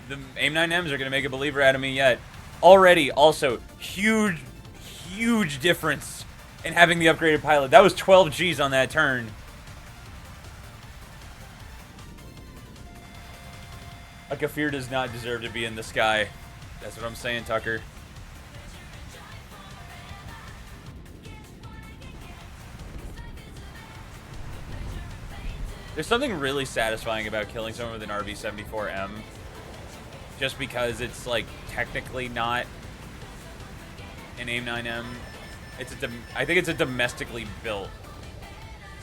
The AIM-9Ms are going to make a believer out of me yet. Already, also, huge difference in having the upgraded pilot. That was 12 Gs on that turn. A Kafir does not deserve to be in the sky. That's what I'm saying, Tucker. There's something really satisfying about killing someone with an RV-74M. Just because it's, like, technically not an AIM-9M. I think it's a domestically built.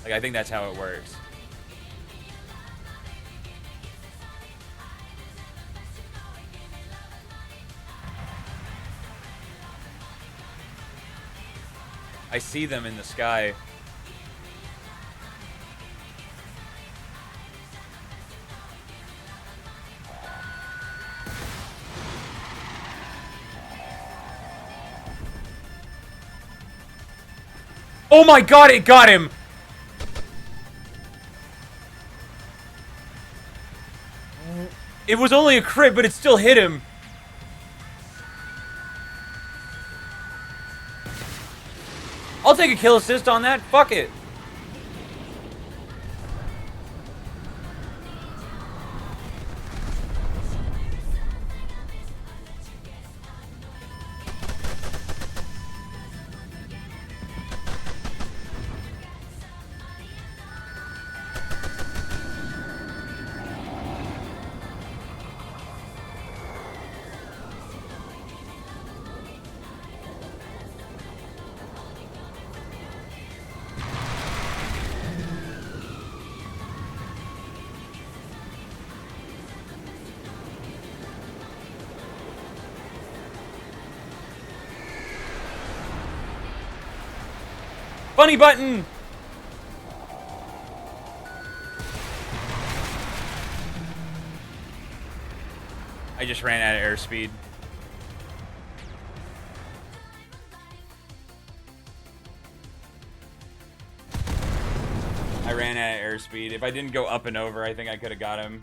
Like, I think that's how it works. I see them in the sky. Oh my god, it got him! It was only a crit, but it still hit him. I'll take a kill assist on that. Fuck it. Funny button! I just ran out of airspeed. I ran out of airspeed. If I didn't go up and over, I think I could have got him.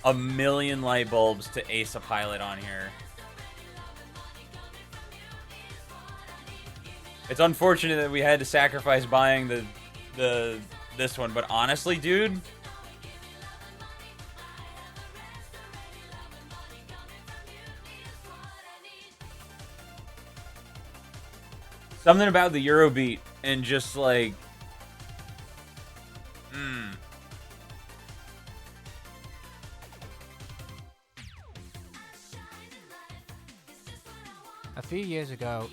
A million light bulbs to ace a pilot on here. It's unfortunate that we had to sacrifice buying this one, but honestly, dude, something about the Eurobeat and just like, A few years ago,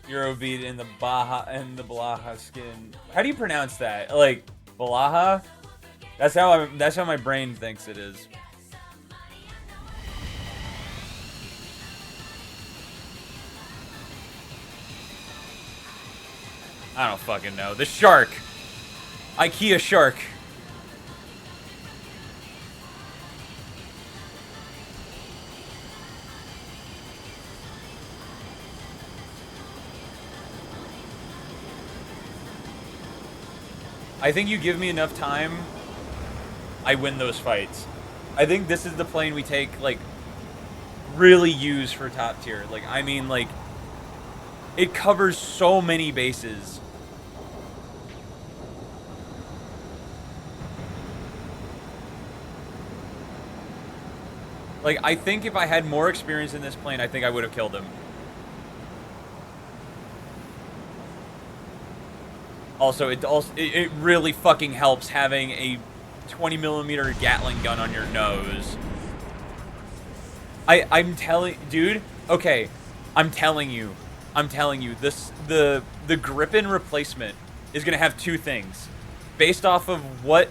Eurobeat and the Blaha skin. How do you pronounce that? Like Blaha? That's how my brain thinks it is. I don't fucking know. The shark. IKEA shark. I think you give me enough time, I win those fights. I think this is the plane we take, like, really use for top tier. Like, I mean, like, it covers so many bases. Like, I think if I had more experience in this plane, I think I would have killed him. Also, it really fucking helps having a 20mm Gatling gun on your nose. I'm telling, dude. Okay, I'm telling you, this the Gripen replacement is gonna have two things, based off of what,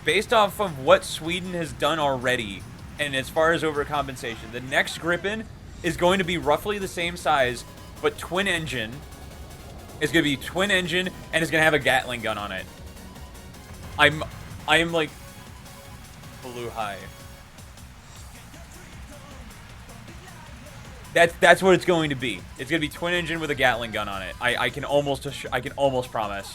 based off of what Sweden has done already, and as far as overcompensation, the next Gripen is going to be roughly the same size, but twin engine. It's gonna be twin engine, and it's gonna have a Gatling gun on it. I am like blue high. That's what it's going to be. It's gonna be twin engine with a Gatling gun on it. I can almost promise.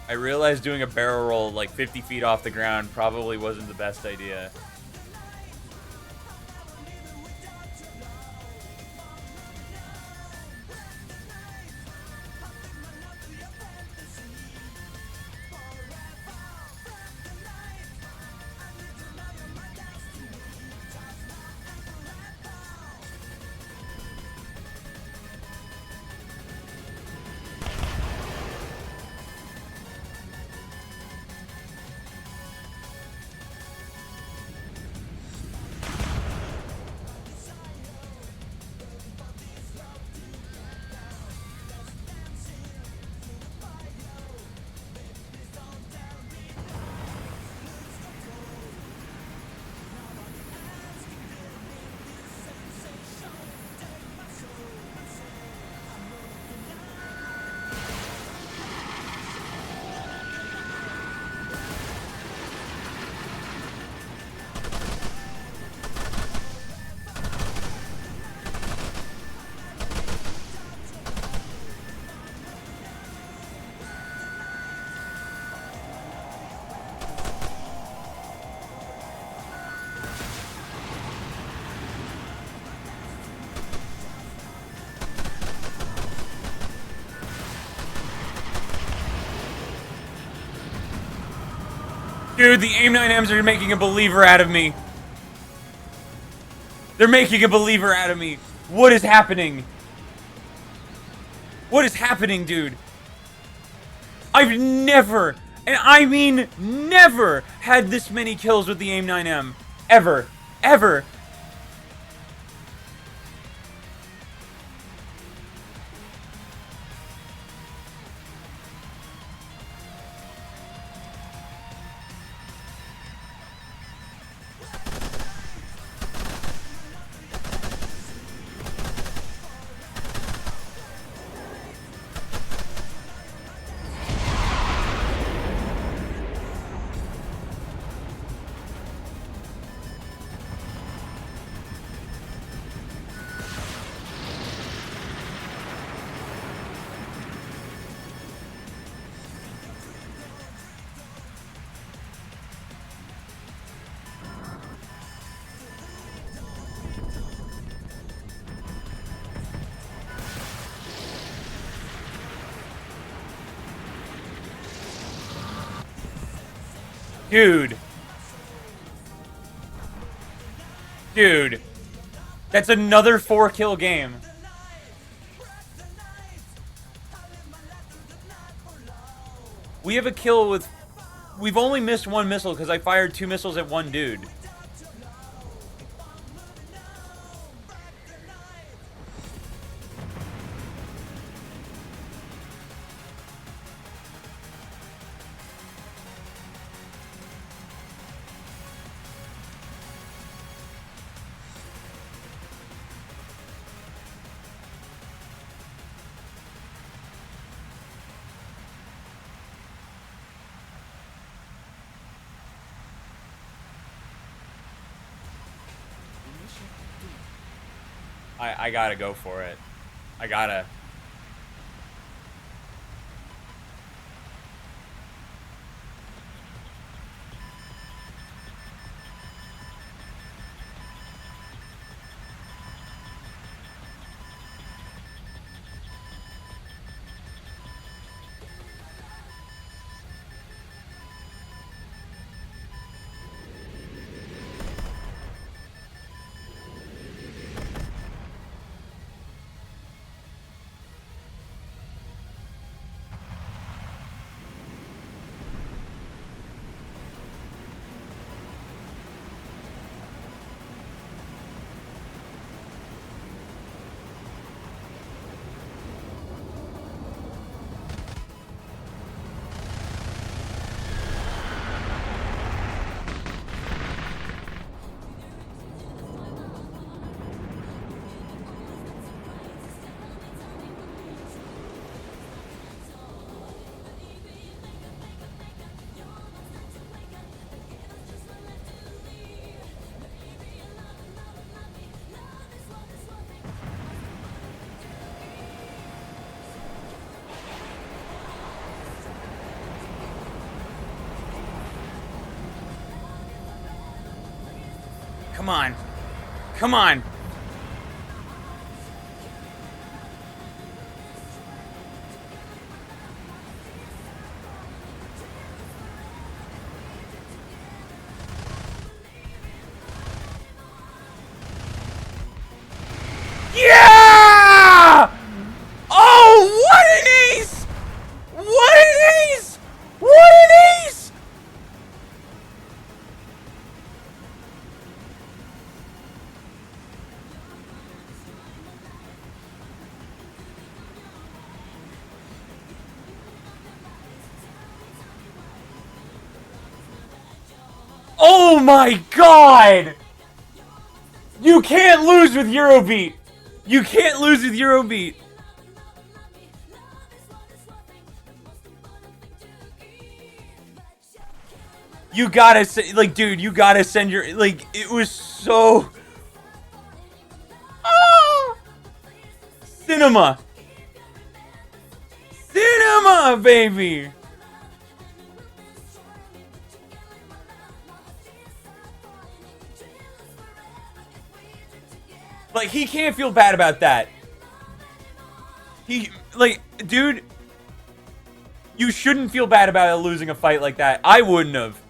I realized doing a barrel roll like 50 feet off the ground probably wasn't the best idea. Dude, the AIM-9Ms are making a believer out of me. They're making a believer out of me. What is happening? What is happening, dude? I've never, and I mean never, had this many kills with the AIM-9M. Ever. Ever. Dude. Dude. That's another 4-kill game. We have a kill with... We've only missed one missile because I fired 2 missiles at one dude. I gotta go for it. I gotta. Come on. Come on. Yeah! Oh, what an ace! What an ace! What an ace! Oh my god! You can't lose with Eurobeat! You can't lose with Eurobeat! You gotta say, like, dude, you gotta send your, like, it was so... Oh! Cinema! Cinema, baby! Like, he can't feel bad about that. He, like, dude, you shouldn't feel bad about losing a fight like that. I wouldn't have.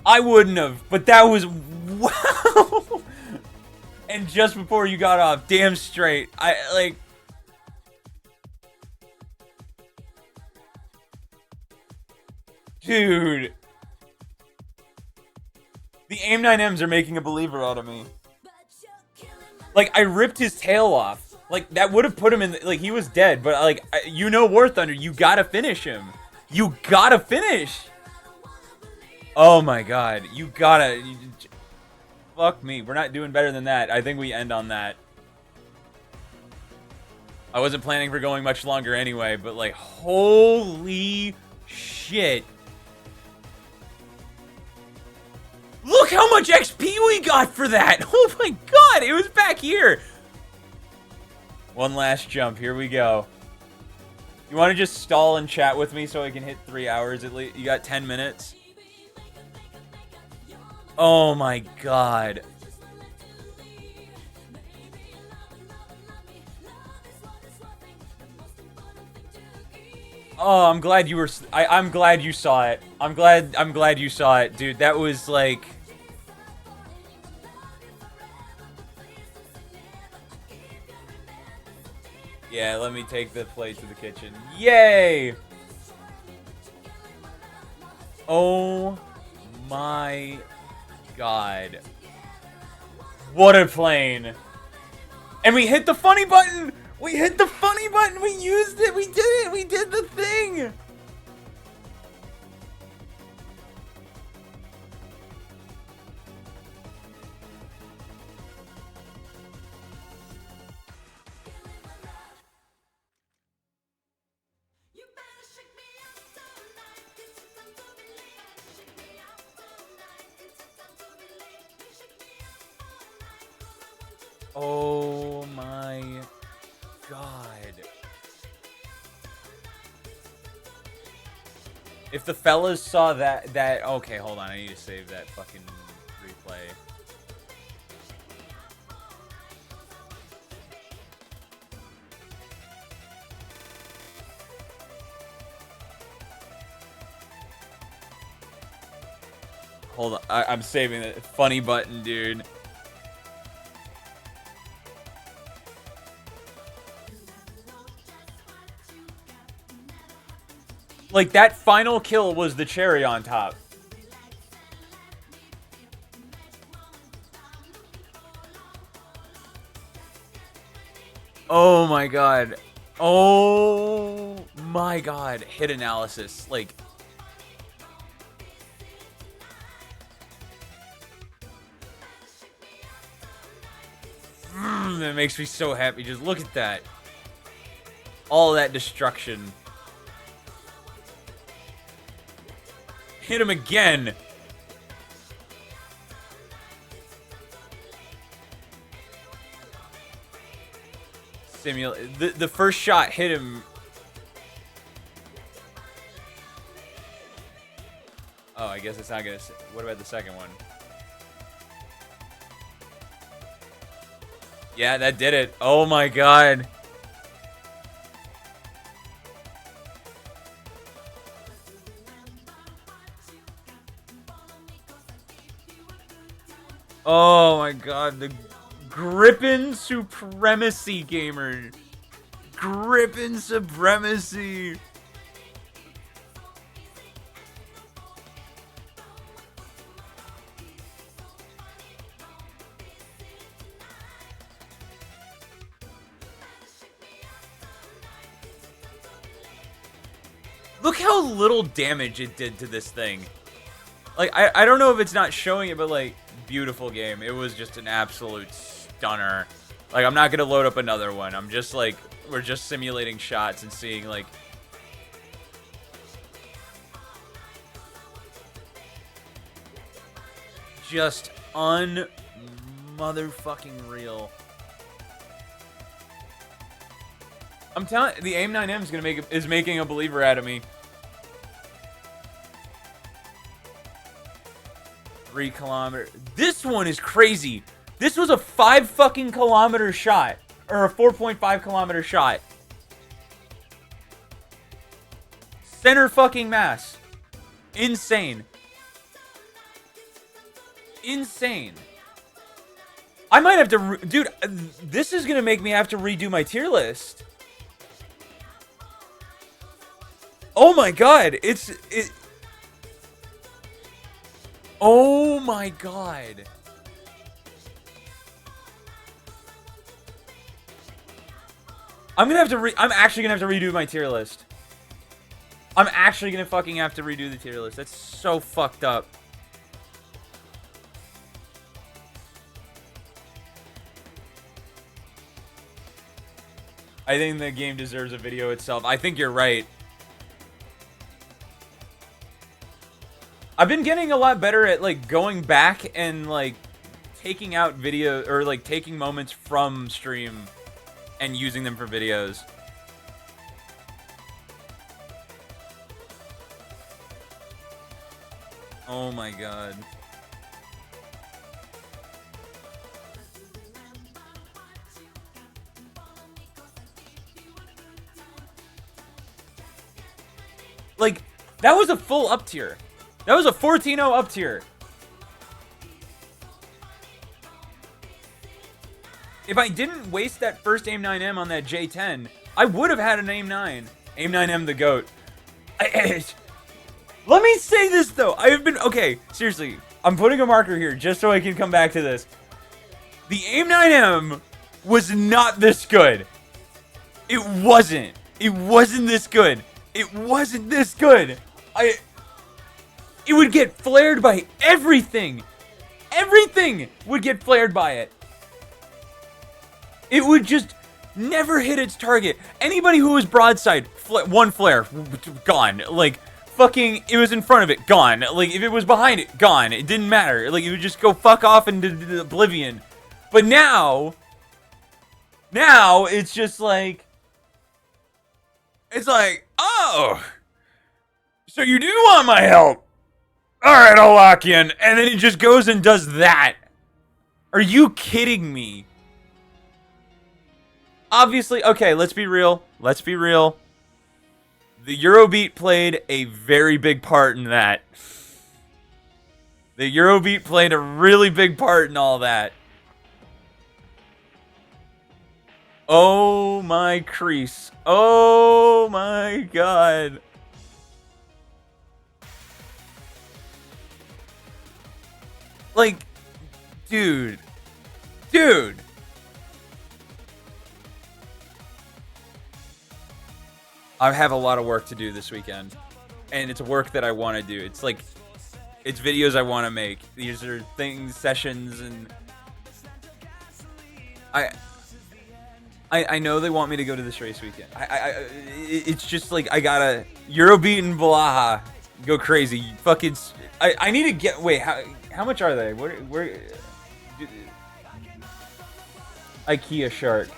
I wouldn't have, but that was, wow. And just before you got off, damn straight. Like... Dude. The AIM-9Ms are making a believer out of me. Like, I ripped his tail off. Like, that would have put him in... Like, he was dead. But, like, you know War Thunder. You gotta finish him. You gotta finish. Oh, my God. You gotta... Fuck me. We're not doing better than that. I think we end on that. I wasn't planning for going much longer anyway. But, like, holy shit. Look how much XP we got for that! Oh my god, it was back here! One last jump, here we go. You want to just stall and chat with me so I can hit 3 hours at least? You got 10 minutes? Oh my god. Oh, I'm glad you were... I'm glad you saw it. I'm glad you saw it, dude. That was like... Yeah, let me take the plate to the kitchen. Yay! Oh my god. What a plane. And we hit the funny button! We hit the funny button! We used it! We did it! We did the thing! Oh my god. If the fellas saw that okay, hold on, I need to save that fucking replay. Hold on, I'm saving it. Funny button, dude. Like, that final kill was the cherry on top. Oh my god. Oh my god. Hit analysis. Like... that makes me so happy. Just look at that. All that destruction. Hit him again. The first shot hit him. Oh, I guess it's not gonna. What about the second one? Yeah, that did it. Oh my god. Oh my god, the Grippin' Supremacy gamer. Grippin' Supremacy. Look how little damage it did to this thing. Like, I don't know if it's not showing it, but like, beautiful game. It was just an absolute stunner. Like, I'm not gonna load up another one. I'm just like, we're just simulating shots and seeing like... just un-motherfucking real. I'm telling the AIM-9M is making a believer out of me. 3 kilometer. This one is crazy. This was a 5 fucking kilometer shot. Or a 4.5 kilometer shot. Center fucking mass. Insane. Insane. I might have to... Dude, this is gonna make me have to redo my tier list. Oh my god. Oh my god. I'm actually gonna have to redo my tier list. I'm actually gonna fucking have to redo the tier list. That's so fucked up. I think the game deserves a video itself. I think you're right. I've been getting a lot better at like going back and like taking out video or like taking moments from stream and using them for videos. Oh my god. Like, that was a full up tier. That was a 14-0 up tier. If I didn't waste that first AIM-9M on that J10, I would have had an AIM-9. AIM-9M the GOAT. Let me say this, though. I have been... Okay, seriously. I'm putting a marker here just so I can come back to this. The AIM-9M was not this good. It wasn't. It wasn't this good. It wasn't this good. It would get flared by everything. Everything would get flared by it. It would just never hit its target. Anybody who was broadside, one flare, gone. Like, fucking, it was in front of it, gone. Like, if it was behind it, gone. It didn't matter. Like, it would just go fuck off into oblivion. But now, Now it's just like, oh, so you do want my help? All right, I'll lock you in. And then he just goes and does that. Are you kidding me? Obviously, okay, let's be real. Let's be real. The Eurobeat played a very big part in that. The Eurobeat played a really big part in all that. Oh my crease. Oh my god. Like, dude. Dude. I have a lot of work to do this weekend. And it's work that I want to do. It's like, it's videos I want to make. These are things, sessions, and I know they want me to go to this race weekend. It's just like, I gotta Eurobeat and Blaha go crazy. Fucking, I need to get. Wait, how much are they? Where? IKEA Shark.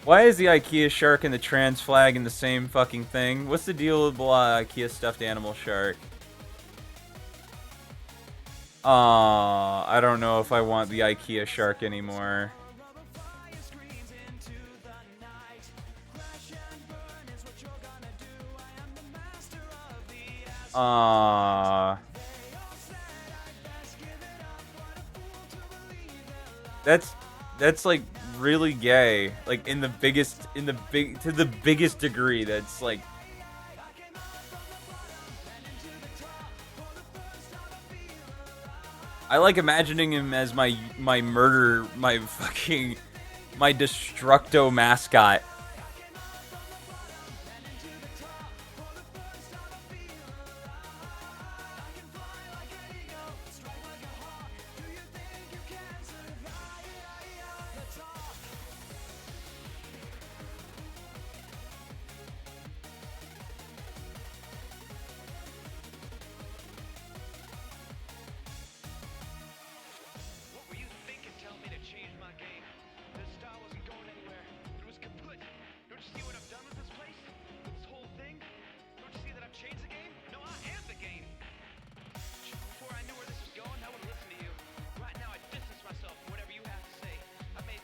Why is the IKEA Shark and the trans flag in the same fucking thing? What's the deal with IKEA stuffed animal shark? I don't know if I want the IKEA Shark anymore. That's like really gay, like to the biggest degree. That's like, I like imagining him as my Destructo mascot.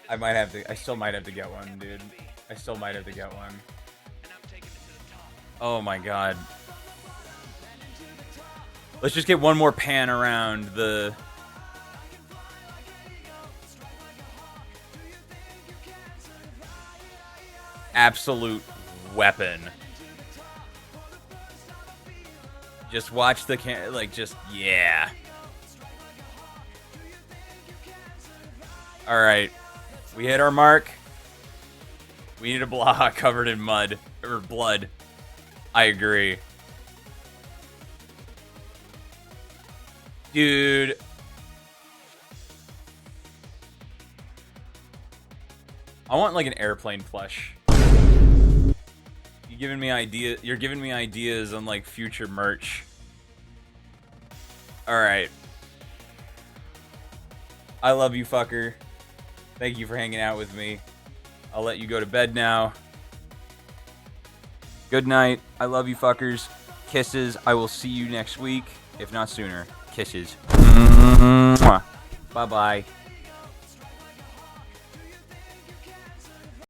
I still might have to get one, dude. I still might have to get one. Oh my god. Let's just get one more pan around the... Absolute weapon. Just watch the yeah. Alright. We hit our mark. We need a Blaha covered in mud. Or blood. I agree. Dude. I want like an airplane plush. You're giving me ideas on like future merch. Alright. I love you, fucker. Thank you for hanging out with me. I'll let you go to bed now. Good night. I love you, fuckers. Kisses. I will see you next week, if not sooner. Kisses. Bye-bye.